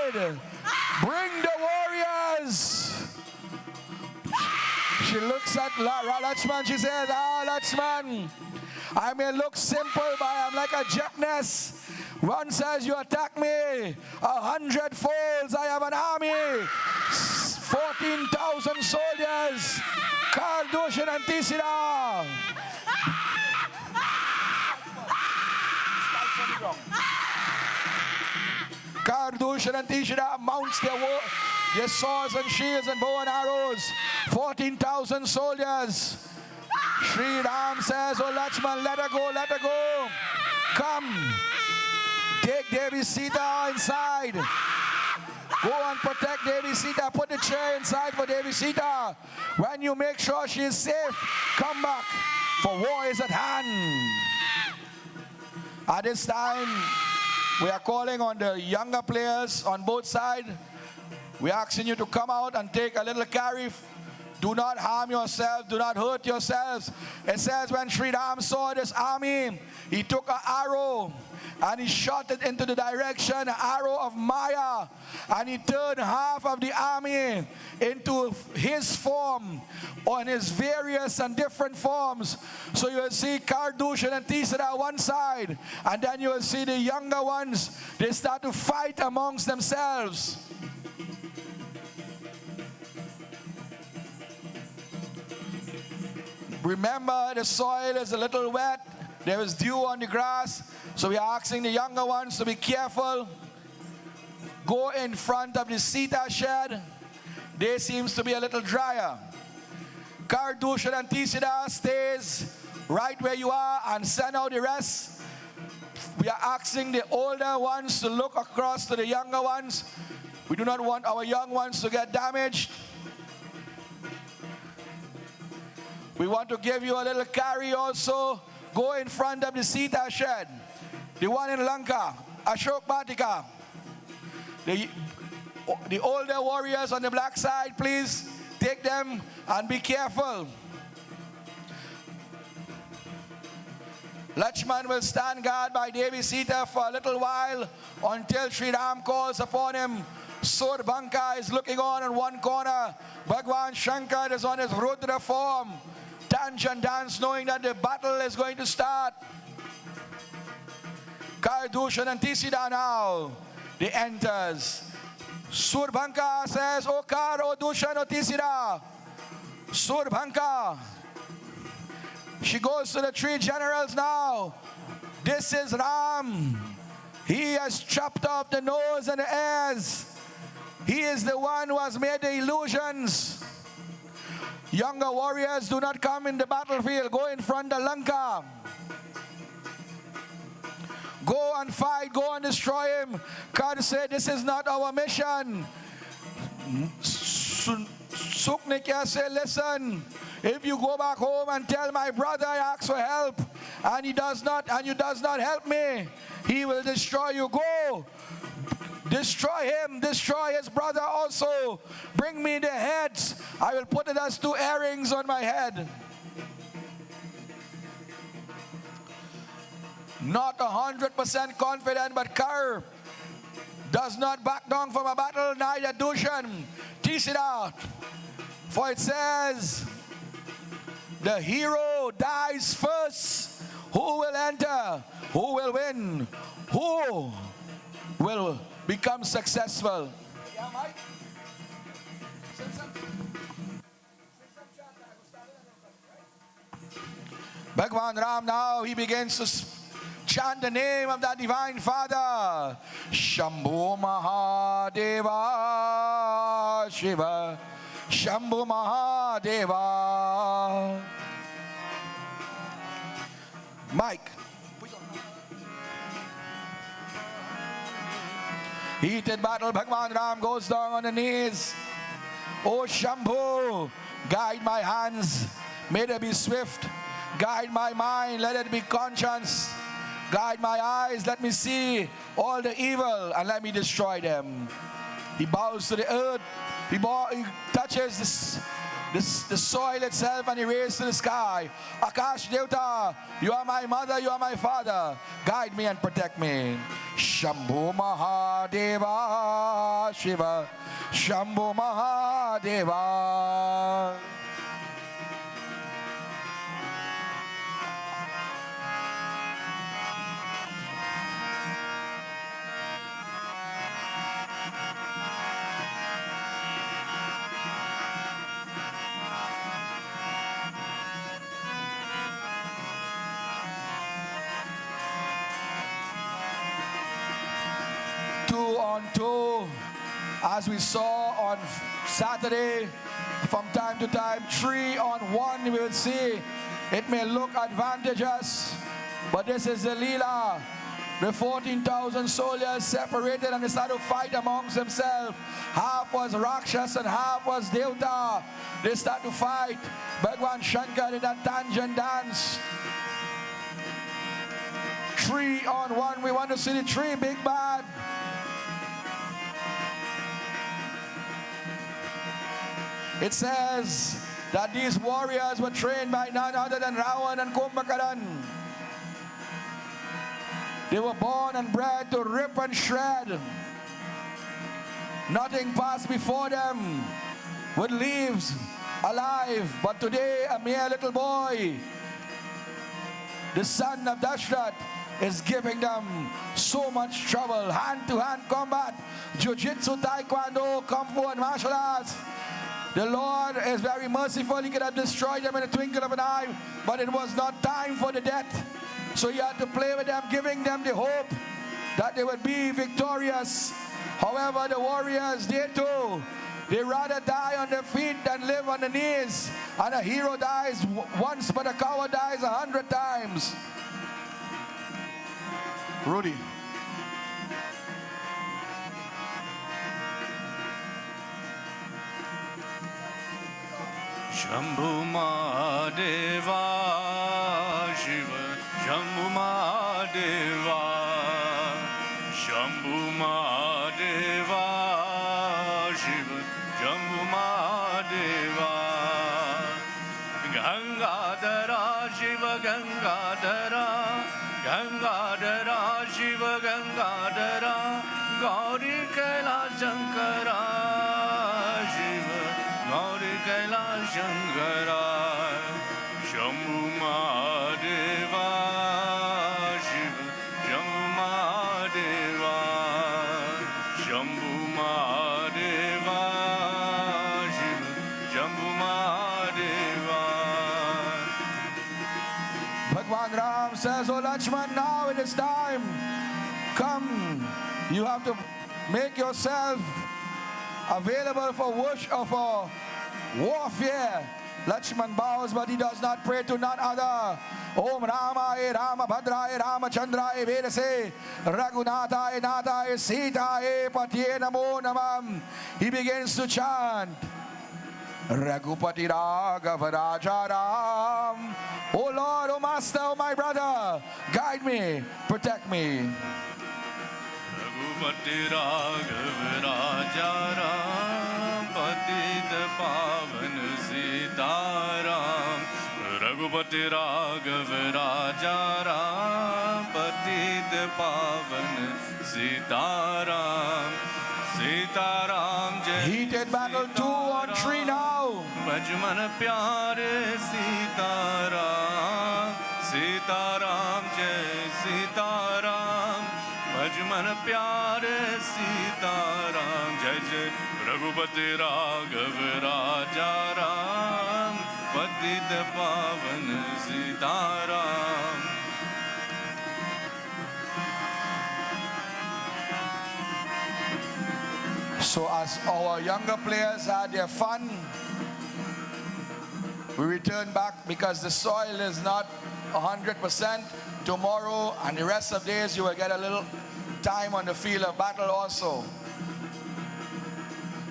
aid. Bring the warriors. She looks at Lachman. She says, Lachman, I may look simple, but I'm like a gymnast. One says, you attack me 100 folds. I have an army, 14,000 soldiers. Kardushan and Tisida. Kardushan and Tisida mounts their swords and shields and bow and arrows. 14,000 soldiers. Sri Ram says, oh Lachman, let her go, let her go. Come. Take Devi Sita inside. Go and protect Devi Sita. Put the chair inside for Devi Sita. When you make sure she is safe, come back, for war is at hand. At this time, we are calling on the younger players on both sides. We are asking you to come out and take a little carry. Do not harm yourself. Do not hurt yourselves. It says when Sri Ram saw this army, he took an arrow and he shot it into the direction, an arrow of Maya, and he turned half of the army into his form, on his various and different forms. So you will see Kardushan and Tisada one side, and then you will see the younger ones. They start to fight amongst themselves. Remember, the soil is a little wet. There is dew on the grass. So we are asking the younger ones to be careful. go in front of the Sita shed. They seems to be a little drier. Kardushan and Tisida stays right where you are and send out the rest. We are asking the older ones to look across to the younger ones. We do not want our young ones to get damaged. We want to give you a little carry also. Go in front of the Sita shed. The one in Lanka, Ashok Batika. The older warriors on the black side, please take them and be careful. Lakshman will stand guard by Devi Sita for a little while until Sri Ram calls upon him. Surbanka is looking on in one corner. Bhagwan Shankar is on his Rudra form. Tanjan dance knowing that the battle is going to start. Kardushan and Tisida now. They enters. Surbanka says, O Kar, O Dushan, O Tisida. Surbanka. She goes to the three generals now. This is Ram. He has chopped off the nose and the ears. He is the one who has made the illusions. Younger warriors do not come in the battlefield. Go in front of Lanka. Go and fight. Go and destroy him. God said, this is not our mission. Suknikya said, listen, if you go back home and tell my brother I ask for help, and you does not help me, he will destroy you. Go. Destroy him, destroy his brother also. Bring me the heads. I will put it as 2 earrings on my head. Not 100% confident, but Kar does not back down from a battle, neither Dushan. Tisida. For it says, the hero dies first. Who will enter? Who will win? Who will become successful? Yeah, Mike? Bhagwan Ram now, he begins to chant the name of that divine father. Shambhu Mahadeva Shiva. Shambhu Mahadeva. Mike. Heated battle, Bhagwan Ram goes down on the knees. Oh Shambhu, guide my hands, may they be swift. Guide my mind, let it be conscience. Guide my eyes, let me see all the evil and let me destroy them. He bows to the earth, he touches the soil itself and he raises to the sky. Akash Devta, you are my mother, you are my father. Guide me and protect me. Shambhu Mahadeva Shiva. Shambhu Mahadeva. On 2, as we saw on Saturday, from time to time, 3 on 1, we will see it may look advantageous, but this is the Leela. The 14,000 soldiers separated and they started to fight amongst themselves. Half was Rakshas and half was Devta. They start to fight. Bhagwan Shankar in that Tanjan dance. 3 on 1, we want to see the 3 big bad. It says that these warriors were trained by none other than Ravan and Kumbhakaran. They were born and bred to rip and shred. Nothing passed before them with leaves alive. But today, a mere little boy, the son of Dashrath, is giving them so much trouble. Hand-to-hand combat, jiu-jitsu, taekwondo, kung fu, and martial arts. The Lord is very merciful. He could have destroyed them in a twinkle of an eye, but it was not time for the death. So he had to play with them, giving them the hope that they would be victorious. However, the warriors, they too, they rather die on their feet than live on the knees. And a hero dies once, but a coward dies 100 times. Rudy. Shambhu Mahadeva Shiva, Shambhu Mahadeva, Shambhu Mahadeva Shiva, Shambhu Mahadeva, Gangadhara Shiva, Gangadhara, Gangadhara Shiva, Gangadhara, Gauri Kailash Shankara Shiva, Gauri Kailash Shankara, Shambhu Mahadeva Shiva, Shambhu Mahadeva, Shambhu Mahadeva Shiva, Shambhu Mahadeva. Bhagwan Ram says, "Oh Lakshman, now it is time. Come, you have to make yourself available for worship, for warfare." Lakshman bows, but he does not pray to none other. Om Ramaya Rama Bhadraya Rama Chandraya Vedase Raghunataya Nataya Sitaye Patye Namo Namam. He begins to chant Raghupati Raghava Rajaram. Oh Lord, oh Master, oh my brother, guide me, protect me. Raghupati Raghav Raja Ram, Patit Pavan Sitaram. Raghupati Raghav Raja Ram, Patit Pavan Sitaram. Sitaram Jai. Heated battle 2 on 3 now. Bhajman Pyare Sitaram. Sitaram Jai Sitaram. Bhajman Pyare Sitaram. Jai Jai Raghupati Raghav Raja Ram, Patit Pavan Sitaram. So as our younger players had their fun, we return back because the soil is not 100%. Tomorrow and the rest of days you will get a little time on the field of battle also.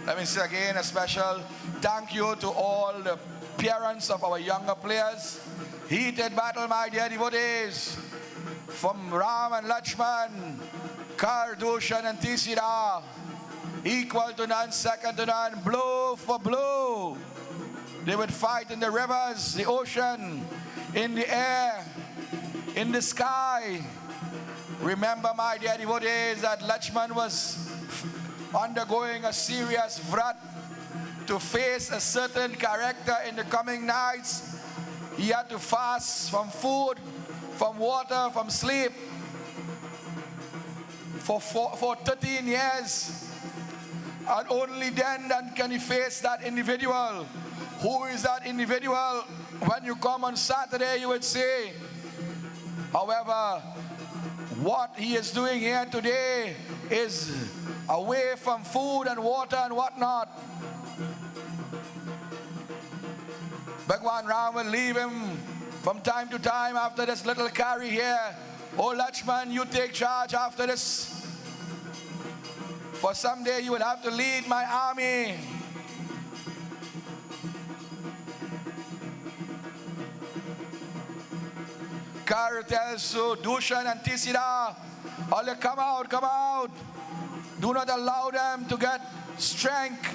Let me say again a special thank you to all the parents of our younger players. Heated battle, my dear devotees, from Ram and Lakshman, Kar, Dushan and Tisira, equal to none, second to none, blow for blow. They would fight in the rivers, the ocean, in the air, in the sky. Remember, my dear devotees, that Lakshman was undergoing a serious vrat to face a certain character in the coming nights. He had to fast from food, from water, from sleep for 13 years. And only then can he face that individual. Who is that individual? When you come on Saturday, you would say, however, what he is doing here today is away from food and water and whatnot. Bhagwan Ram will leave him from time to time after this little carry here. Oh Lakshman, you take charge after this. For someday you will have to lead my army. Kar tells to Dushan and Tisira, all come out, come out. Do not allow them to get strength.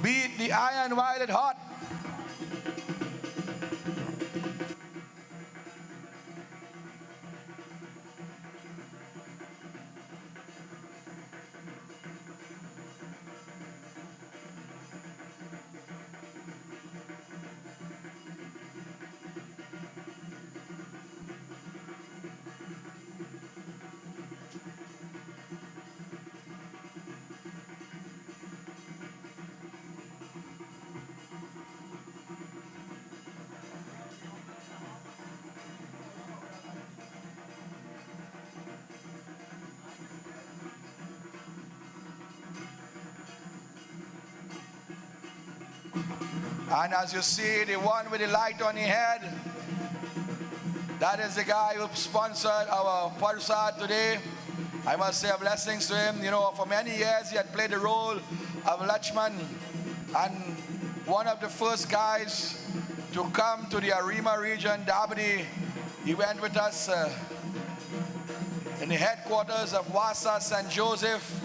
Beat the iron while it's hot. And as you see, the one with the light on his head, that is the guy who sponsored our Parsad today. I must say blessings to him. You know, for many years he had played the role of Lachman, and one of the first guys to come to the Arima region, Dabadi. He went with us in the headquarters of Wasa St. Joseph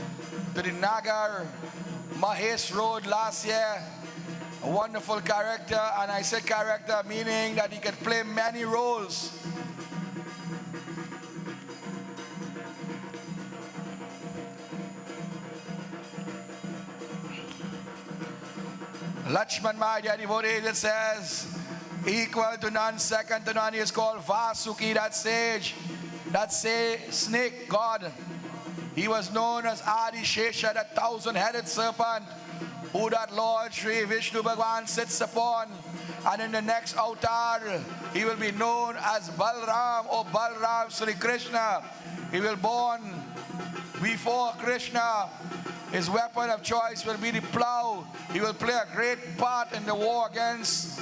to the Nagar Mahesh Road last year. A wonderful character, and I say character meaning that he could play many roles. Lachman, my dear devotees, it says, equal to none, second to none. He is called Vasuki, that sage, that snake god. He was known as Adi Shesha, that 1,000-headed serpent, who that Lord Sri Vishnu Bhagwan sits upon. And in the next avatar, he will be known as Balram or Balram Sri Krishna. He will born before Krishna. His weapon of choice will be the plow. He will play a great part in the war against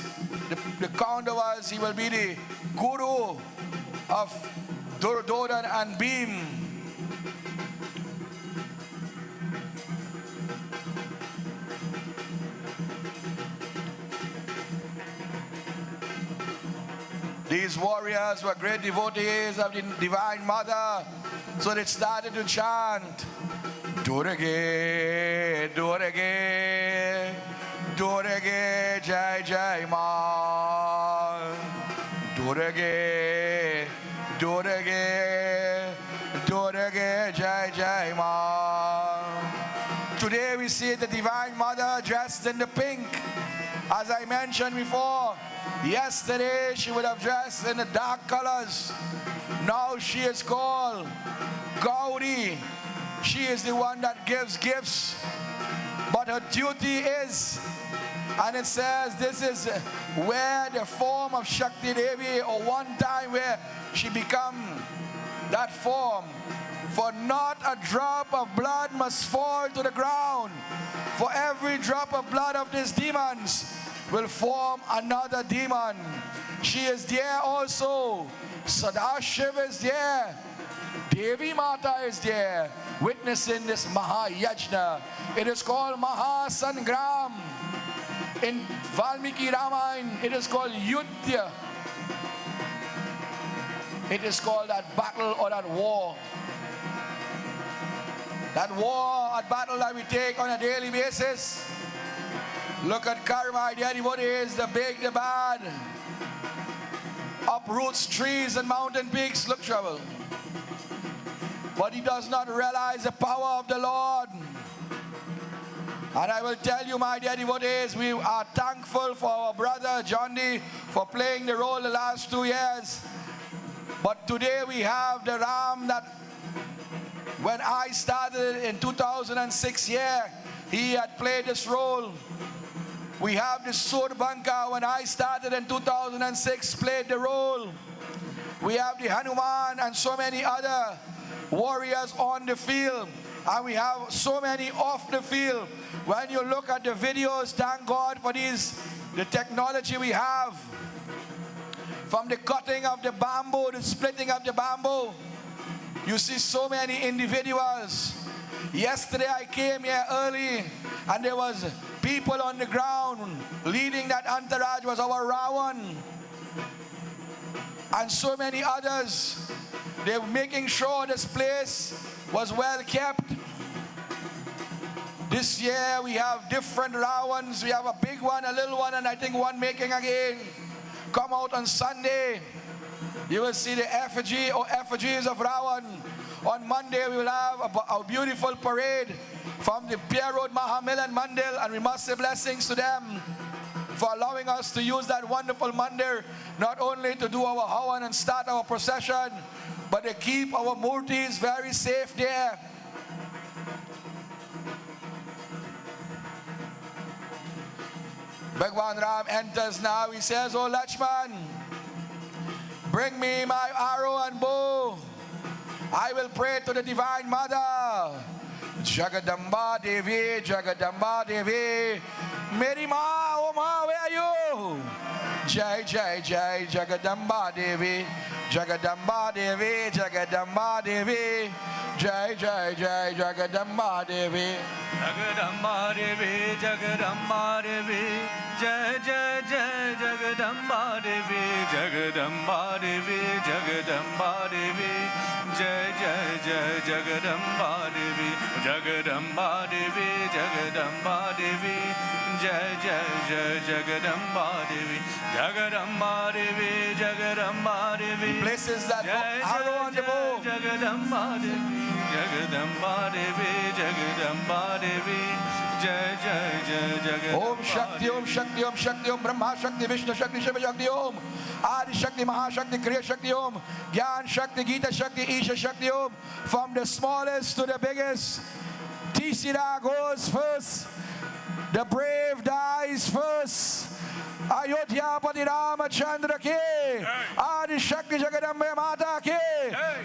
the Kondavas. He will be the guru of Duryodhan and Bhim. These warriors were great devotees of the Divine Mother, so they started to chant, Durge, Durge, Durge, Jai Jai Ma, Durge, Durge, Durge, Jai Jai Ma. Today we see the Divine Mother dressed in the pink. As I mentioned before, yesterday she would have dressed in the dark colors. Now she is called Gauri. She is the one that gives gifts. But her duty is, and it says this is where the form of Shakti Devi, or one time where she become that form. For not a drop of blood must fall to the ground. For every drop of blood of these demons will form another demon. She is there also. Sadashiv is there. Devi Mata is there, witnessing this Mahayajna. It is called Mahasangram. In Valmiki Ramayana, it is called Yudhya. It is called that battle or that war. That war, that battle that we take on a daily basis. Look at karma, dear devotees, the big, the bad. Uproots trees and mountain peaks, look trouble. But he does not realize the power of the Lord. And I will tell you, my dear devotees, we are thankful for our brother John D for playing the role the last 2 years. But today we have the Ram that when I started in 2006 year, he had played this role. We have the Surbanka when I started in 2006, played the role. We have the Hanuman and so many other warriors on the field, and we have so many off the field. When you look at the videos, thank God for the technology we have. From the cutting of the bamboo, the splitting of the bamboo, you see so many individuals. Yesterday I came here early and there was people on the ground. Leading that entourage was our Rawan and so many others. They were making sure this place was well kept. This year we have different Rawans. We have a big one, a little one, and I think one making again. Come out on Sunday. You will see the effigy or effigies of Rawan. On Monday we will have a beautiful parade from the Pierre Road Ramleela and Mandil, and we must say blessings to them for allowing us to use that wonderful mandir, not only to do our Hawan and start our procession, but they keep our murtis very safe there. Bhagwan Ram enters now. He says, "Oh Lachman, bring me my arrow and bow. I will pray to the Divine Mother. Jagadamba Devi, Jagadamba Devi. Meri Ma, oh Ma, where are you? Jai Jai Jai Jagadamba Devi, Jagadamba Devi, Jagadamba Devi, Jai Jai Jai Jagadamba Devi. Jagadamba Devi, Jagadamba Devi, Jai Jai Jai Jagadamba Devi, Jagadamba Devi, Jagadamba Devi, Jai Jai Jai Jagadamba Devi, Jagadamba Devi, Jagadamba Devi, Jai Jai Jai Jagadamba Devi, Jagadamba Devi, Jagadamba Devi. Places that arrow on the bow. Jagadamba Devi, Jagadamba Devi, Jagadamba Devi, Jai Jai Jai Jagadamba. Om Shakti, Om Shakti, Om Shakti, Om Brahma Shakti, Vishnu Shakti, Shiva Shakti, Om Adi Shakti, Mahashakti, Kriya Shakti, Om Gyan Shakti, Gita Shakti, Isha Shakti, Om. From the smallest to the biggest, Tisira goes first. The brave dies first. Ayodhya Pati Ramachandra ke, Adi Shakti Jagadambe Mata ke,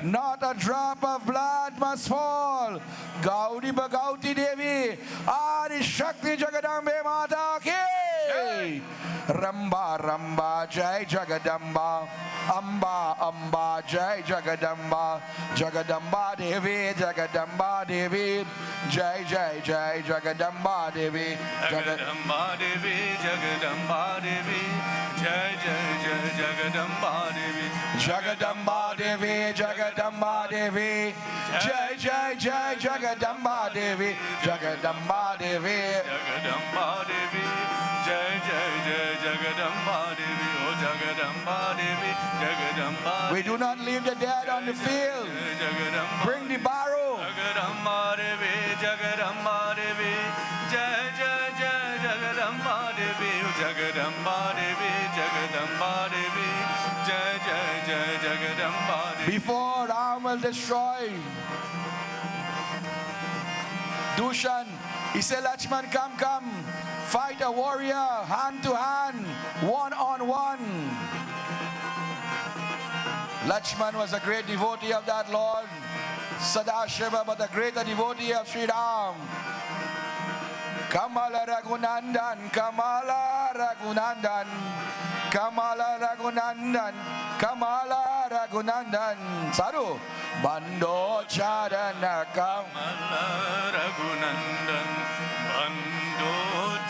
not a drop of blood must fall. Gaudi Bhagauti Devi, Adi Shakti Jagadambe Mata ke, Ramba Ramba Jai Jagadamba, Amba Amba Jai Jagadamba, Jagadamba Devi, Jagadamba Devi, Jai Jai Jai Jagadamba Devi, Jagadamba Devi, Jagadamba Devi, Jai Jai Jai Jagadamba Devi, Jagadamba Devi, Jagadamba Devi, Jai Jai Jai Jagadamba Devi, Jagadamba Devi, Jagadamba Devi, Jai Jai Jai Jagadamba Devi, O Jagadamba Devi, Jagadamba Devi. We do not leave the dead on the field. Bring the barrow. Jagadamba Devi, Jagadamba Devi, Jai Jai Jai Jagadamba Devi, Jagadamba Devi, Jagadamba Devi, Jai Jai Jai Jagadamba Devi. Before Ram will destroy Dushan, he said, Lachman, come, fight a warrior, hand to hand, one on one. Lachman was a great devotee of that Lord Sadashiva, but a greater devotee of Sri Ram. Kamala Raghunandan, Kamala Raghunandan, Kamala Raghunandan, Kamala Raghunandan. Sadhu. Bando Charana Kamala Raghunandan, Bando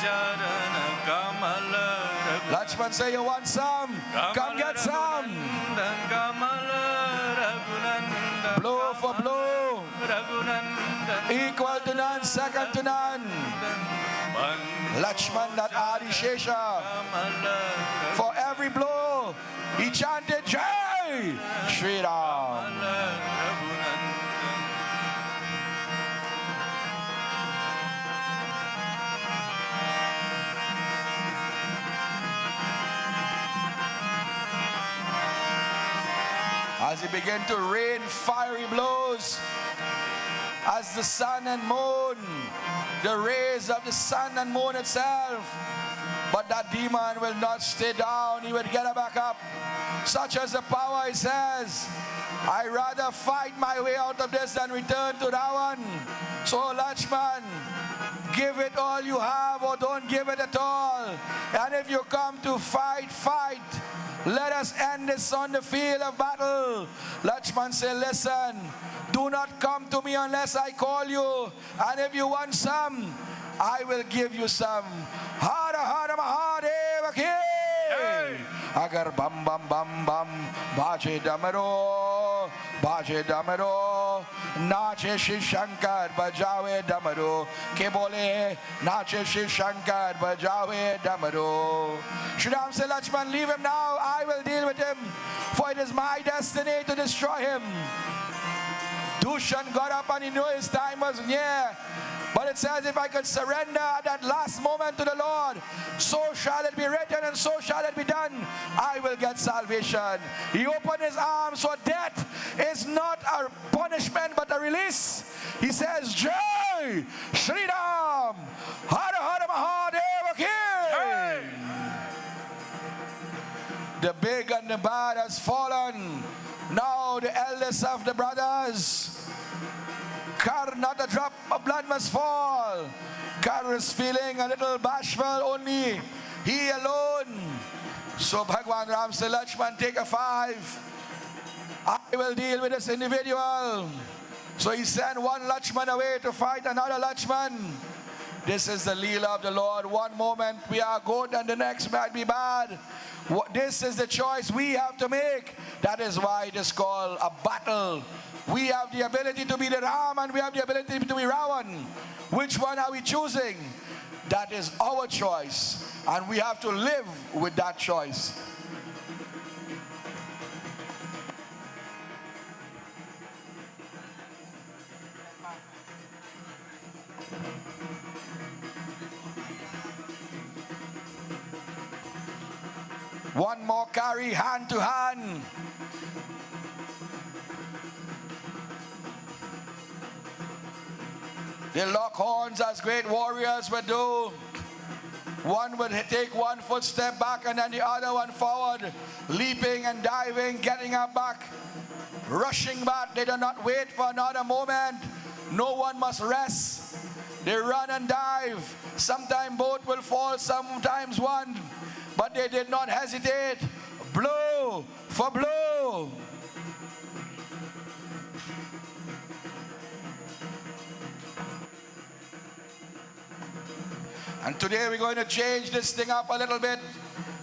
Charana Kamala Raghunandan. Lachman say, you want some? Come get some. Kamala Raghunandan, Blow for blow. Raghunandan, Equal to none, second to none. Lachman, that Adi Shesha. For every blow, he chanted Jai Shri Ram. As he began to rain fiery blows, as the sun and moon, the rays of the sun and moon itself. But that demon will not stay down. He will get back up. Such as the power, he says, I rather fight my way out of this than return to Ravan. So Lachman, give it all you have or don't give it at all. And if you come to fight, fight. Let us end this on the field of battle. Lachman said, listen, do not come to me unless I call you. And if you want some, I will give you some. Hara Hara Mahadeva Ki. Agar bam bam bam bam, baje damaro, nache Shiv Shankar, bajawe damaro. Ke bole, nache Shiv Shankar, bajawe damaro. Shri Ram said, Lachman, leave him now. I will deal with him, for it is my destiny to destroy him. Dushan got up and he knew his time was near. But it says, if I could surrender at that last moment to the Lord, so shall it be written and so shall it be done. I will get salvation. He opened his arms, so death is not a punishment but a release. He says, Jai Shri Ram, Hara Hara Mahadeva Ki. The big and the bad has fallen. Now the eldest of the brothers, Kar, not a drop of blood must fall. Kar is feeling a little bashful only. He alone. So Bhagwan Ram said, Lakshman, take a 5. I will deal with this individual. So he sent one Lakshman away to fight another Lakshman. This is the Leela of the Lord. One moment we are good and the next might be bad. This is the choice we have to make. That is why it is called a battle. We have the ability to be the Ram and we have the ability to be Ravan. Which one are we choosing? That is our choice. And we have to live with that choice. One more carry, hand to hand. They lock horns as great warriors would do. One would take one footstep back and then the other one forward, leaping and diving, getting up back, rushing back. They do not wait for another moment. No one must rest. They run and dive. Sometimes both will fall, sometimes one. But they did not hesitate. Blow for blow. And today we're going to change this thing up a little bit.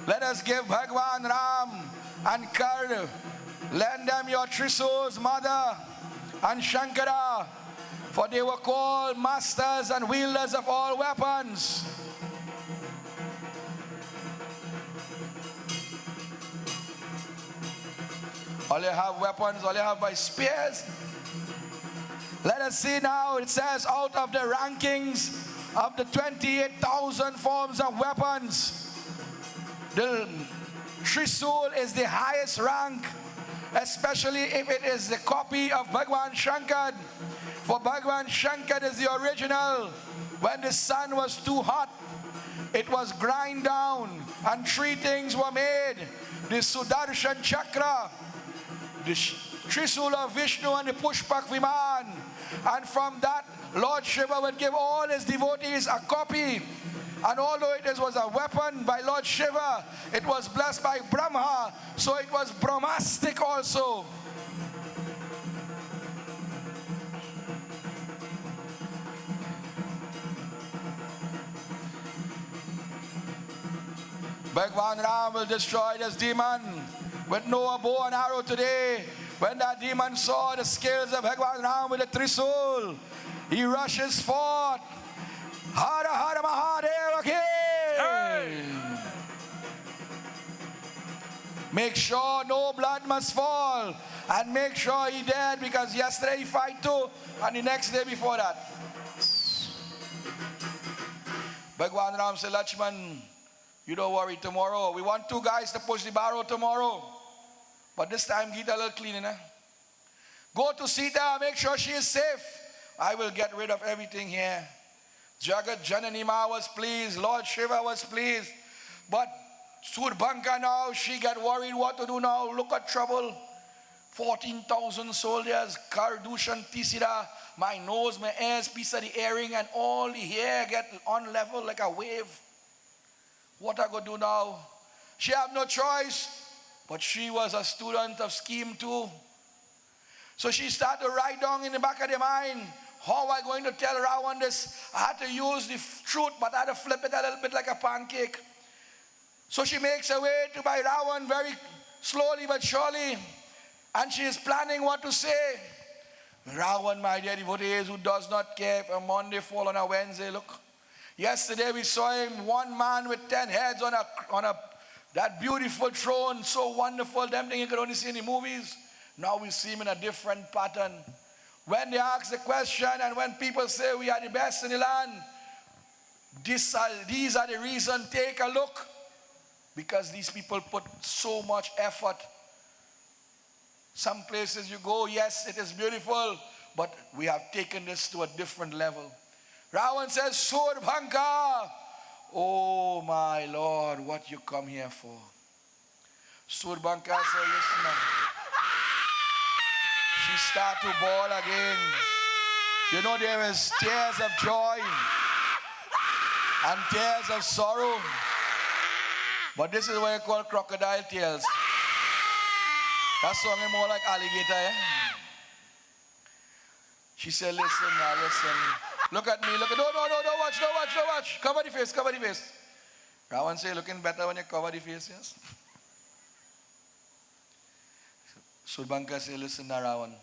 Let us give Bhagwan Ram and Karna, lend them your Trisuls, Mother and Shankara, for they were called masters and wielders of all weapons. All you have weapons, all you have by spears. Let us see now, it says out of the rankings of the 28,000 forms of weapons, the Trisul is the highest rank, especially if it is the copy of Bhagwan Shankar. For Bhagwan Shankar is the original. When the sun was too hot, it was grind down and 3 things were made. The Sudarshan Chakra, the Trisul of Vishnu and the Pushpak Viman. And from that, Lord Shiva would give all his devotees a copy. And although it was a weapon by Lord Shiva, it was blessed by Brahma, so it was Brahmastic also. Bhagwan Ram will destroy this demon with no bow and arrow today. When that demon saw the skills of Bhagwan Ram with the Trisul, he rushes forth. Hara Hara Mahadeva Ki! Hey! Make sure no blood must fall. And make sure he dead, because yesterday he fight too, and the next day before that. Bhagwan Ram said, Lakshman, you don't worry tomorrow. We want 2 guys to push the barrow tomorrow. But this time, get a little cleaning. Go to Sita, make sure she is safe. I will get rid of everything here. Jagat Janani Ma was pleased. Lord Shiva was pleased. But Surbanka now, she got worried what to do now. Look at trouble. 14,000 soldiers, Kardushan Tisira, my nose, my ears, piece of the earring, and all the hair get on level like a wave. What I go do now? She have no choice, but she was a student of scheme too. So she started to write down in the back of the mind, how am I going to tell Ravan this? I had to use the truth, but I had to flip it a little bit like a pancake. So she makes her way to by Ravan very slowly but surely. And she is planning what to say. Ravan, my dear devotees, who does not care if a Monday fall on a Wednesday, look. Yesterday we saw him, one man with 10 heads on that beautiful throne, so wonderful, them thing you could only see in the movies. Now we see him in a different pattern. When they ask the question and when people say we are the best in the land, these are the reasons. Take a look. Because these people put so much effort. Some places you go, yes, it is beautiful, but we have taken this to a different level. Ravan says, Surbhanka, oh my Lord, what you come here for? Surbhanka said, listen now. She start to bawl again. You know, there is tears of joy and tears of sorrow. But this is what you call crocodile tears. That song is more like alligator, eh? She said, listen now, listen. Look at me, look at, no, don't watch. Cover the face. Rawan say, looking better when you cover the face, yes? Surbanka say, listen now, Rawan.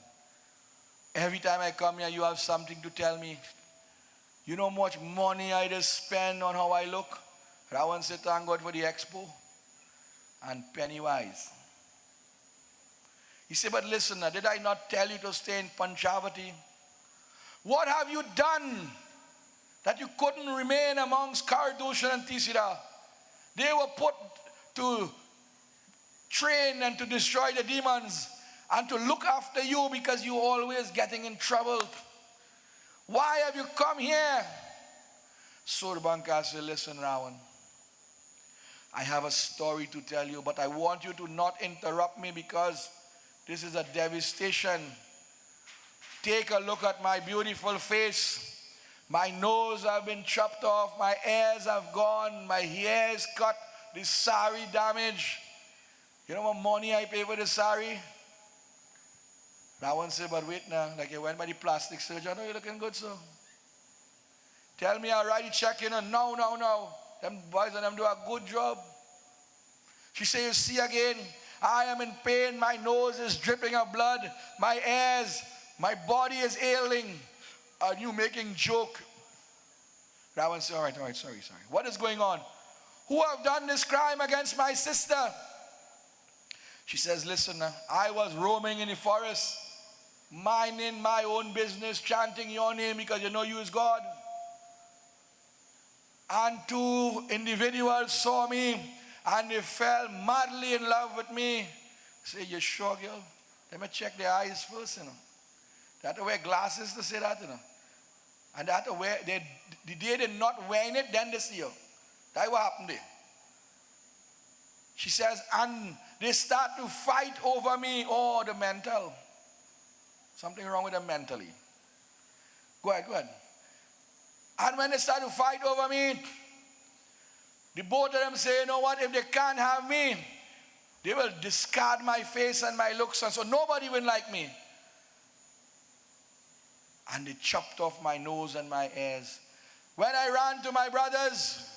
Every time I come here, you have something to tell me. You know how much money I just spend on how I look? Rawan said, thank God for the expo. And Pennywise. He said, but listen, did I not tell you to stay in Panchavati? What have you done that you couldn't remain amongst Kardushan and Tisira? They were put to train and to destroy the demons and to look after you because you're always getting in trouble. Why have you come here? Surbanka said, listen, Rawan, I have a story to tell you, but I want you to not interrupt me because this is a devastation. Take a look at my beautiful face. My nose have been chopped off, my ears have gone, my hair is cut, the sari damaged. You know what money I pay for the sari? Rawan said, but wait now, like you went by the plastic surgeon, I know you're looking good, so. Tell me I'll write the check in, and no. Them boys and them do a good job. She said, you see again, I am in pain, my nose is dripping of blood, my ears, my body is ailing. Are you making joke? Ravan said, all right, sorry. What is going on? Who have done this crime against my sister? She says, listen, I was roaming in the forest, minding my own business, chanting your name because you know you is God. And two individuals saw me and they fell madly in love with me. I say, you sure, girl? Let me check their eyes first, you know. They had to wear glasses to say that, you know. And they had to wear, the day they're not wearing it, then they see you. That's what happened there. She says, and they start to fight over me. Oh, the mental. Something wrong with them mentally. Go ahead. And when they start to fight over me, the both of them say, you know what, if they can't have me, they will discard my face and my looks, and so nobody will like me. And they chopped off my nose and my ears. When I ran to my brothers,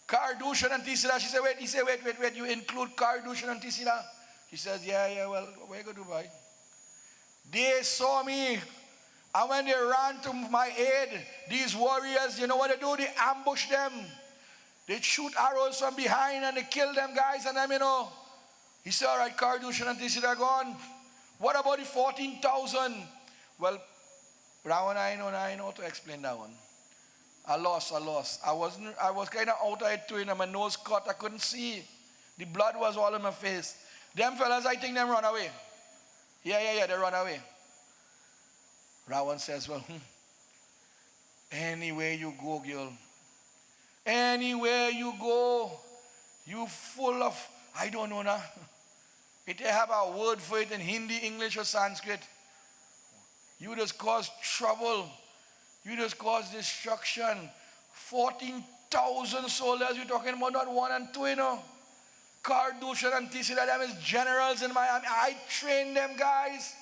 Kardushan and Tisira, she said, wait, you include Kardushan and Tisira? She says, yeah, well, where you go to Dubai? They saw me, and when they ran to my aid, these warriors, you know what they do? They ambush them. They shoot arrows from behind and they kill them guys and them, you know. He said, all right, Kardushan and Tisira gone. What about the 14,000? Well, Rawan, I know to explain that one. I lost. I was kind of out of it too, and my nose cut, I couldn't see. The blood was all in my face. Them fellas, I think them run away. Yeah, they run away. Rawan says, well, anywhere you go, girl. Anywhere you go, you full of, I don't know now. If they have a word for it in Hindi, English, or Sanskrit, you just cause trouble. You just cause destruction. 14,000 soldiers you're talking about, not one and two, you know. Kardushan and Tisira, them is generals in my army. I trained them guys.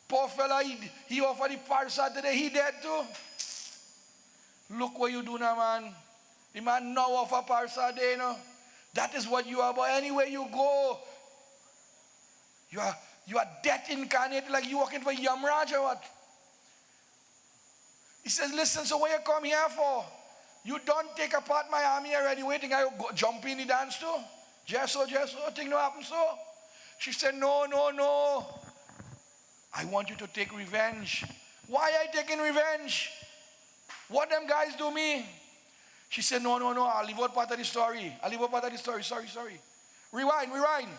Poor fella, he offered the parsa today, he dead too. Look what you do now, man. The man now offer parsa day, you know. That is what you are, but anywhere you go, you are death incarnate, like you working for Yamraj or what? He says, listen, so what you come here for? You don't take apart my army already, waiting, I go jump in the dance too? Just so, thing no happen so? She said, no. I want you to take revenge. Why I taking revenge? What them guys do me? She said, no, I'll leave out part of the story. Sorry. Rewind.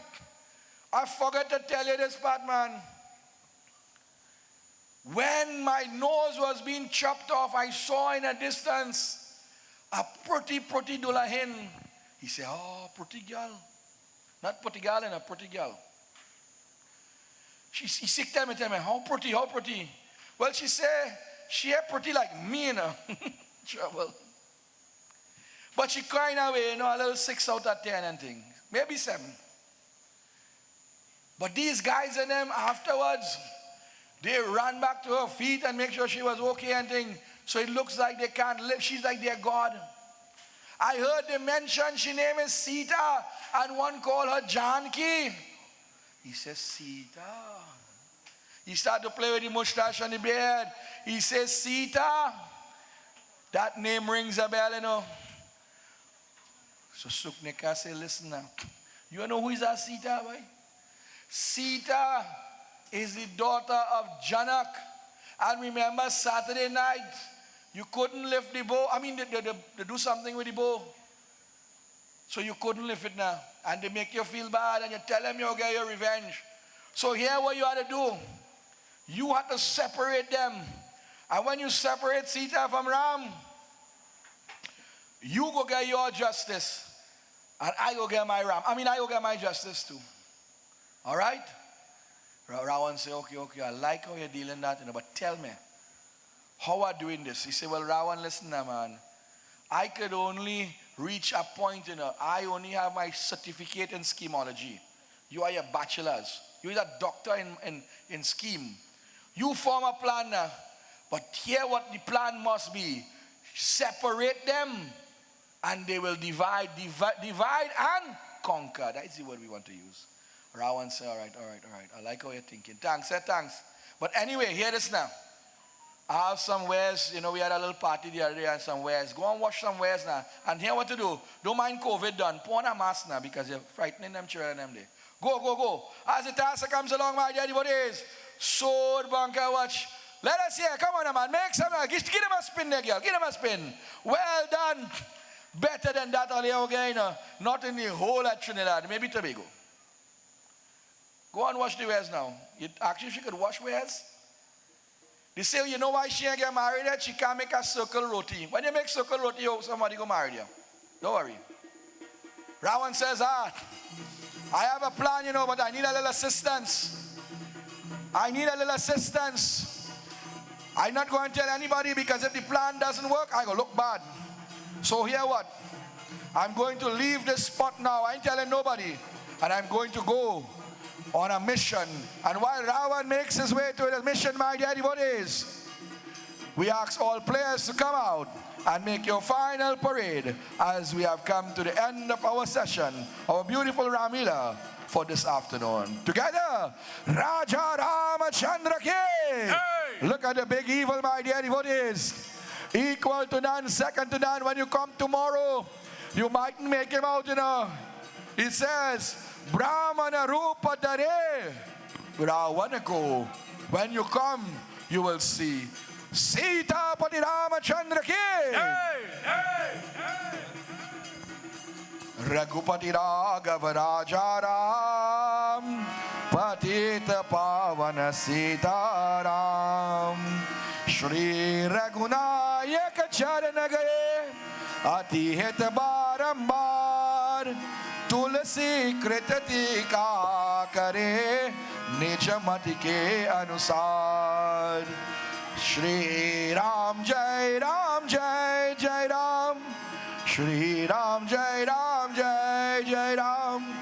I forgot to tell you this part, man. When my nose was being chopped off, I saw in a distance a pretty dulahin. He said, oh, pretty girl. Not pretty girl, and a pretty girl. He sick time and tell me, how pretty? Well, she said, she ain't pretty like me, you know. Trouble. But she crying away, a little 6 out of 10 and things. Maybe 7. But these guys and them afterwards, they ran back to her feet and make sure she was okay and things. So it looks like they can't live. She's like their God. I heard they mention she name is Sita and one call her Janki. He says, Sita. He started to play with the mustache and the beard. He says, Sita. That name rings a bell, So Suknika said, listen now. You know who is that Sita, boy? Sita is the daughter of Janak. And remember Saturday night, you couldn't lift the bow. I mean, they do something with the bow. So you couldn't lift it now. And they make you feel bad and you tell them you'll get your revenge. So here what you had to do. You had to separate them. And when you separate Sita from Ram, you go get your justice. And I go get my Ram. I go get my justice too. All right? Rawan say, okay, I like how you're dealing that, but tell me, how are you doing this? He said, well, Rawan, listen now, man. I could only reach a point, I only have my certificate in schemology. You are your bachelors. You're a doctor in scheme. You form a plan now, but here what the plan must be. Separate them, and they will divide and conquer. That is the word we want to use. Rawan said, all right. I like how you're thinking. Thanks. But anyway, hear this now. I have some wares. We had a little party the other day and some wares. Go and wash some wares now. And here what to do. Don't mind COVID done. Put on a mask now because you're frightening them children them day. Go. As the task comes along, my dear devotees. Sword bunker watch. Let us hear. Come on, man. Make some. Give them a spin there, girl. Give them a spin. Well done. Better than that all again. Not in the whole of Trinidad. Maybe Tobago. Go and wash the wares now. Actually, she could wash wares. They say, you know why she ain't get married yet? She can't make a circle roti. When you make circle roti, somebody go marry you. Don't worry. Rawan says, I have a plan, but I need a little assistance. I'm not going to tell anybody because if the plan doesn't work, I go look bad. So here what? I'm going to leave this spot now. I ain't telling nobody. And I'm going to go on a mission. And while Ravan makes his way to his mission, my dear devotees, we ask all players to come out and make your final parade as we have come to the end of our session, our beautiful Ramleela for this afternoon. Together, Raja Ramachandra Ki! Hey! Look at the big evil, my dear devotees. Equal to none, second to none. When you come tomorrow, you mightn't make him out, It says, Brahmana Rupa Dare Ravanako. When you come, you will see Sita Pati Ramachandra Ki. Raghupati Raghav Rajaram Patita Pavana Sita Ram Shri Raghunayak Charanagaye Ati Het Barambar तुलसी कृतति का करे निज मति के अनुसार श्री राम जय राम जय जय राम श्री राम जय राम जय जय राम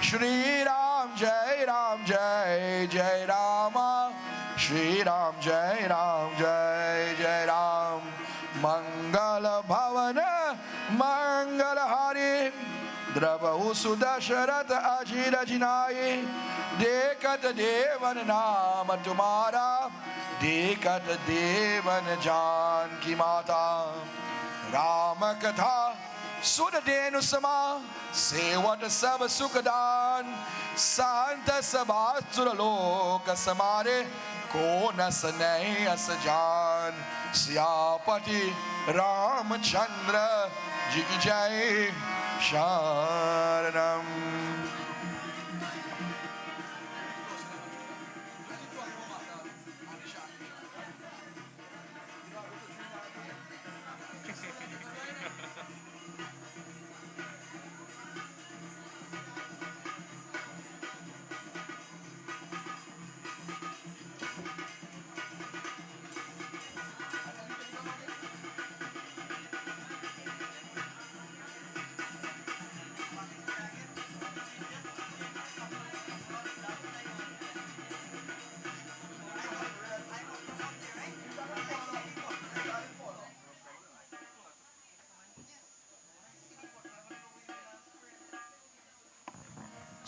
श्री राम जय राम जय जय राम श्री राम जय राम जय जय राम मंगल भवन मंगल हरि द्रवहु सुदशरथ अजीर जिनाए देखत देवन नाम तुम्हारा देखत देवन जान की माता राम कथा सुन देनु समा सेवत सब सुखदान शांत सभा सुरलोक समारे को नस नहीं अस जान सियापति रामचंद्र जी की जय Sharanam.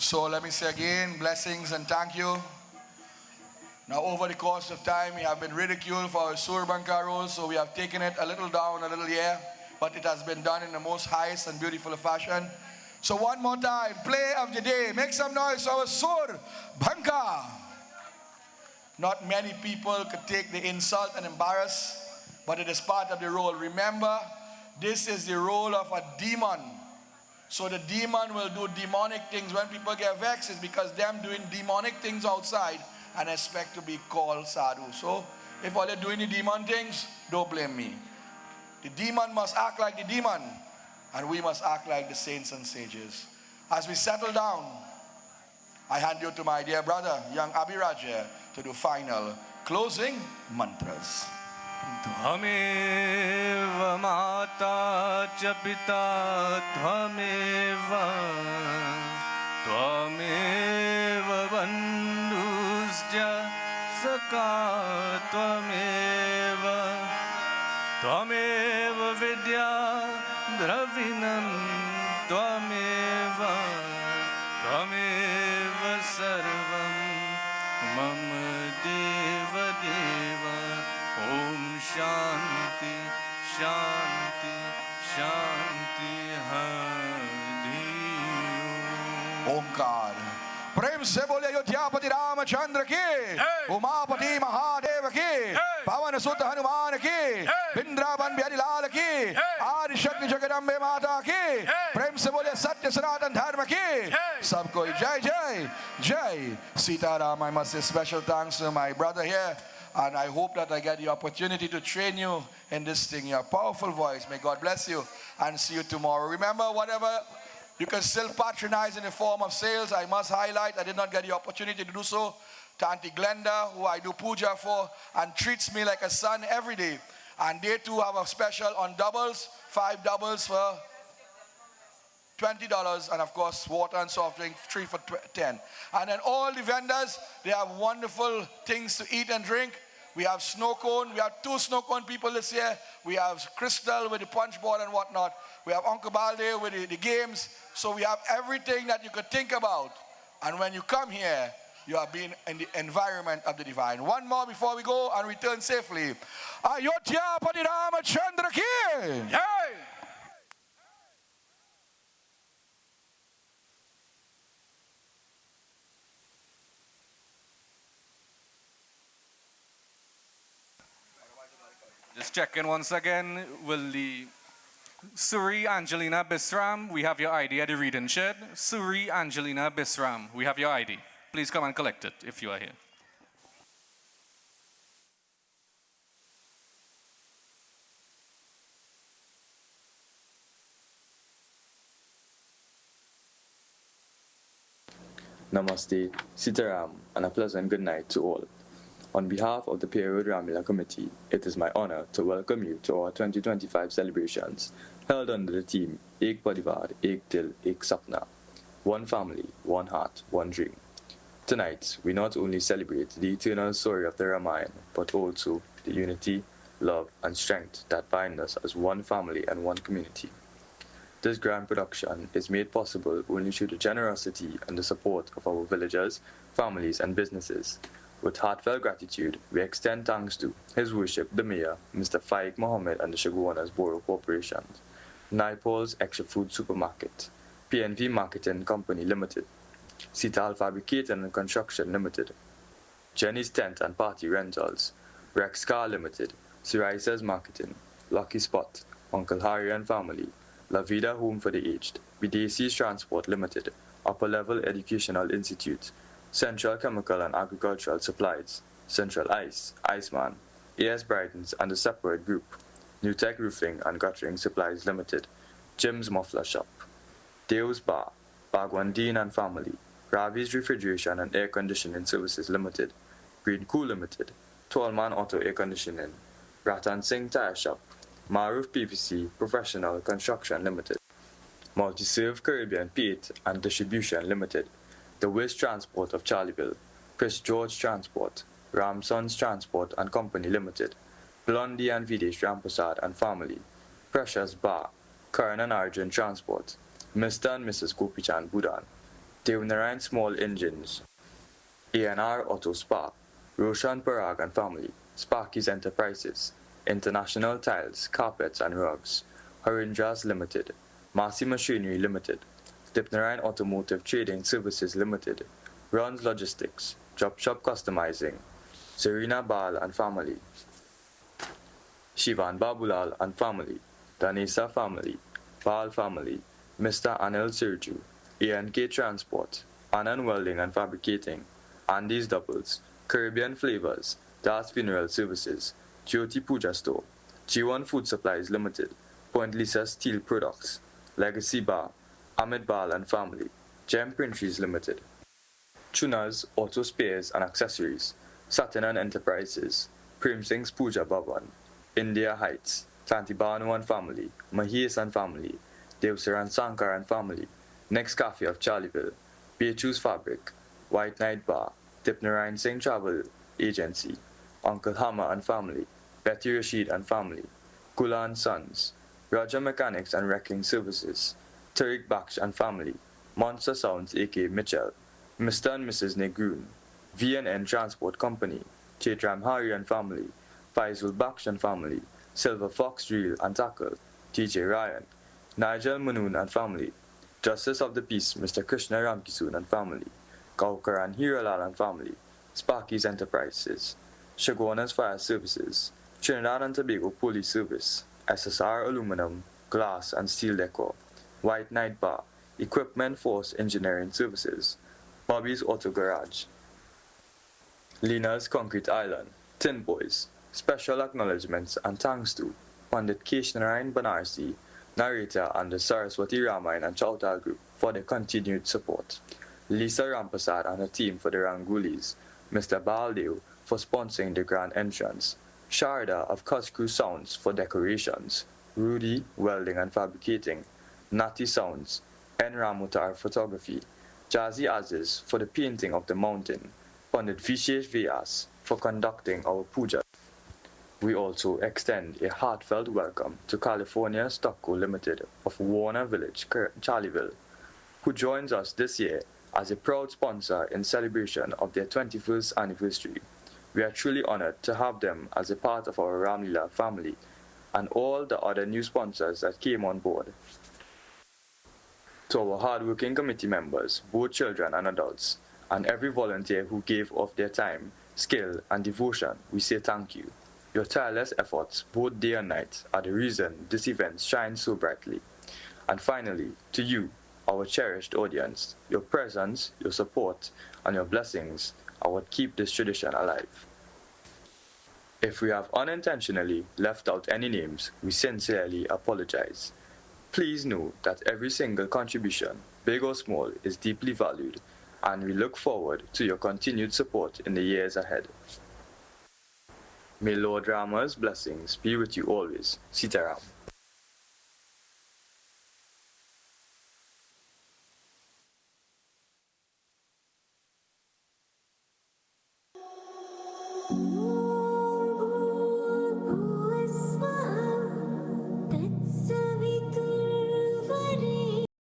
So let me say again, blessings and thank you. Now over the course of time, we have been ridiculed for our Sur Banka role, so we have taken it a little down, a little here, but it has been done in the most highest and beautiful fashion. So one more time, play of the day. Make some noise for our Sur Banka. Not many people could take the insult and embarrass, but it is part of the role. Remember, this is the role of a demon. So the demon will do demonic things. When people get vexed, it's because them doing demonic things outside and expect to be called sadhu. So if all they're doing the demon things, don't blame me. The demon must act like the demon, and we must act like the saints and sages. As we settle down, I hand you to my dear brother, young Abhiraj here, to do final closing mantras. Tvameva mata cha pita tvameva tvameva bandhuscha saka tvameva vidya dravinam tvameva sarvam mama deva deva om shanti shanti shanti hari Omkar प्रेम से बोले अयोध्यापति रामचंद्र की, उमापति महादेव की, पवन सुत हनुमान की, वृंदावन बिहारी लाल की, आदि शक्ति जगदम्बे माता की, प्रेम से बोले सत्य सनातन धर्म की, सबको जय जय जय Sitaram. I must say special thanks to my brother here, and I hope that I get the opportunity to train you in this thing. Your powerful voice. May God bless you, and see you tomorrow. Remember, whatever you can still patronize in the form of sales. I must highlight, I did not get the opportunity to do so, to Auntie Glenda, who I do puja for and treats me like a son every day. And they too have a special on doubles, 5 doubles for $20, and of course water and soft drink 3 for 10. And then all the vendors, they have wonderful things to eat and drink. We have snow cone. We have 2 snow cone people this year. We have Crystal with the punch board and whatnot. We have Uncle Balde with the games. So we have everything that you could think about. And when you come here, you are being in the environment of the divine. One more before we go and return safely. Ayodhyapati Ramachandra ki. Yay! Just check in once again. Will the Suri Angelina Bisram, we have your ID at the reading shed. Suri Angelina Bisram, we have your ID. Please come and collect it if you are here. Namaste, Sitaram, and a pleasant good night to all. On behalf of the Pierre Road Ramleela Committee, it is my honor to welcome you to our 2025 celebrations, held under the theme Ek Parivar, Ek Dil, Ek Sapna. One family, one heart, one dream. Tonight, we not only celebrate the eternal story of the Ramayana, but also the unity, love, and strength that bind us as one family and one community. This grand production is made possible only through the generosity and the support of our villagers, families, and businesses. With heartfelt gratitude, we extend thanks to His Worship the Mayor, Mr. Faik Mohammed and the Shaguanas Borough Corporation, Naipol's Extra Food Supermarket, PNV Marketing Company Limited, Sital Fabricating and Construction Limited, Jenny's Tent and Party Rentals, Rex Car Limited, Siraisa's Marketing, Lucky Spot, Uncle Harry and Family, La Vida Home for the Aged, BDC's Transport Limited, Upper Level Educational Institute, Central Chemical and Agricultural Supplies, Central Ice, Iceman, AS Brightons and the Separate Group, New Tech Roofing and Guttering Supplies Limited, Jim's Muffler Shop, Deo's Bar, Bagwandine and Family, Ravi's Refrigeration and Air Conditioning Services Limited, Green Cool Limited, Tallman Auto Air Conditioning, Ratan Singh Tire Shop, Maruf PVC Professional Construction Limited, Multi-Serve Caribbean Paint and Distribution Limited, The Wiz Transport of Charleville, Chris George Transport, Ramson's Transport and Company Limited, Blondie and Videsh Ramprasad and Family, Precious Bar, Karan and Arjun Transport, Mr. and Mrs. Gopichan Budan, Devnarayan Small Engines, A&R Auto Spa, Roshan Parag and Family, Sparky's Enterprises, International Tiles, Carpets and Rugs, Harindras Limited, Massey Machinery Limited, Dipnarayan Automotive Trading Services Limited, Runs Logistics, Drop Shop Customizing, Serena Bal and Family, Shivan Babulal and Family, Danisa Family, Bal Family, Mr. Anil Sirju, A&K Transport, Anand Welding and Fabricating, Andy's Doubles, Caribbean Flavors, Das Funeral Services, Jyoti Puja Store, G1 Food Supplies Limited, Point Lisa Steel Products, Legacy Bar, Ahmed Bal and Family, Gem Printeries Limited, Chunas Auto Spares and Accessories, Saturn Enterprises, Prem Singh's Puja Bhavan, India Heights, Tantibanu and Family, Mahesh and Family, Devsaran Sankar and Family, Next Cafe of Charlieville, Beatrice Fabric, White Night Bar, Dipnarayan Singh Travel Agency, Uncle Hammer and Family, Betty Rashid and Family, Kula and Sons, Raja Mechanics and Wrecking Services, Tariq Baksh and Family, Monster Sounds A.K. Mitchell, Mr. and Mrs. Negroon, V&N Transport Company, Chaitram Hari and Family, Faisal Baksh and Family, Silver Fox Drill and Tackle, TJ Ryan, Nigel Manoon and Family, Justice of the Peace Mr. Krishna Ramkisoon and Family, Gaukar and Hiralal and Family, Sparky's Enterprises, Shagwana's Fire Services, Trinidad and Tobago Police Service, SSR Aluminum, Glass and Steel Decor, White Night Bar, Equipment Force Engineering Services, Bobby's Auto Garage, Lina's Concrete Island, Tin Boys. Special acknowledgements and thanks to Pandit Keshnarayan Banarsi, narrator and the Saraswati Ramayana and Chautal Group for their continued support, Lisa Rampasad and her team for the Rangulis, Mr. Baldev for sponsoring the grand entrance, Sharda of Kuskru Sounds for decorations, Rudy Welding and Fabricating, Nati Sounds, N. Ramutar Photography, Jazzy Aziz for the painting of the mountain, Pandit Vishesh Vyas for conducting our puja. We also extend a heartfelt welcome to California Stockco Limited of Warner Village, Charlieville, who joins us this year as a proud sponsor in celebration of their 21st anniversary. We are truly honored to have them as a part of our Ramleela family and all the other new sponsors that came on board. To our hardworking committee members, both children and adults, and every volunteer who gave of their time, skill, and devotion, we say thank you. Your tireless efforts, both day and night, are the reason this event shines so brightly. And finally, to you, our cherished audience, your presence, your support, and your blessings are what keep this tradition alive. If we have unintentionally left out any names, we sincerely apologize. Please know that every single contribution, big or small, is deeply valued, and we look forward to your continued support in the years ahead. May Lord Rama's blessings be with you always. Sitaram.